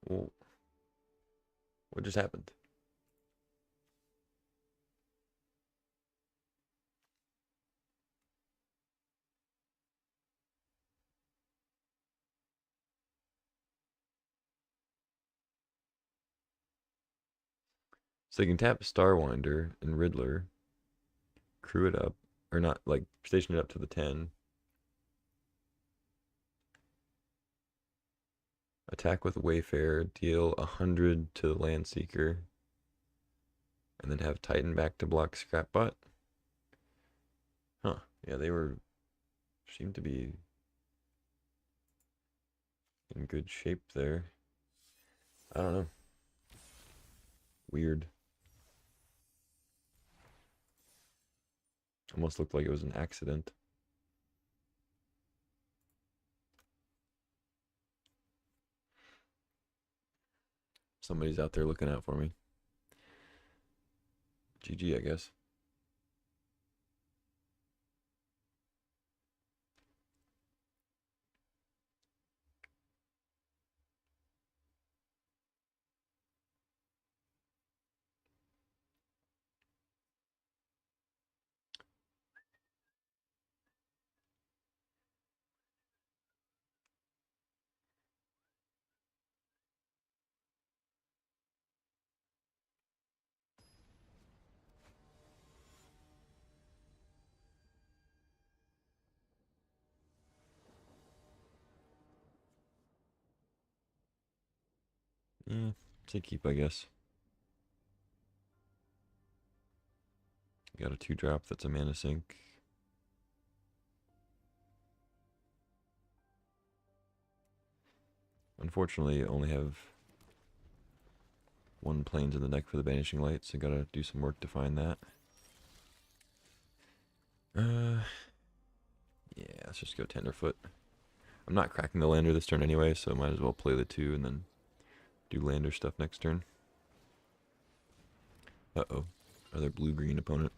Well, what just happened? So they can tap Starwinder and Riddler, crew it up, or not, like, station it up to the 10. Attack with Wayfarer, deal 100 to the Landseeker, and then have Titan back to block Scrapbot. Huh. Yeah, they seemed to be in good shape there. I don't know. Weird. Almost looked like it was an accident. Somebody's out there looking out for me. GG, I guess. Yeah, it's a keep, I guess. Got a 2-drop that's a mana sink. Unfortunately, I only have one Plains in the deck for the Banishing Light, so gotta do some work to find that. Yeah, let's just go Tenderfoot. I'm not cracking the lander this turn anyway, so might as well play the 2 and then do lander stuff next turn. Uh-oh. Another blue-green opponent.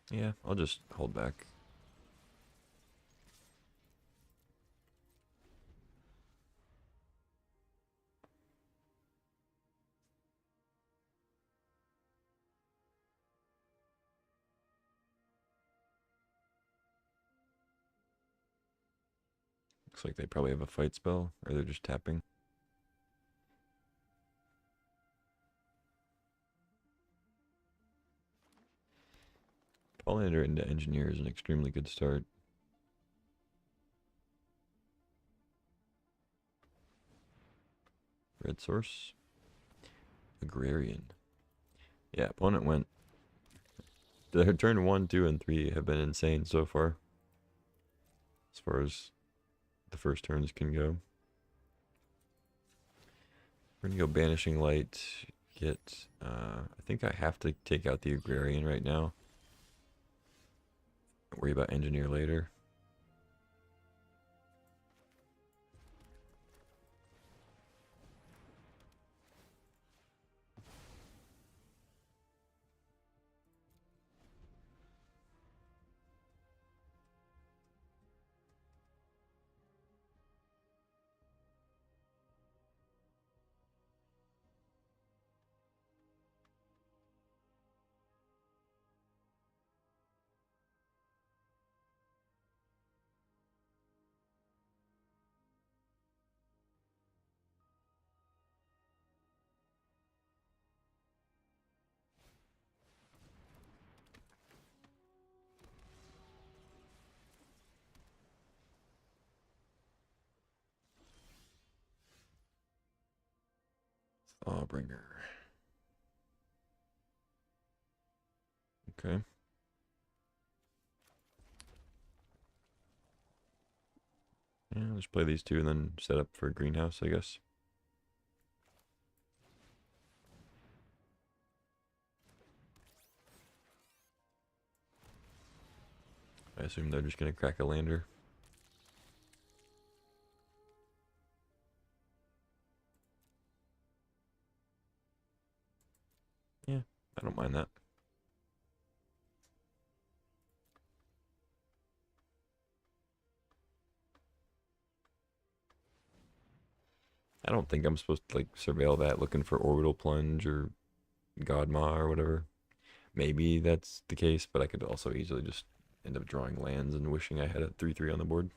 Yeah, I'll just hold back. Looks like they probably have a fight spell, or they're just tapping. Pollinator into Engineer is an extremely good start. Red source. Agrarian. Yeah, opponent went. Their turn 1, 2, and 3 have been insane so far. As far as the first turns can go. We're gonna go Banishing Light. I think I have to take out the Agrarian right now. Worry about engineer later. Thawbringer. Okay. Yeah, let's play these two and then set up for a greenhouse, I guess. I assume they're just gonna crack a lander. Yeah, I don't mind that. I don't think I'm supposed to like surveil that looking for orbital plunge or Godma or whatever. Maybe that's the case, but I could also easily just end up drawing lands and wishing I had a 3/3 on the board.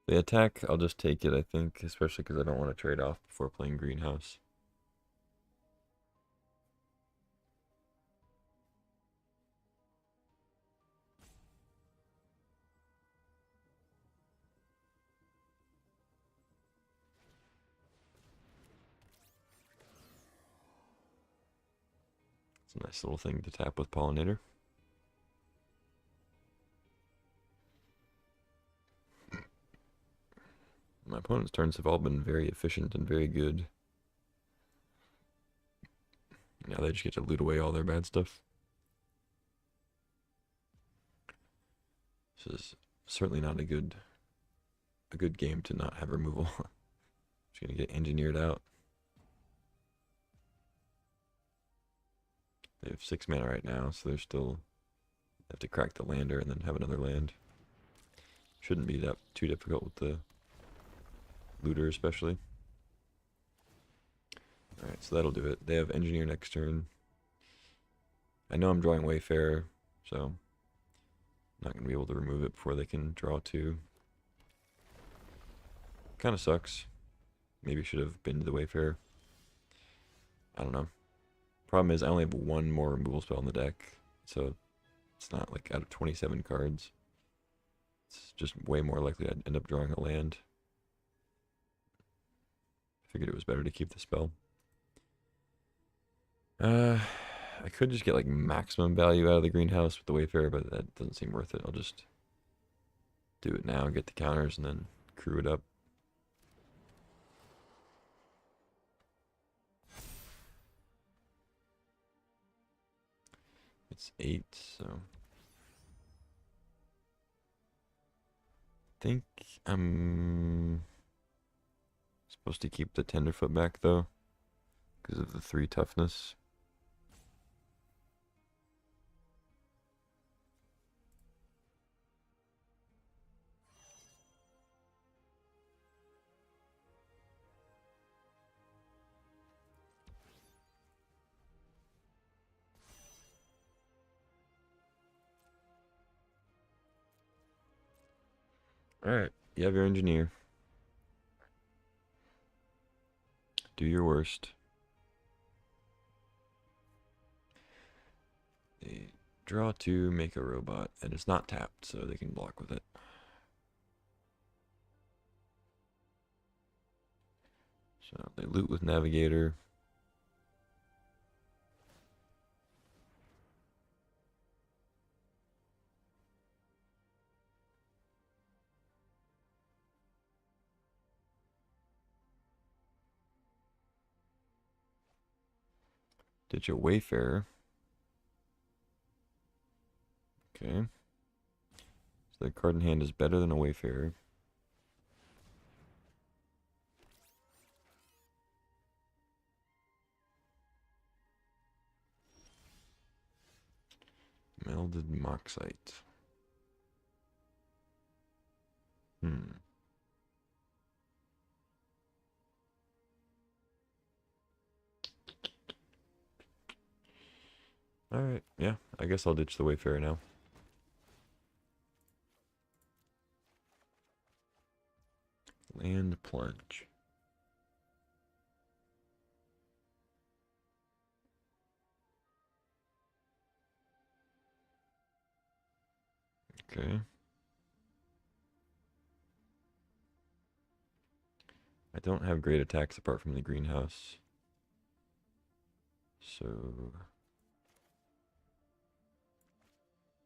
The attack, I'll just take it, I think, especially because I don't want to trade off before playing greenhouse. It's a nice little thing to tap with Pollinator. My opponent's turns have all been very efficient and very good. Now they just get to loot away all their bad stuff. This is certainly not a good game to not have removal. Just gonna get engineered out. They have 6 mana right now, so they're still have to crack the lander and then have another land. Shouldn't be that too difficult with the looter especially. Alright, so that'll do it. They have engineer next turn. I know I'm drawing Wayfarer, so I'm not going to be able to remove it before they can draw 2. Kind of sucks. Maybe should have been to the Wayfarer. I don't know. Problem is I only have 1 more removal spell in the deck, so it's not like out of 27 cards. It's just way more likely I'd end up drawing a land. Figured it was better to keep the spell. I could just get like maximum value out of the greenhouse with the Wayfarer, but that doesn't seem worth it. I'll just do it now, get the counters, and then crew it up. It's 8, so I think I'm supposed to keep the Tenderfoot back though, because of the 3 toughness. Alright, you have your engineer. Do your worst. They draw 2, make a robot, and it's not tapped, so they can block with it. So they loot with Navigator. Ditch a Wayfarer. Okay. So the card in hand is better than a Wayfarer. Melded Moxite. Alright, yeah. I guess I'll ditch the Wayfarer now. Land Plunge. Okay. I don't have great attacks apart from the greenhouse. So...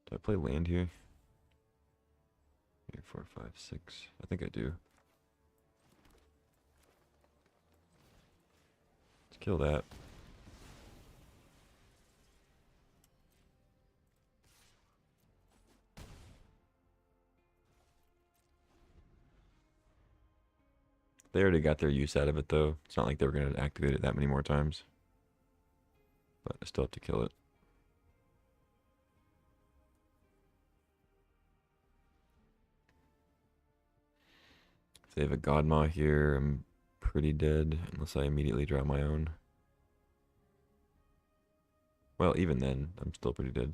do I play land here? 3, 4, 5, 6. I think I do. Let's kill that. They already got their use out of it, though. It's not like they were going to activate it that many more times. But I still have to kill it. If they have a Godmaw here, I'm pretty dead, unless I immediately draw my own. Well, even then, I'm still pretty dead.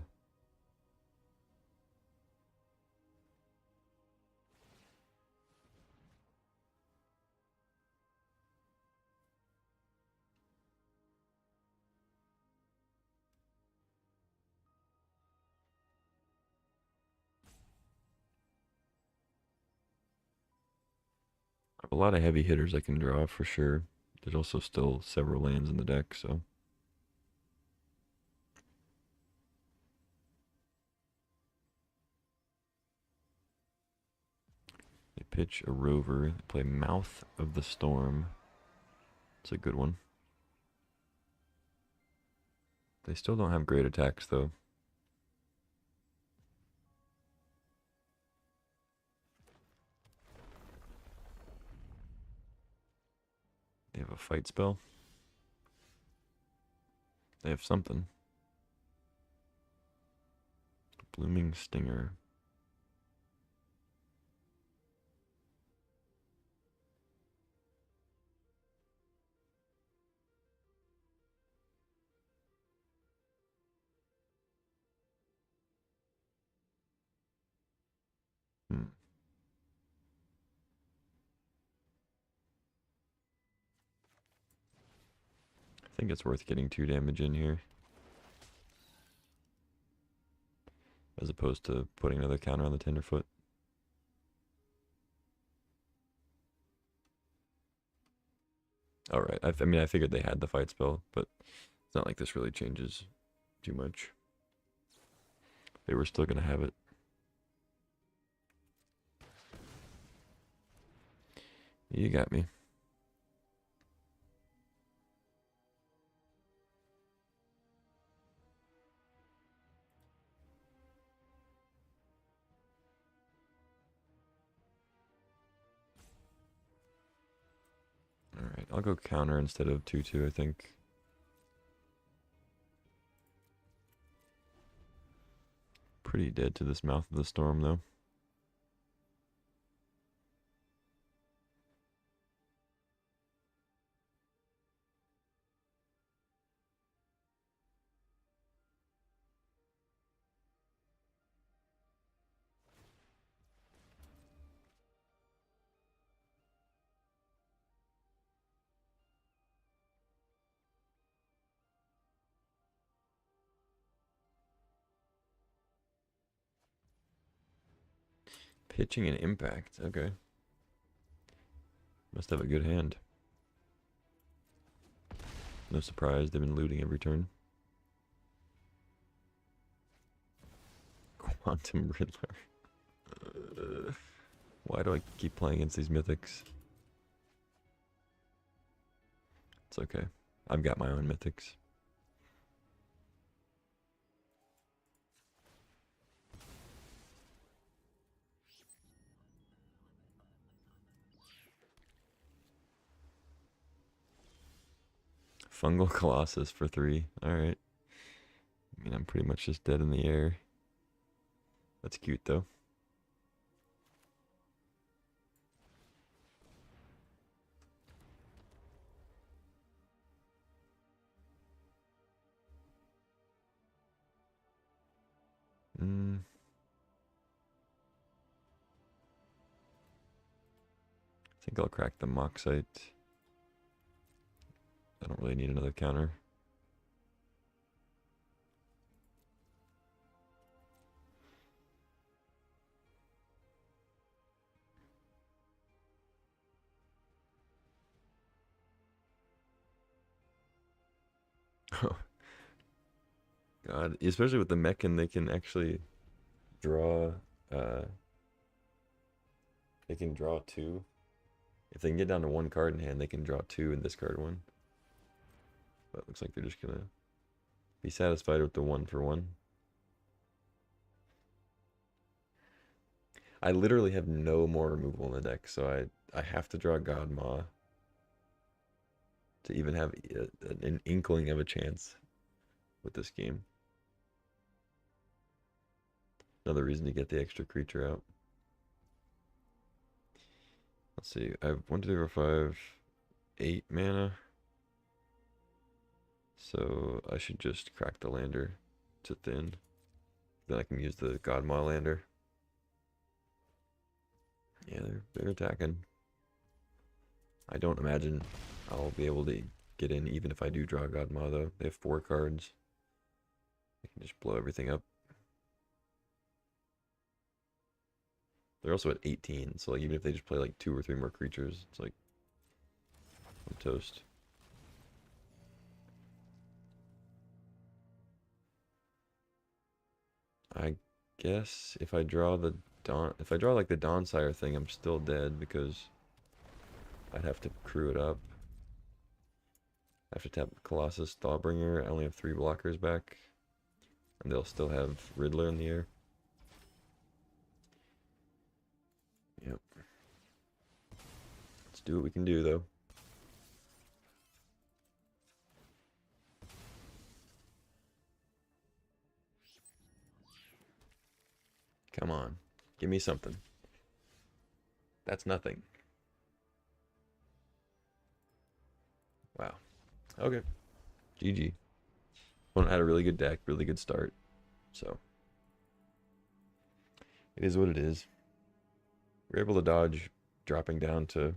I have a lot of heavy hitters I can draw for sure. There's also still several lands in the deck, so. They pitch a Rover, they play Mouth of the Storm. It's a good one. They still don't have great attacks, though. They have a fight spell. They have something. Blooming Stinger. I think it's worth getting 2 damage in here. As opposed to putting another counter on the Tenderfoot. Alright, I mean, I figured they had the fight spell, but it's not like this really changes too much. They were still going to have it. You got me. Alright, I'll go counter instead of 2/2, I think. Pretty dead to this Mouth of the Storm, though. Pitching an Impact, okay. Must have a good hand. No surprise, they've been looting every turn. Quantum Riddler. Why do I keep playing against these mythics? It's okay. I've got my own mythics. Fungal Colossus for 3. Alright. I mean, I'm pretty much just dead in the air. That's cute, though. I think I'll crack the Moxite. I don't really need another counter. Oh, God. Especially with the Mechan, they can actually draw, they can draw 2. If they can get down to 1 card in hand, they can draw 2 and discard 1. But it looks like they're just gonna be satisfied with the 1 for 1. I literally have no more removal in the deck, so I have to draw God Maw to even have an inkling of a chance with this game. Another reason to get the extra creature out. Let's see, I have 1, 2, 3, 4, 5, 8 mana. So I should just crack the lander to thin. Then I can use the God Maw lander. Yeah, they're attacking. I don't imagine I'll be able to get in even if I do draw God Maw though. They have 4 cards. I can just blow everything up. They're also at 18, so like even if they just play like 2 or 3 more creatures, it's like I'm toast. I guess if I draw the if I draw like the Dawn-Sire thing, I'm still dead because I'd have to crew it up. I have to tap Colossus Thawbringer. I only have 3 blockers back. And they'll still have Riddler in the air. Yep. Let's do what we can do, though. Come on. Give me something. That's nothing. Wow. Okay. GG. Opponent had a really good deck, really good start. So, it is what it is. We're able to dodge dropping down to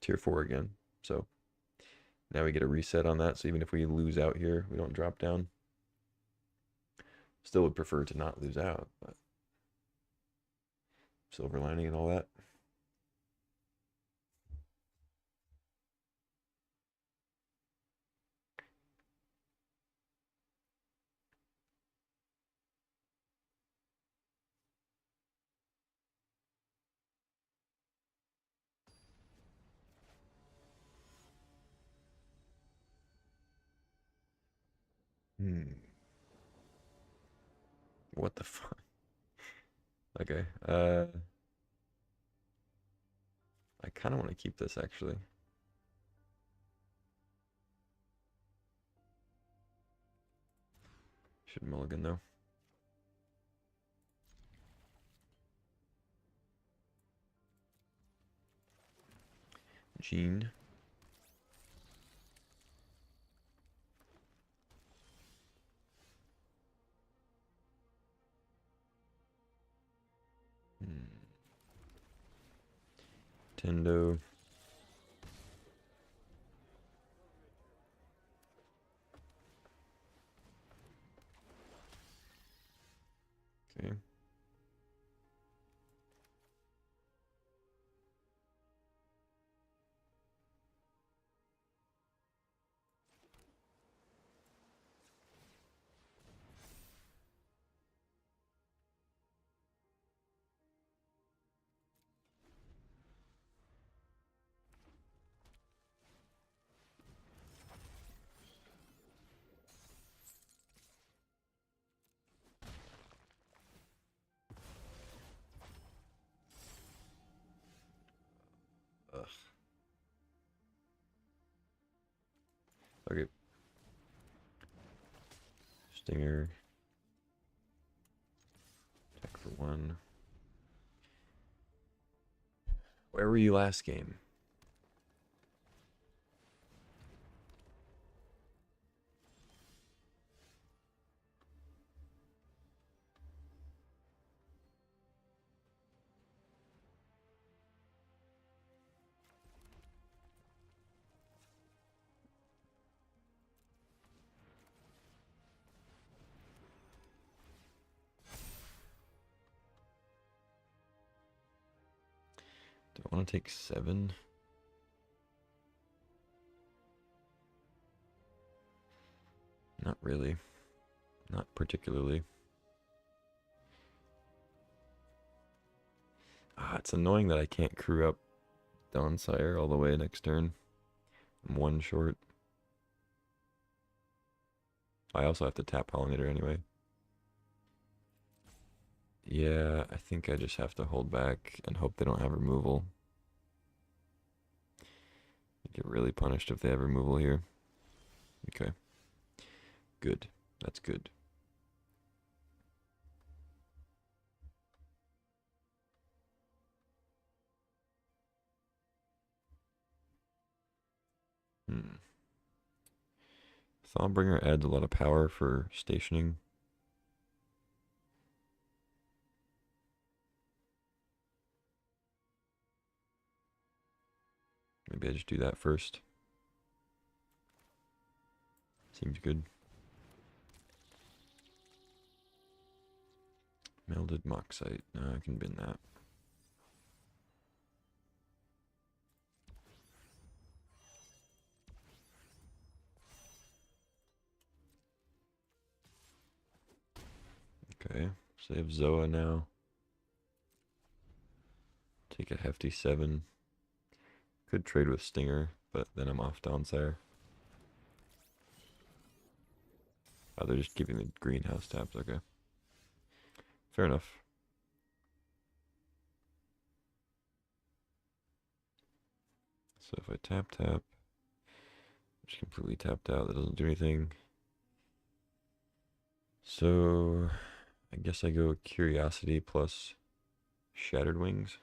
tier 4 again. So, now we get a reset on that. So, even if we lose out here, we don't drop down. Still would prefer to not lose out, but silver lining and all that. What the fuck? Okay. I kind of want to keep this actually. Should mulligan though. Gene. Tendo. Okay. Okay. Stinger. Attack for 1. Where were you last game? Do I want to take 7? Not really. Not particularly. It's annoying that I can't crew up Dawnfire all the way next turn. I'm 1 short. I also have to tap Pollinator anyway. Yeah, I think I just have to hold back and hope they don't have removal. I get really punished if they have removal here. Okay. Good. That's good. Thawbringer adds a lot of power for stationing. Maybe I just do that first. Seems good. Melded Moxite. No, I can bin that. Okay, so they have Zoa now. Take a hefty 7. Could trade with Stinger, but then I'm off Downsire. Oh, they're just keeping the greenhouse taps. Okay. Fair enough. So if I tap, just completely tapped out. That doesn't do anything. So I guess I go Curiosity plus Shattered Wings.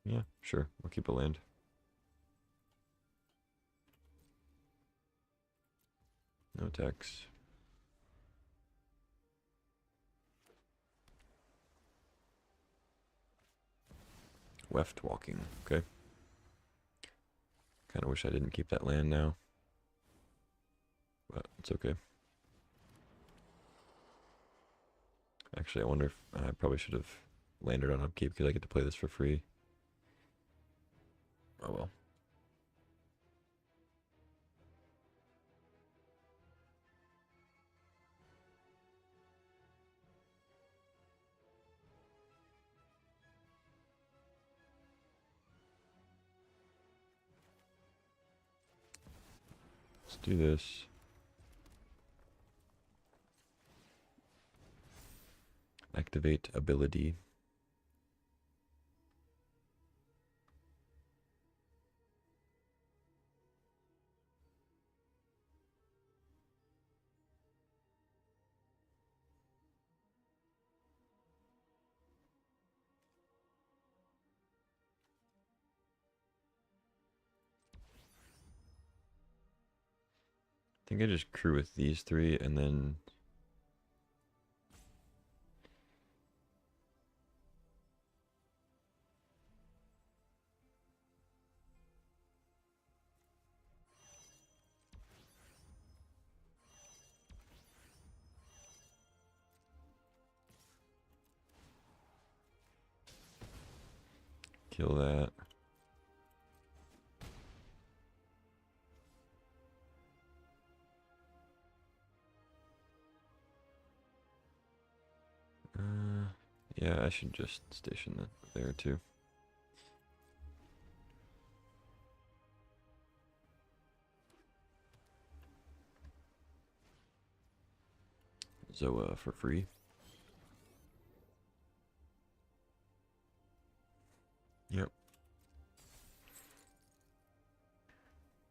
Yeah, sure. I'll keep a land. No attacks. Weft walking. Okay. Kind of wish I didn't keep that land now. But it's okay. Actually, I wonder if I probably should have landed on upkeep because I get to play this for free. Oh well. Let's do this. Activate ability. I think I just crew with these 3 and then kill that. Yeah, I should just station that there too. Zoa for free. Yep.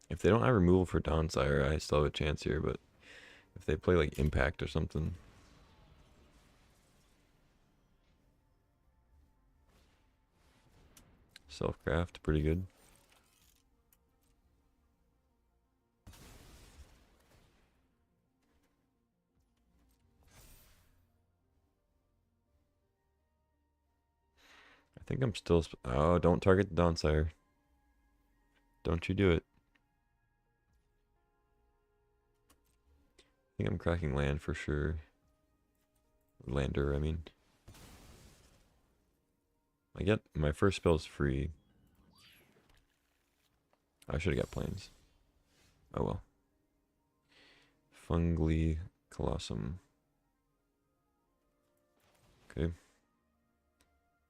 If they don't have removal for Donsire, I still have a chance here, but if they play like Impact or something. Self-craft, pretty good. I think I'm still... Oh, don't target the Donsire. Don't you do it. I think I'm cracking land for sure. Lander, I mean. I get my first spell's free. I should have got planes. Oh well. Fungly Colossum. Okay.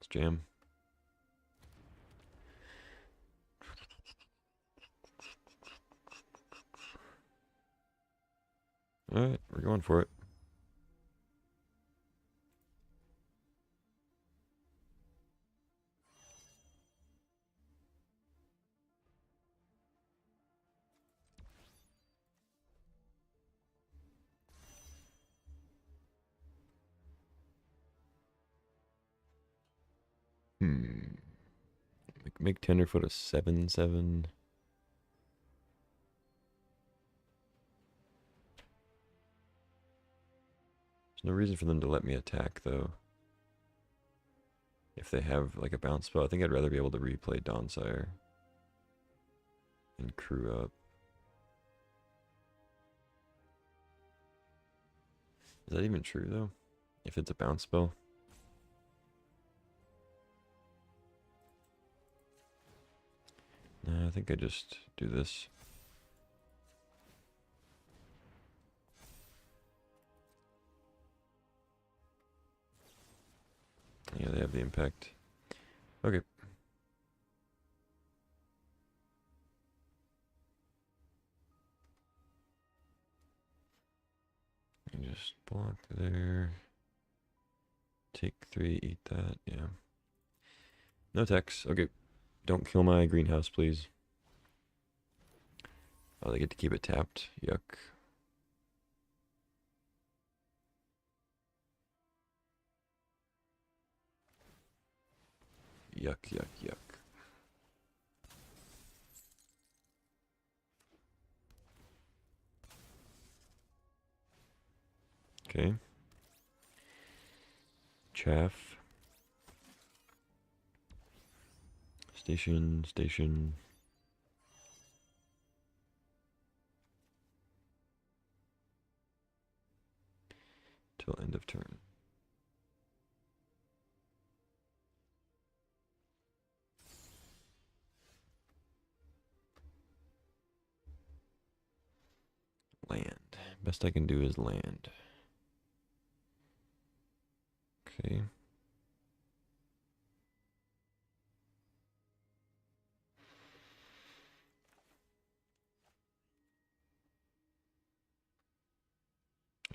Let's jam. Alright, we're going for it. Make Tenderfoot a 7/7. There's no reason for them to let me attack though. If they have like a bounce spell, I think I'd rather be able to replay Donsire and crew up. Is that even true though? If it's a bounce spell? Nah, I think I just do this. Yeah, they have the impact. Okay. And just block there. Take 3, eat that, yeah. No text. Okay. Don't kill my greenhouse, please. Oh, they get to keep it tapped. Yuck. Yuck, yuck, yuck. Okay. Chaff. Station, station. Till end of turn. Land. Best I can do is land. Okay.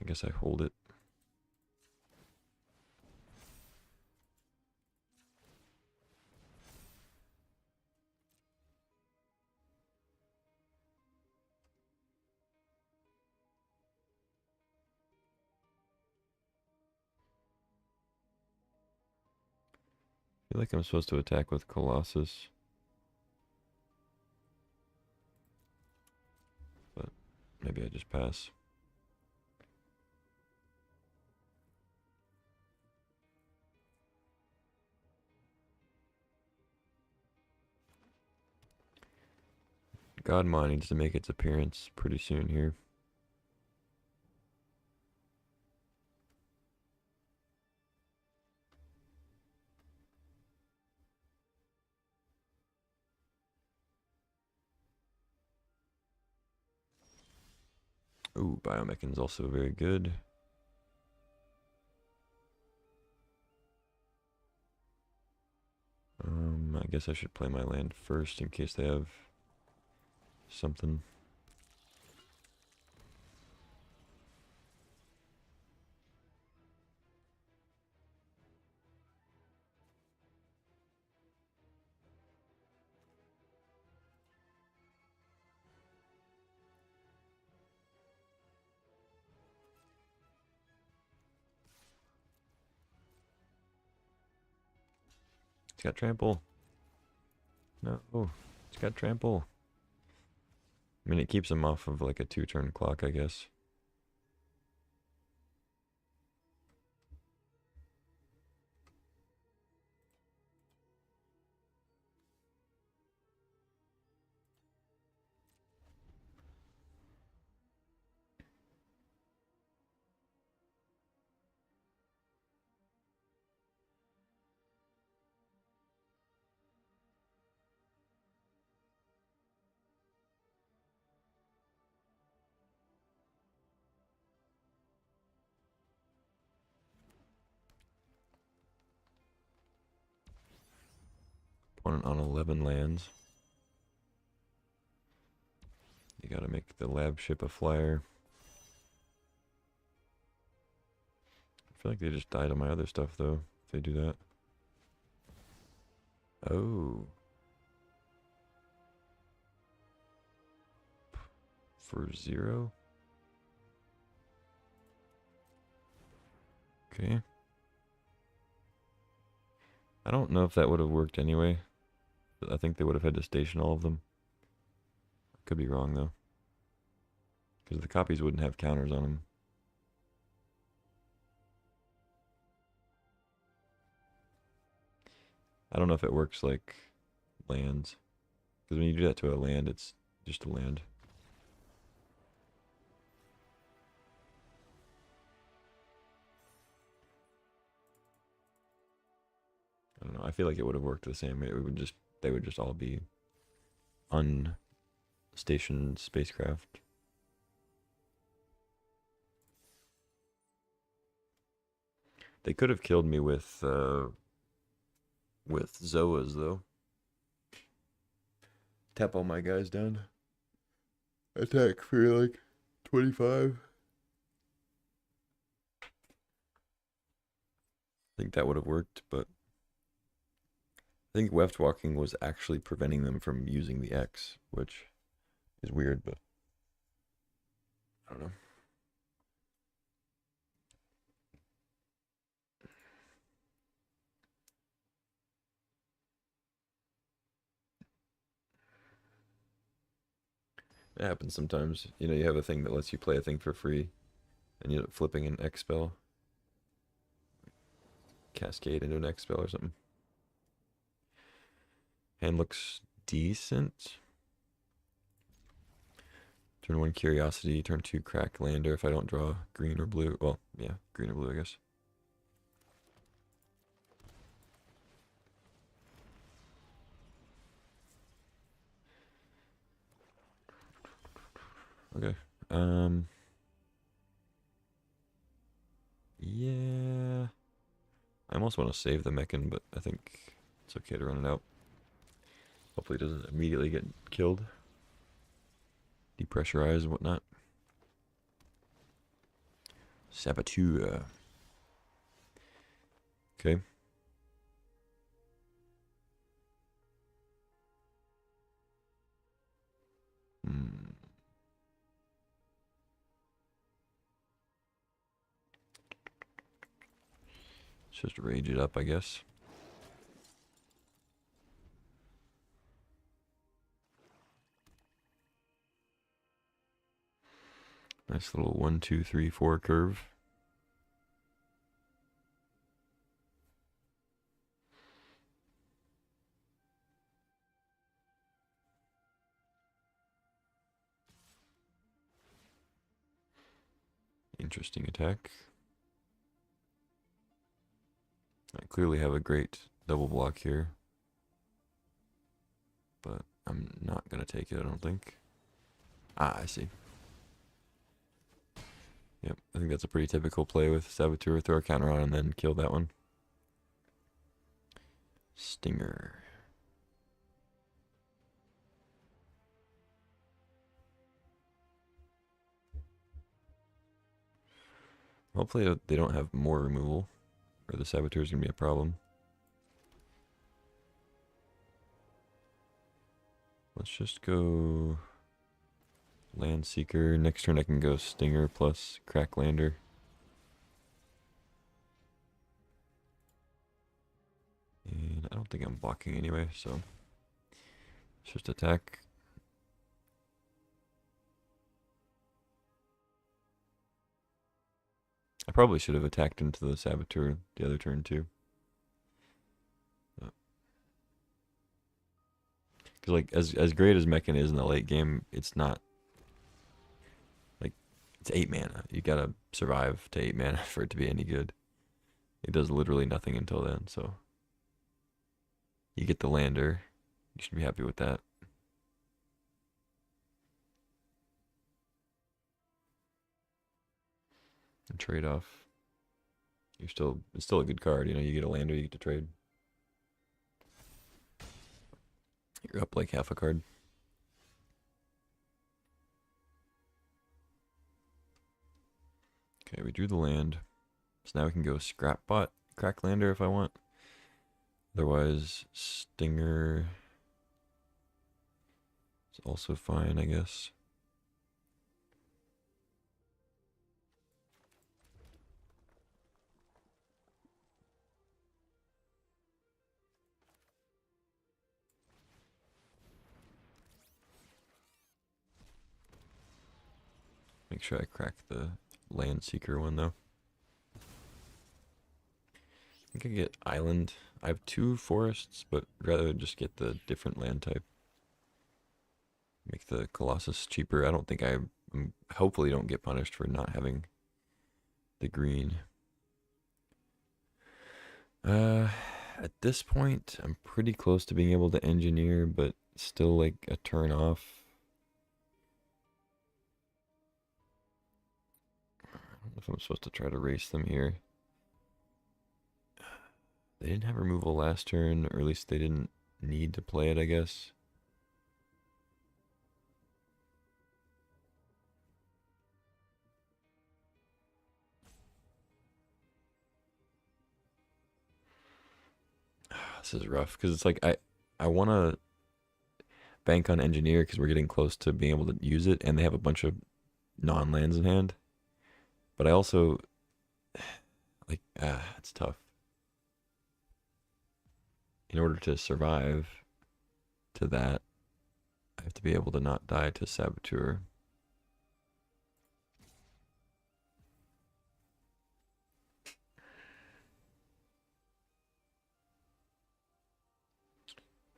I guess I hold it. I feel like I'm supposed to attack with Colossus. But maybe I just pass. Godmon needs to make its appearance pretty soon here. Ooh, Biomechan's also very good. I guess I should play my land first in case they have something. It's got trample. No, it's got trample. I mean, it keeps them off of like a 2-turn clock, I guess. Opponent on 11 lands. You gotta make the lab ship a flyer. I feel like they just died on my other stuff, though, if they do that. Oh. For 0? Okay. I don't know if that would have worked anyway. I think they would have had to station all of them. Could be wrong, though. Because the copies wouldn't have counters on them. I don't know if it works like lands. Because when you do that to a land, it's just a land. I don't know. I feel like it would have worked the same. They would just all be unstationed spacecraft. They could have killed me with Zoas, though. Tap all my guys down. Attack for like 25. I think that would have worked, but I think weft walking was actually preventing them from using the X, which is weird, but I don't know. It happens sometimes. You know, you have a thing that lets you play a thing for free, and you end up flipping an X spell. Cascade into an X spell or something. Hand looks decent. Turn 1 Curiosity, turn 2 Crack Lander if I don't draw green or blue. Well, yeah, green or blue, I guess. Okay. Yeah. I almost want to save the Mechan, but I think it's okay to run it out. Hopefully it doesn't immediately get killed. Depressurize and whatnot. Saboteur. Okay. Let's just rage it up, I guess. Nice little 1, 2, 3, 4 curve. Interesting attack. I clearly have a great double block here, but I'm not going to take it, I don't think. Ah, I see. Yep, I think that's a pretty typical play with Saboteur. Throw a counter on and then kill that one. Stinger. Hopefully they don't have more removal, or the Saboteur is going to be a problem. Let's just go Land Seeker. Next turn I can go Stinger plus Cracklander. And I don't think I'm blocking anyway, so let's just attack. I probably should have attacked into the Saboteur the other turn too. Because like as great as Mechan is in the late game, it's not like it's 8 mana. You gotta survive to 8 mana for it to be any good. It does literally nothing until then, so you get the lander. You should be happy with that. And trade off. It's still a good card, you know, you get a lander, you get to trade. You're up like half a card. Okay, we drew the land. So now we can go Scrapbot, Cracklander if I want. Otherwise, Stinger is also fine, I guess. Make sure I crack the Land Seeker one though. I think I get Island. I have 2 forests, but rather just get the different land type. Make the Colossus cheaper. I don't think hopefully don't get punished for not having the green. At this point, I'm pretty close to being able to engineer, but still like a turn off. I don't know if I'm supposed to try to race them here. They didn't have removal last turn, or at least they didn't need to play it, I guess. This is rough, because it's like I want to bank on Engineer because we're getting close to being able to use it, and they have a bunch of non-lands in hand. But I also, like, it's tough. In order to survive to that, I have to be able to not die to Saboteur.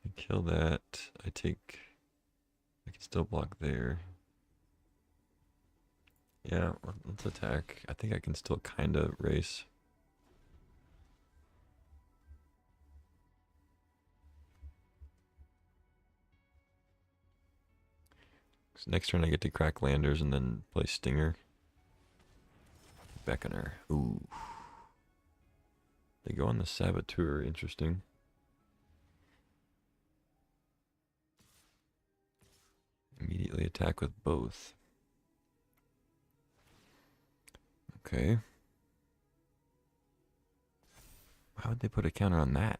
I kill that. I can still block there. Yeah, let's attack. I think I can still kind of race. So next turn I get to crack landers and then play Stinger. Beckoner. Ooh. They go on the Saboteur. Interesting. Immediately attack with both. Okay. Why would they put a counter on that?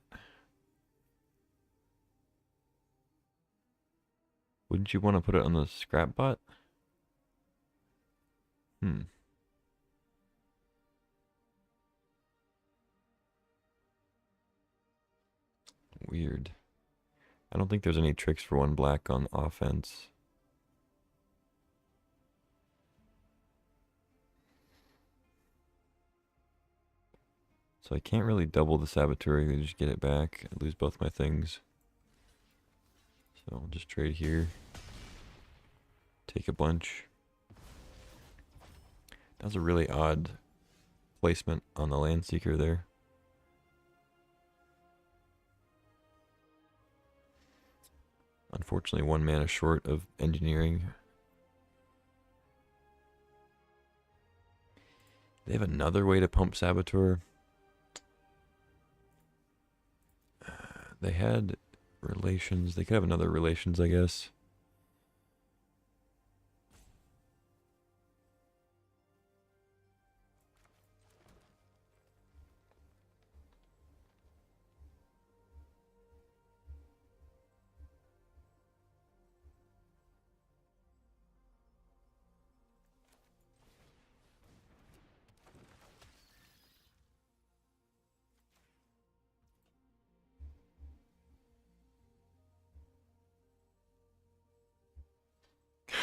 Wouldn't you want to put it on the Scrapbot? Weird. I don't think there's any tricks for 1 black on offense. So I can't really double the Saboteur, I just get it back. I lose both my things. So I'll just trade here. Take a bunch. That was a really odd placement on the Land Seeker there. Unfortunately, 1 mana short of engineering. They have another way to pump Saboteur. They had relations. They could have another relations, I guess.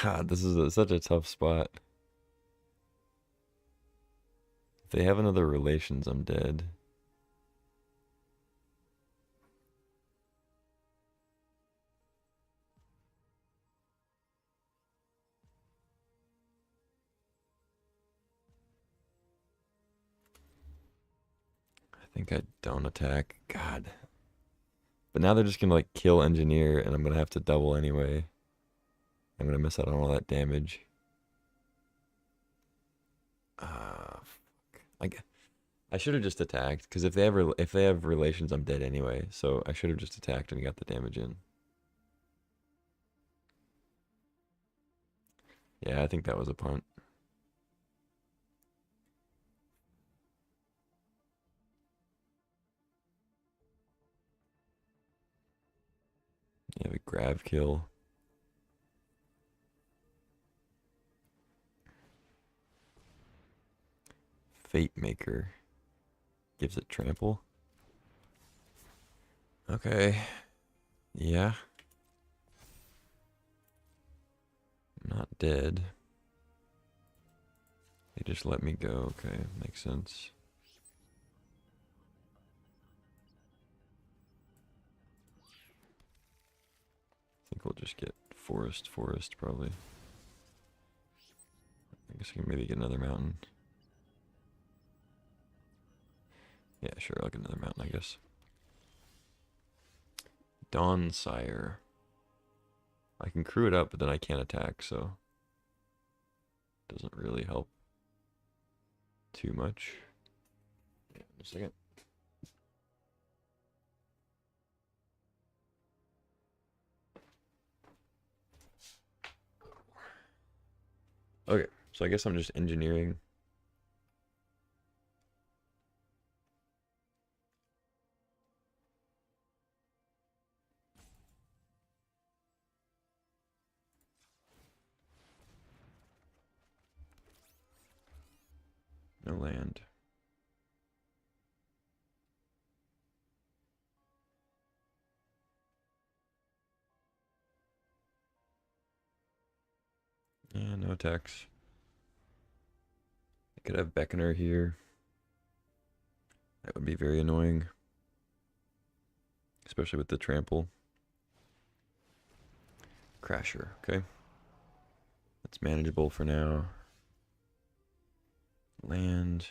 God, this is such a tough spot. If they have another relations, I'm dead. I think I don't attack. God. But now they're just gonna like kill engineer, and I'm gonna have to double anyway. I'm gonna miss out on all that damage. Fuck. I should have just attacked, because if they have relations, I'm dead anyway. So I should have just attacked and got the damage in. Yeah, I think that was a punt. Yeah, a grab kill. Fate Maker gives it trample. Okay. Yeah. I'm not dead. They just let me go. Okay, makes sense. I think we'll just get forest probably. I guess I can maybe get another mountain. Yeah, sure, I'll get another mountain, I guess. Dawn Sire. I can crew it up, but then I can't attack, so doesn't really help too much. Yeah, in a second. Okay, so I guess I'm just engineering. No land. Yeah, no attacks. I could have Beckoner here. That would be very annoying. Especially with the trample. Crasher, okay. That's manageable for now. Land.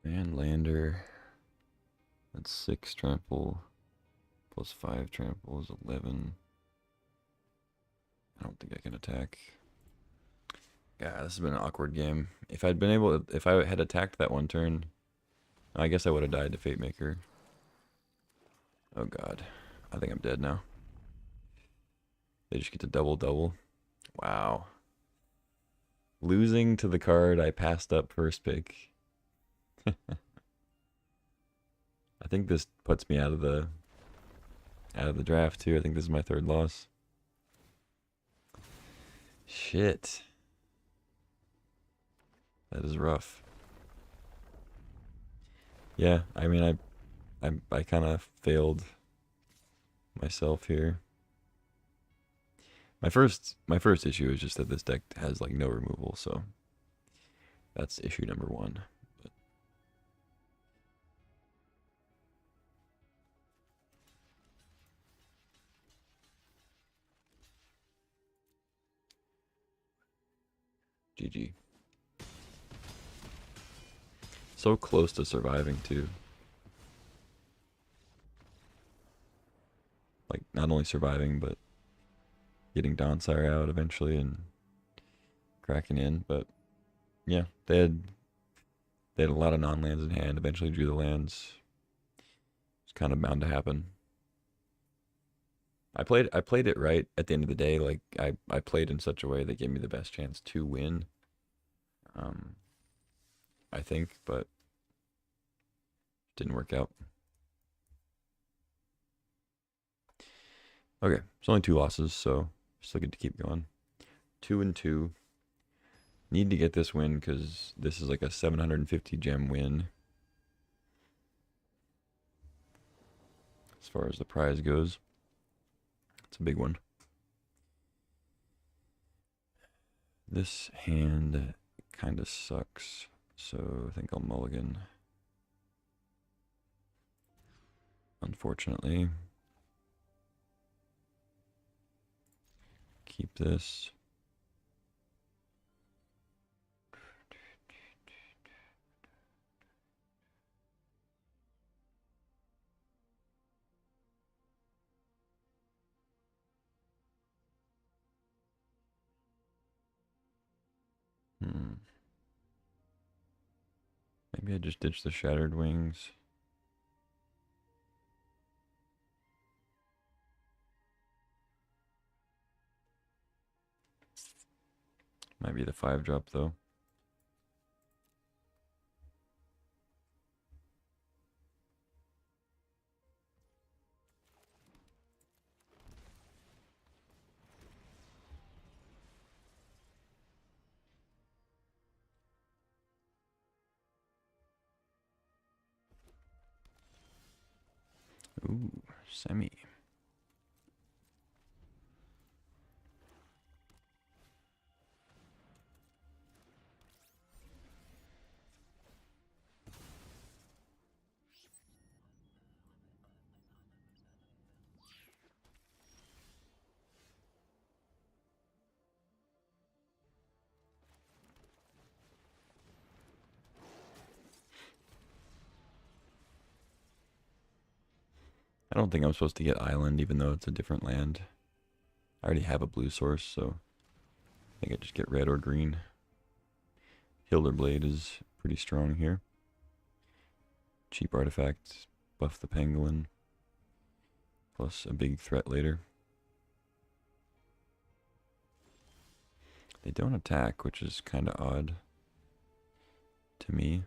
And lander. That's 6 trample. Plus 5 trample is 11. I don't think I can attack. Yeah, this has been an awkward game. If I'd been able to, if I had attacked that one turn, I guess I would have died to Fate Maker. Oh god. I think I'm dead now. They just get to double. Wow. Losing to the card I passed up first pick. I think this puts me out of the draft too. I think this is my 3rd loss. Shit. That is rough. Yeah, I mean I kind of failed myself here. My first issue is just that this deck has like no removal, so that's issue number 1. But GG. So close to surviving too. Like not only surviving, but getting Donsire out eventually and cracking in. But yeah, they had a lot of non-lands in hand. Eventually drew the lands. It's kind of bound to happen. I played it right at the end of the day. Like I played in such a way that gave me the best chance to win. I think, but didn't work out. Okay, it's only 2 losses, so still good to keep going. 2-2. Need to get this win because this is like a 750 gem win. As far as the prize goes. It's a big one. This hand kind of sucks, so I think I'll mulligan. Unfortunately. Keep this. Maybe I just ditch the Shattered Wings. Might be the 5-drop though. Ooh, semi. I don't think I'm supposed to get Island, even though it's a different land. I already have a blue source, so I think I just get red or green. Hilder Blade is pretty strong here. Cheap artifact, buff the pangolin, plus a big threat later. They don't attack, which is kind of odd to me.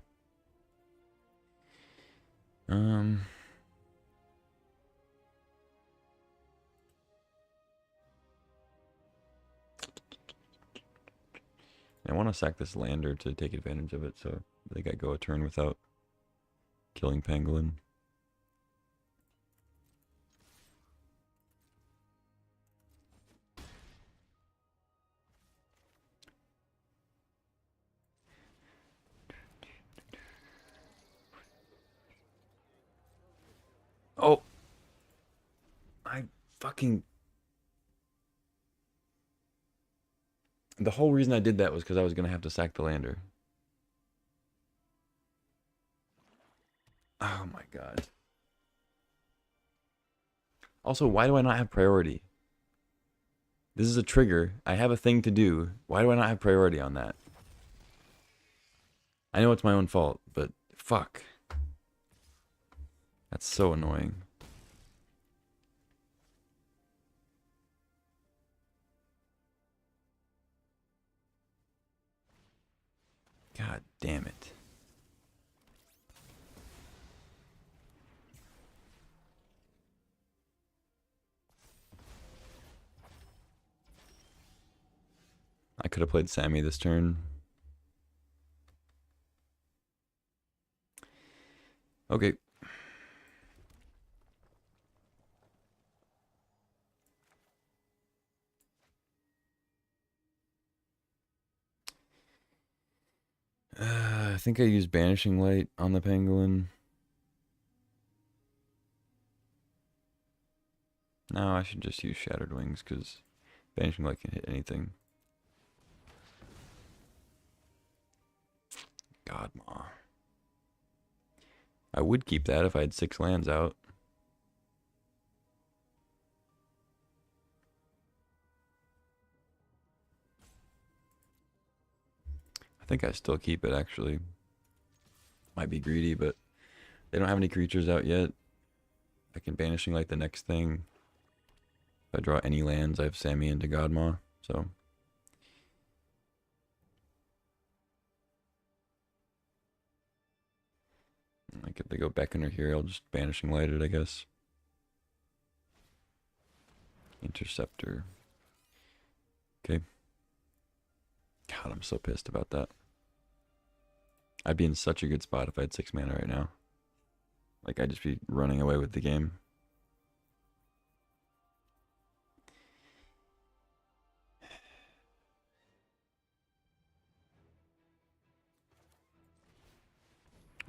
I want to sack this lander to take advantage of it, so I think I go a turn without killing pangolin. Oh! I fucking... The whole reason I did that was because I was going to have to sack the lander. Oh my god. Also, why do I not have priority? This is a trigger. I have a thing to do. Why do I not have priority on that? I know it's my own fault, but fuck. That's so annoying. God damn it. I could have played Sammy this turn. Okay. I think I used Banishing Light on the pangolin. No, I should just use Shattered Wings because Banishing Light can hit anything. God, Ma. I would keep that if I had 6 lands out. I think I still keep it, actually. Might be greedy, but they don't have any creatures out yet. I can Banishing Light the next thing. If I draw any lands, I have Sammy into Godmaw, so... Like if they go Beckoner here, I'll just Banishing Light it, I guess. Interceptor. Okay. God, I'm so pissed about that. I'd be in such a good spot if I had 6 mana right now. Like, I'd just be running away with the game.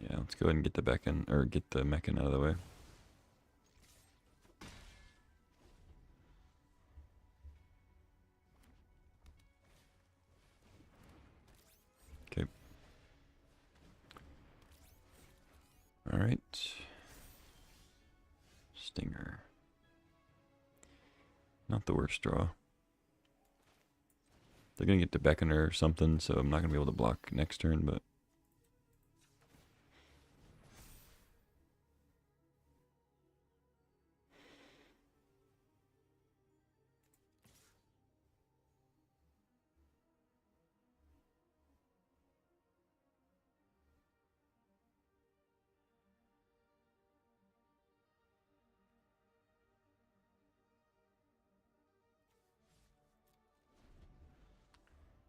Yeah, let's go ahead and get the Beckon, or get the Mechan out of the way. Okay. Alright. Stinger. Not the worst draw. They're going to get to Beckoner or something, so I'm not going to be able to block next turn, but...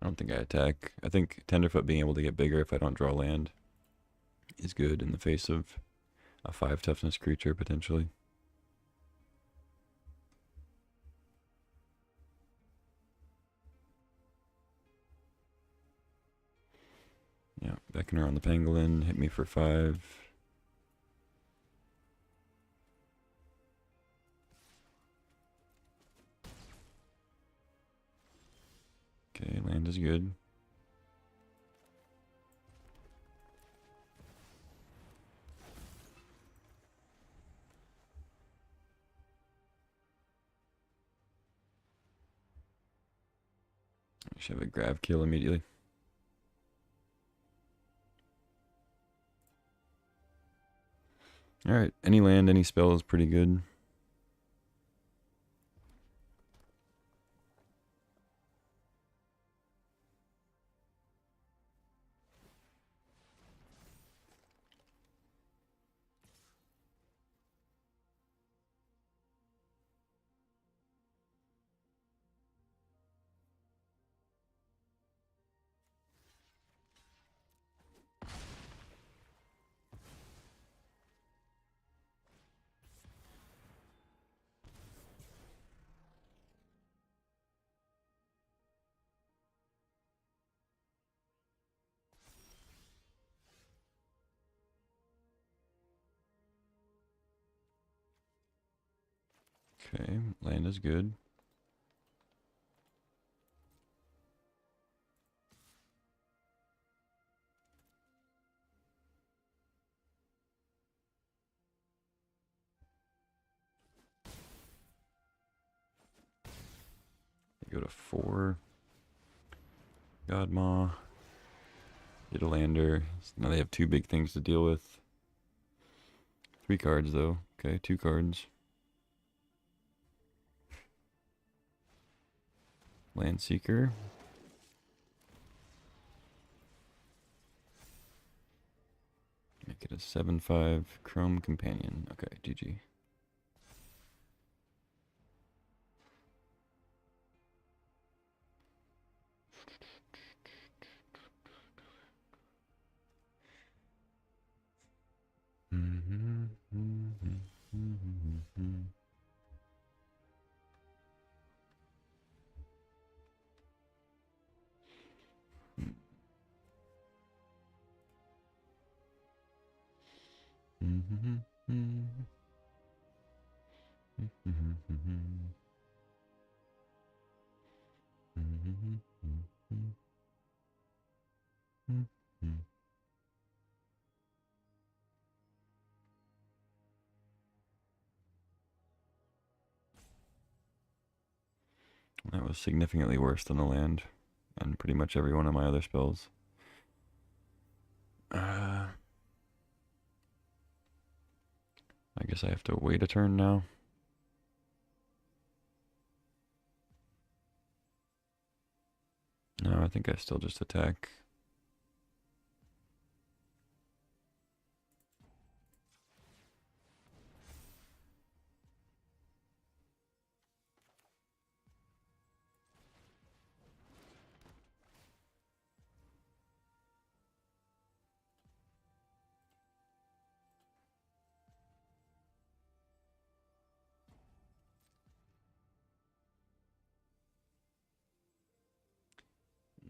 I don't think I attack. I think Tenderfoot being able to get bigger if I don't draw land is good in the face of a 5 toughness creature, potentially. Yeah, Beckoner on the Pangolin, hit me for 5. Okay, land is good. I should have a grab kill immediately. Alright, any land, any spell is pretty good. Okay, land is good. They go to 4. Godmaw. Get a lander. Now they have 2 big things to deal with. 3 cards though. Okay, 2 cards. Land Seeker. Make it a 7/5 Chrome Companion. Okay, GG. was significantly worse than the land, and pretty much every one of my other spells. I guess I have to wait a turn now. No, I think I still just attack.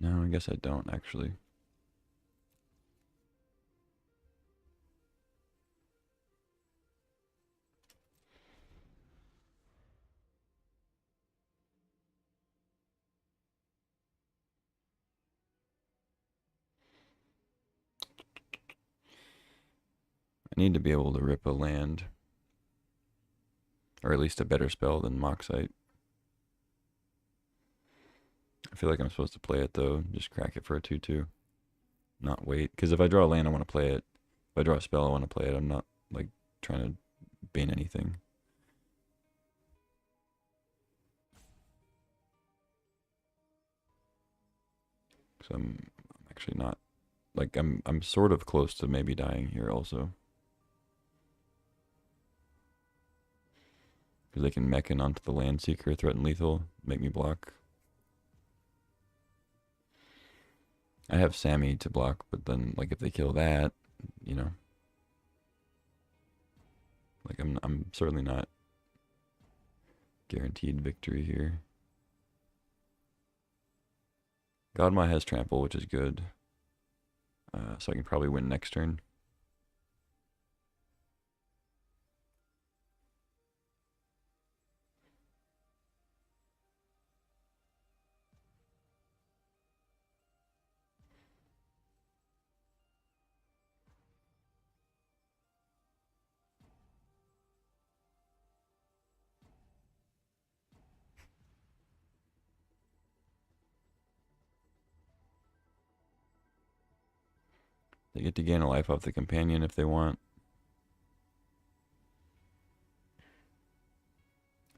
No, I guess I don't actually. I need to be able to rip a land. Or at least a better spell than Moxite. I feel like I'm supposed to play it though. Just crack it for a 2/2. Not wait. Because if I draw a land, I want to play it. If I draw a spell, I want to play it. I'm not like trying to bane anything. So I'm actually not like I'm sort of close to maybe dying here also. Because they can mech in onto the land seeker, threaten lethal, make me block. I have Sammy to block, but then like if they kill that, you know. Like I'm certainly not guaranteed victory here. Godma has trample, which is good. So I can probably win next turn. They get to gain a life off the companion if they want.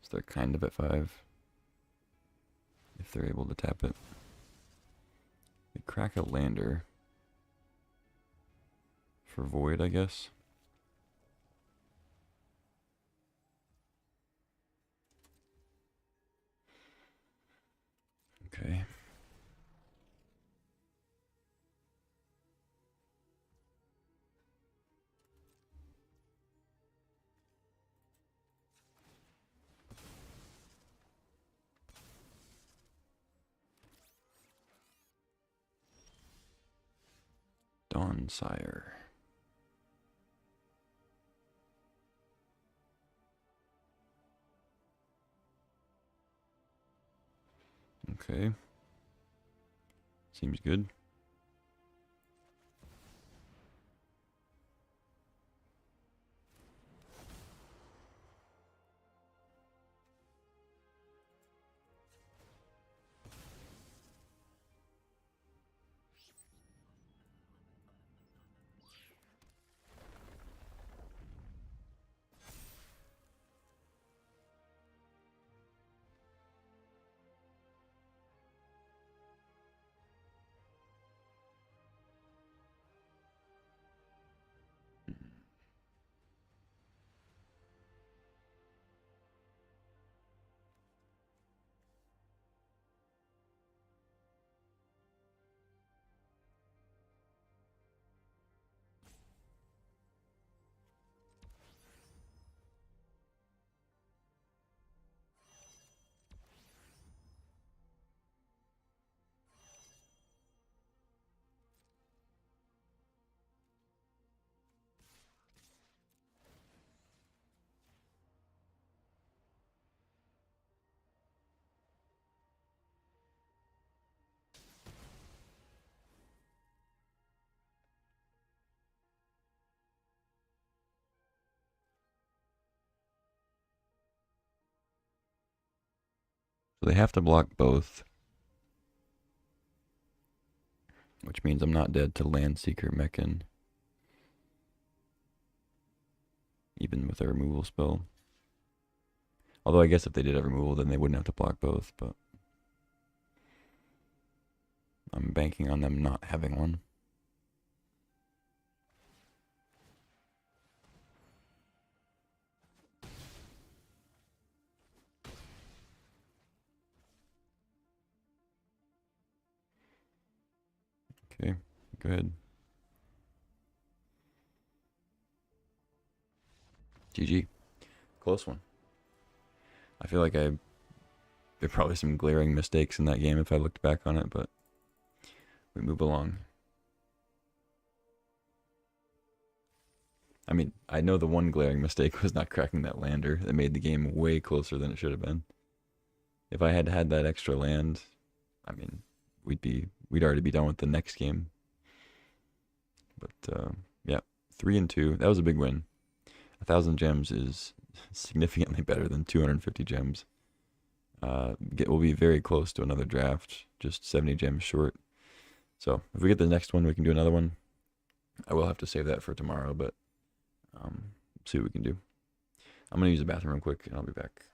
So they're kind of at 5. If they're able to tap it. They crack a lander. For void, I guess. Okay. Dawnsire. Okay. Seems good. So they have to block both, which means I'm not dead to Landseeker Mechan, even with a removal spell. Although I guess if they did have removal, then they wouldn't have to block both, but I'm banking on them not having one. Okay, go ahead. GG. Close one. I feel like there are probably some glaring mistakes in that game if I looked back on it, but we move along. I mean, I know the one glaring mistake was not cracking that lander. That made the game way closer than it should have been. If I had had that extra land, I mean, we'd already be done with the next game. But yeah, 3-2. That was a big win. 1,000 gems is significantly better than 250 gems. We'll be very close to another draft, just 70 gems short. So if we get the next one, we can do another one. I will have to save that for tomorrow, but see what we can do. I'm going to use the bathroom real quick, and I'll be back.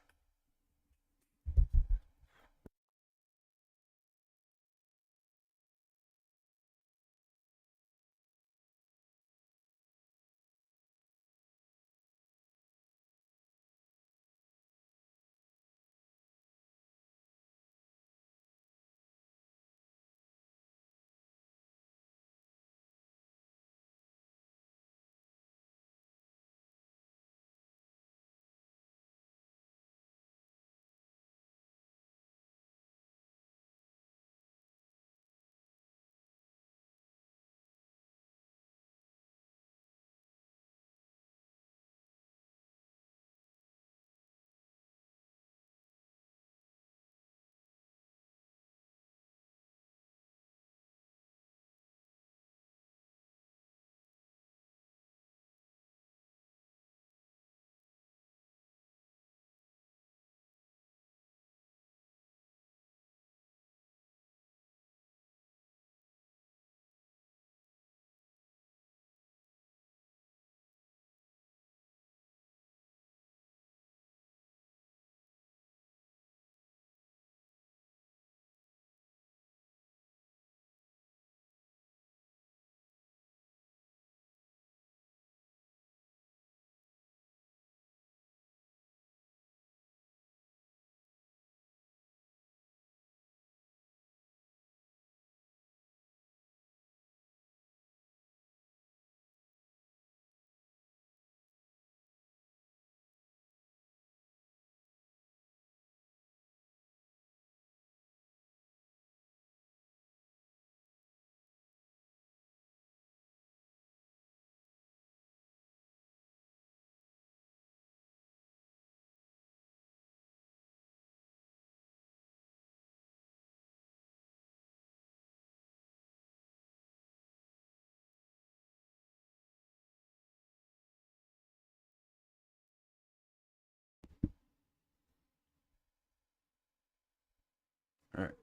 All right.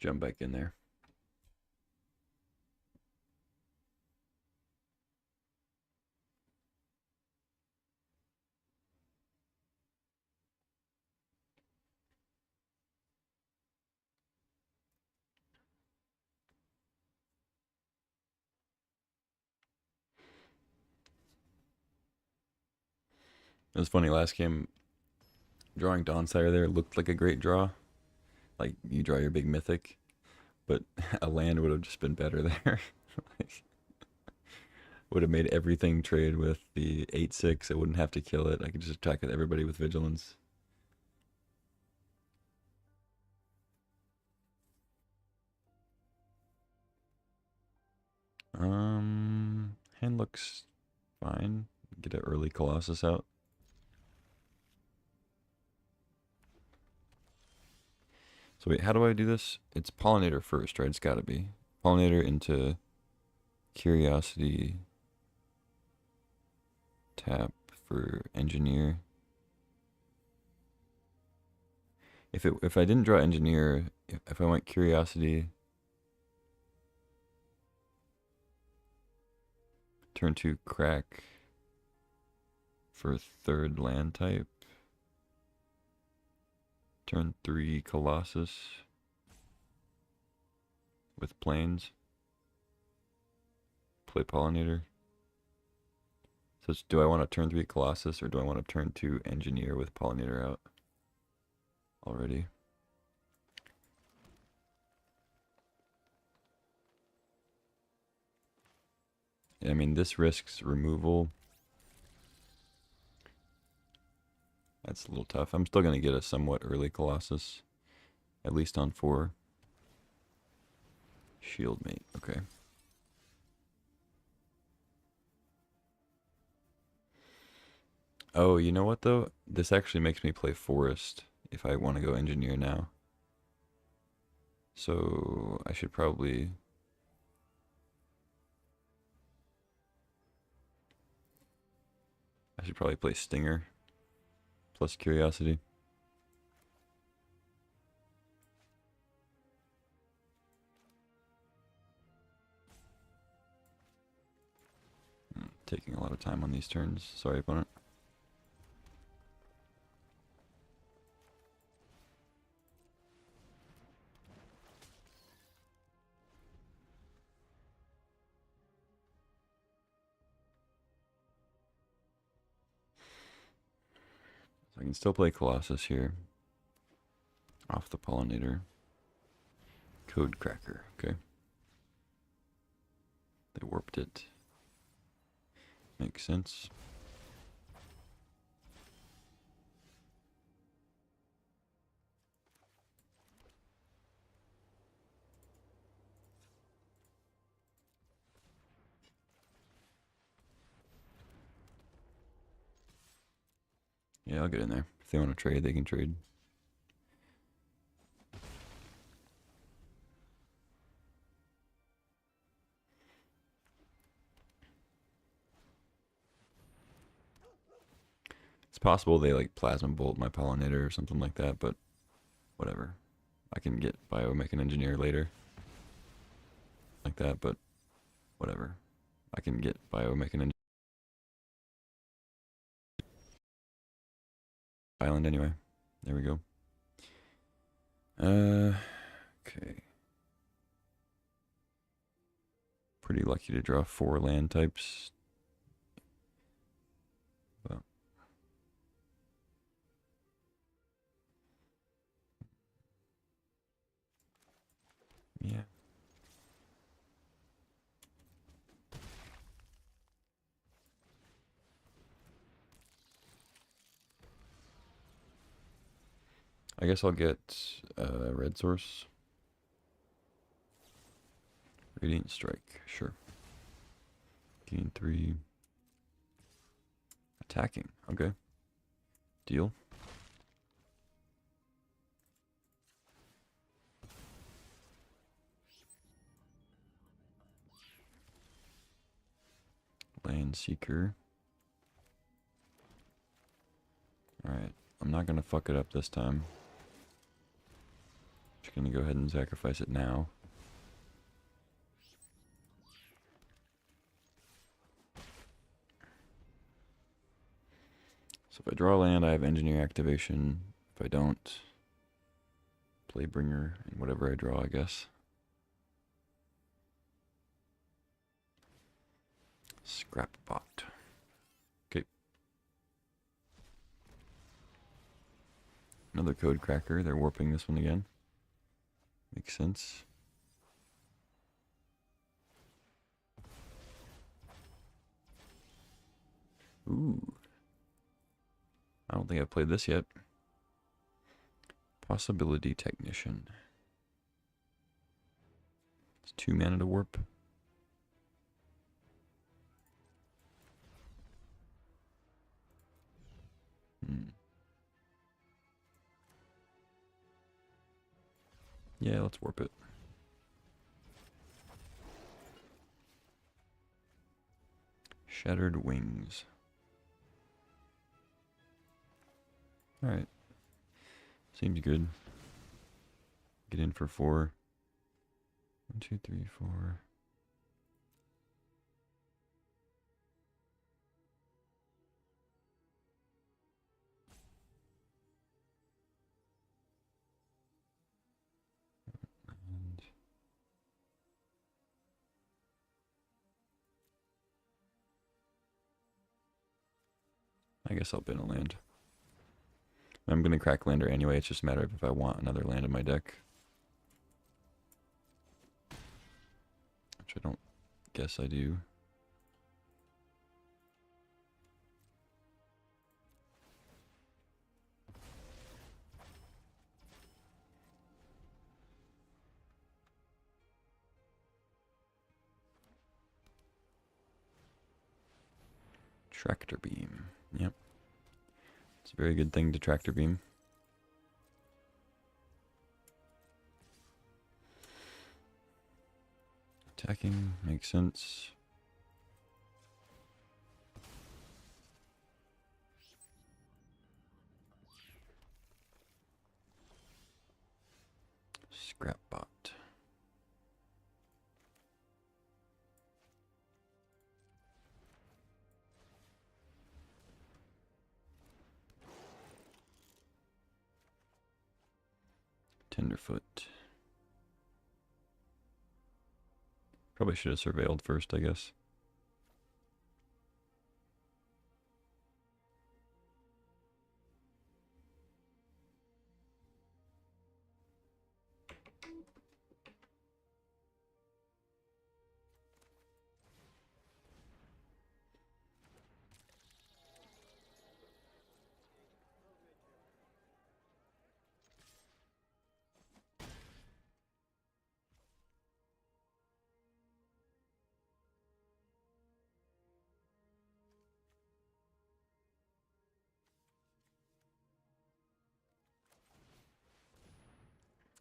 Jump back in there. It was funny, last game, drawing Dawnsire there looked like a great draw. Like, you draw your big Mythic, but a land would have just been better there. Like, would have made everything trade with the 8/6. I wouldn't have to kill it. I could just attack everybody with Vigilance. Hand looks fine. Get an early Colossus out. So wait, how do I do this? It's Pollinator first, right? It's gotta be. Pollinator into Curiosity. Tap for Engineer. If I didn't draw engineer, if I went curiosity, turn 2 crack for third land type, turn 3 colossus with plains, play pollinator. So do I want to turn 3 colossus or do I want to turn 2 engineer with pollinator out already? I mean, this risks removal. That's a little tough. I'm still going to get a somewhat early colossus, at least on 4. Shield mate, okay. Oh, you know what though? This actually makes me play forest if I want to go engineer now. So I should probably... play Stinger plus Curiosity. Taking a lot of time on these turns. Sorry, opponent. So I can still play Colossus here. Off the Pollinator. Code Cracker, okay. They warped it. Makes sense. Yeah, I'll get in there. If they want to trade, they can trade. It's possible they like Plasma Bolt my Pollinator or something like that, but whatever. I can get Biomech and Engineer later. Like that, but whatever. I can get Biomech and Engineer. Island anyway. There we go. Okay. Pretty lucky to draw 4 land types. Well, yeah. I guess I'll get red source. Radiant Strike, sure. Gain 3. Attacking, okay. Deal. Land Seeker. Alright, I'm not gonna fuck it up this time. Just gonna go ahead and sacrifice it now. So if I draw land, I have Engineer activation. If I don't, play Bringer and whatever I draw, I guess. Scrap bot. Okay. Another code cracker. They're warping this one again. Makes sense. Ooh. I don't think I've played this yet. Possibility Technician. It's 2 mana to warp. Yeah, let's warp it. Shattered Wings. Alright. Seems good. Get in for 4. 1, 2, 3, 4. And I guess I'll bin a land. I'm going to crack lander anyway. It's just a matter of if I want another land in my deck. Which I don't guess I do. Tractor beam. Yep. It's a very good thing to tractor beam. Attacking makes sense. Scrap bot. Tenderfoot. Probably should have surveilled first, I guess.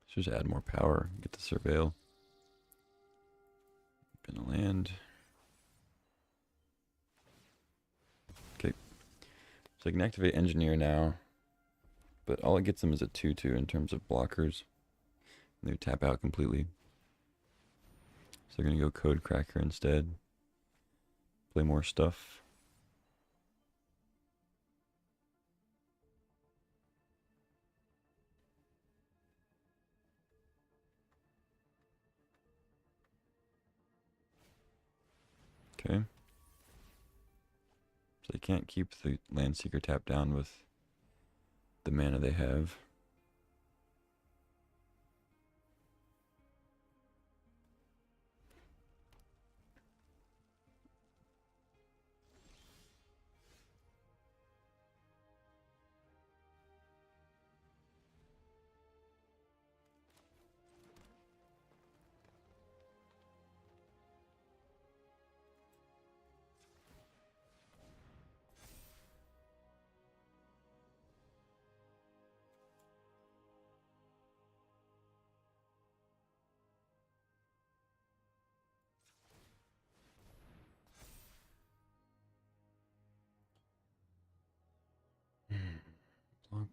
Just add more power. Get the surveil. Bin a land. Okay. So I can activate engineer now. But all it gets them is a 2/2 in terms of blockers. And they tap out completely. So they're going to go code cracker instead. Play more stuff. Okay. So they can't keep the land seeker tap down with the mana they have.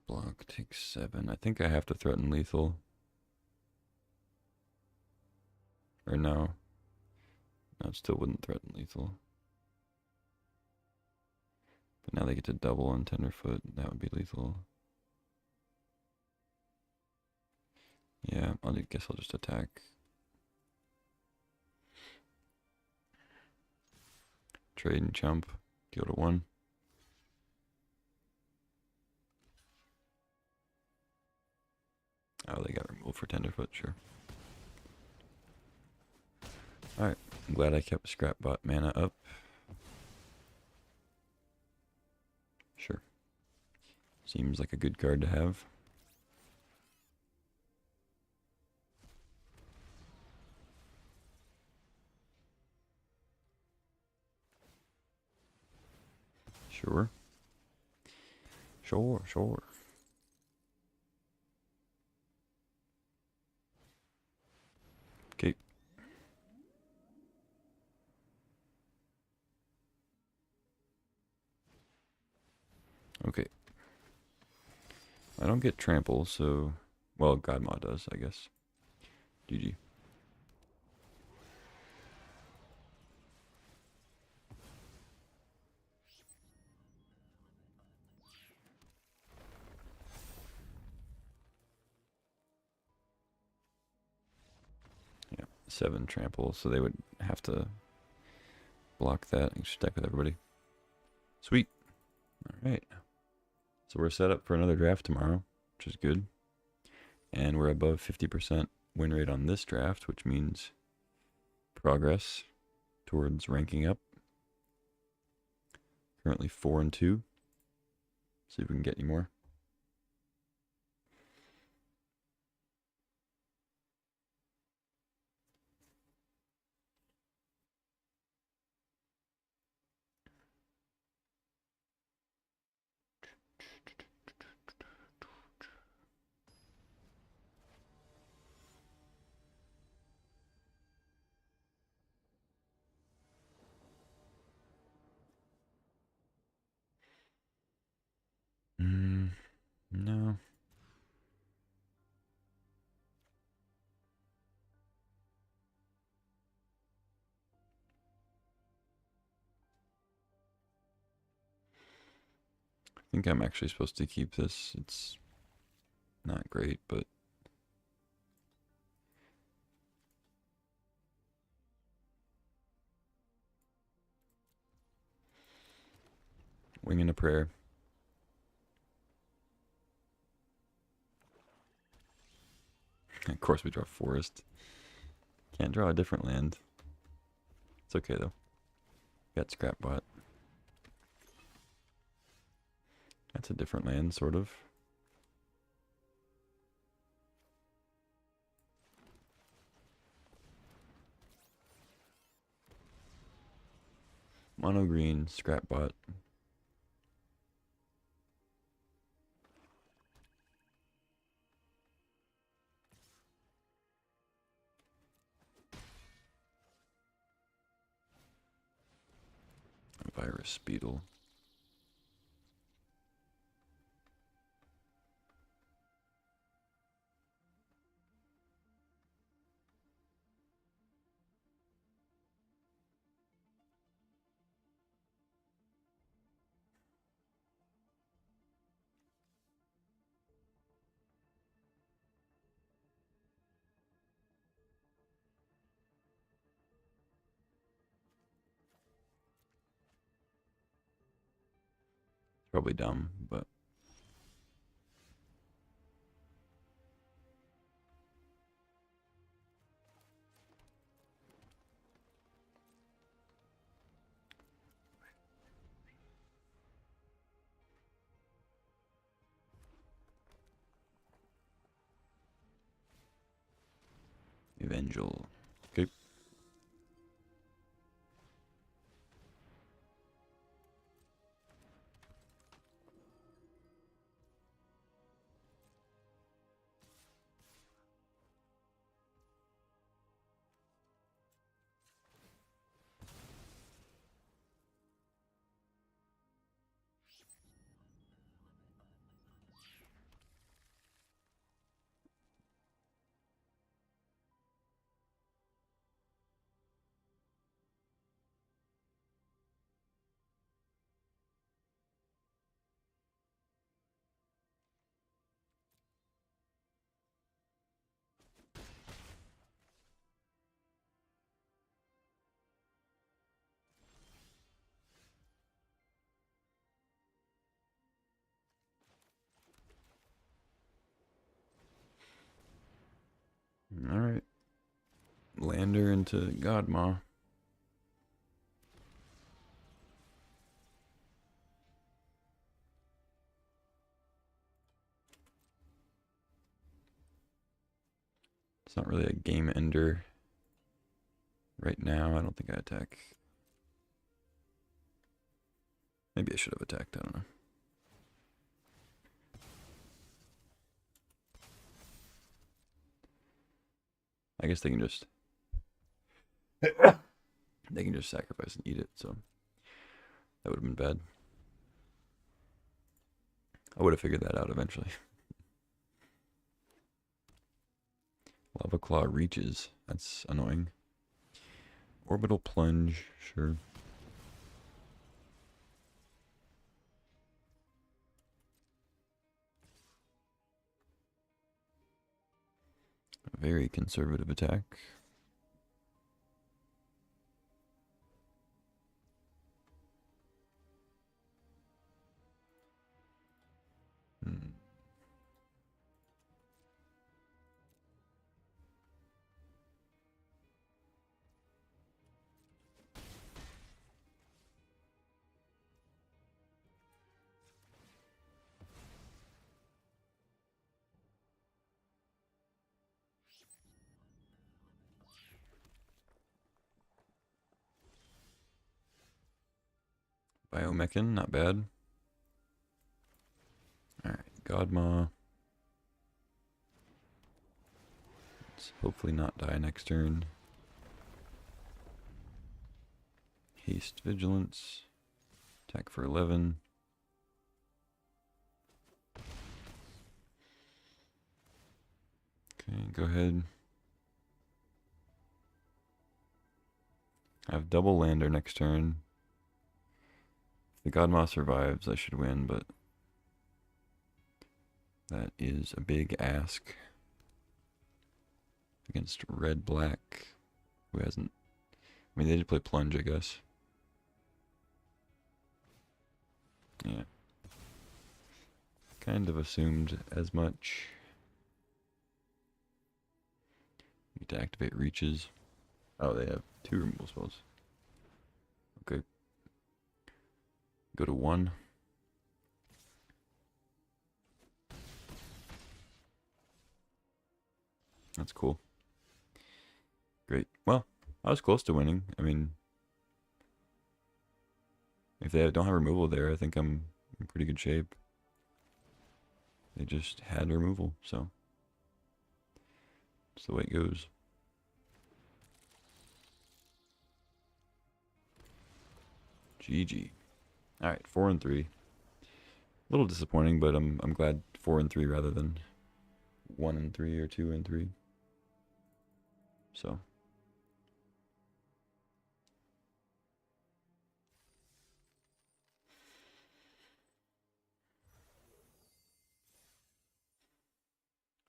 Block takes 7. I think I have to threaten lethal. Or no. No, it still wouldn't threaten lethal. But now they get to double on tenderfoot. That would be lethal. Yeah, I guess I'll just attack. Trade and chump. Go to 1. Oh, they got removed for tenderfoot, sure. Alright, I'm glad I kept Scrapbot mana up. Sure. Seems like a good card to have. Sure. Sure. Okay. Okay. I don't get trample, so... Well, Godmaw does, I guess. GG. Yeah, 7 trample, so they would have to block that and stack with everybody. Sweet. All right. So we're set up for another draft tomorrow, which is good. And we're above 50% win rate on this draft, which means progress towards ranking up. Currently 4-2. See if we can get any more. No. I think I'm actually supposed to keep this. It's not great, but wing and a prayer. Of course we draw forest. Can't draw a different land. It's okay though. Got Scrapbot. That's a different land, sort of. Mono green, Scrapbot. Virus Beetle. Probably dumb, but Evangel. Okay. Alright. Lander into Godmaw. It's not really a game ender right now. I don't think I attack. Maybe I should have attacked. I don't know. I guess they can just sacrifice and eat it, so that would have been bad. I would have figured that out eventually. Lava Claw reaches. That's annoying. Orbital Plunge, sure. Very conservative attack. Hmm. Biomechan, not bad. Alright, Godmaw. Let's hopefully not die next turn. Haste Vigilance. Attack for 11. Okay, go ahead. I have double lander next turn. If the Godmaw survives, I should win, but that is a big ask against red-black, who hasn't... I mean, they did play Plunge, I guess. Yeah. Kind of assumed as much. Need to activate reaches. Oh, they have 2 removal spells. Okay. Go to 1. That's cool. Great. Well, I was close to winning. I mean, if they don't have removal there, I think I'm in pretty good shape. They just had removal, so that's the way it goes. GG. All right, 4 and 3. A little disappointing, but I'm glad 4 and 3 rather than 1 and 3 or 2 and 3. So.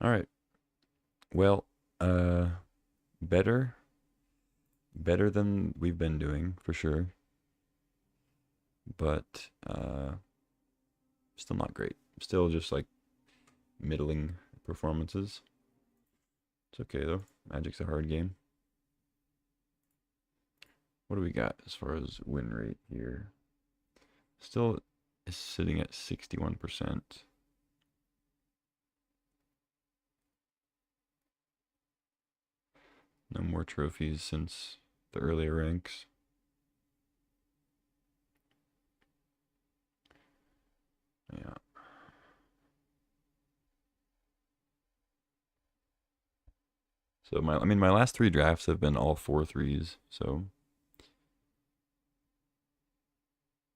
All right. Well, better than we've been doing for sure, but still not great. Still just like middling performances. It's okay though. Magic's a hard game. What do we got as far as win rate here? Still is sitting at 61%. No more trophies since the earlier ranks. Yeah. So my last 3 drafts have been all 4-3s, so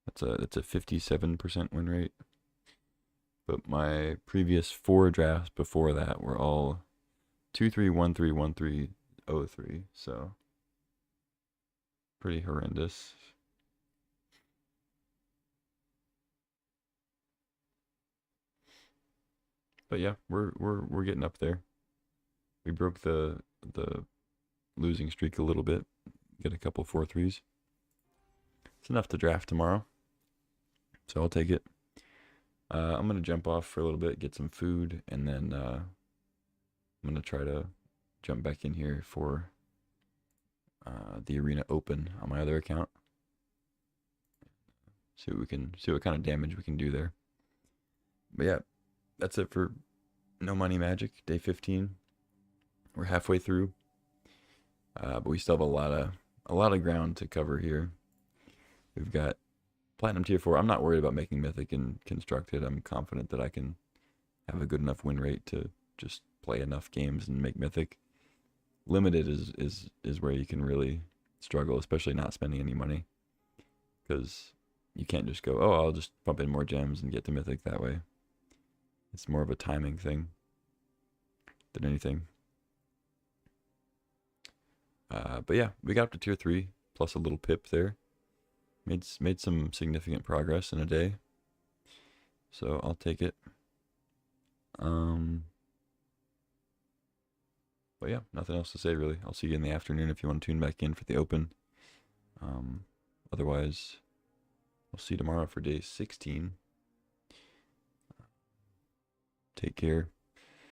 that's a 57% win rate. But my previous 4 drafts before that were all 2-3, 1-3, 1-3, 0-3, so pretty horrendous. But yeah, we're getting up there. We broke the losing streak a little bit. Get a couple 4-3s. It's enough to draft tomorrow, so I'll take it. I'm gonna jump off for a little bit, get some food, and then I'm gonna try to jump back in here for the Arena Open on my other account. See what kind of damage we can do there. But yeah, that's it for No Money Magic, day 15. We're halfway through, but we still have a lot of ground to cover here. We've got Platinum Tier 4. I'm not worried about making Mythic and Constructed. I'm confident that I can have a good enough win rate to just play enough games and make Mythic. Limited is where you can really struggle, especially not spending any money, because you can't just go, oh, I'll just pump in more gems and get to Mythic that way. It's more of a timing thing than anything. But yeah, we got up to tier 3 plus a little pip there. Made some significant progress in a day. So I'll take it. But yeah, nothing else to say really. I'll see you in the afternoon if you want to tune back in for the open. Otherwise, I'll see you tomorrow for day 16. Take care.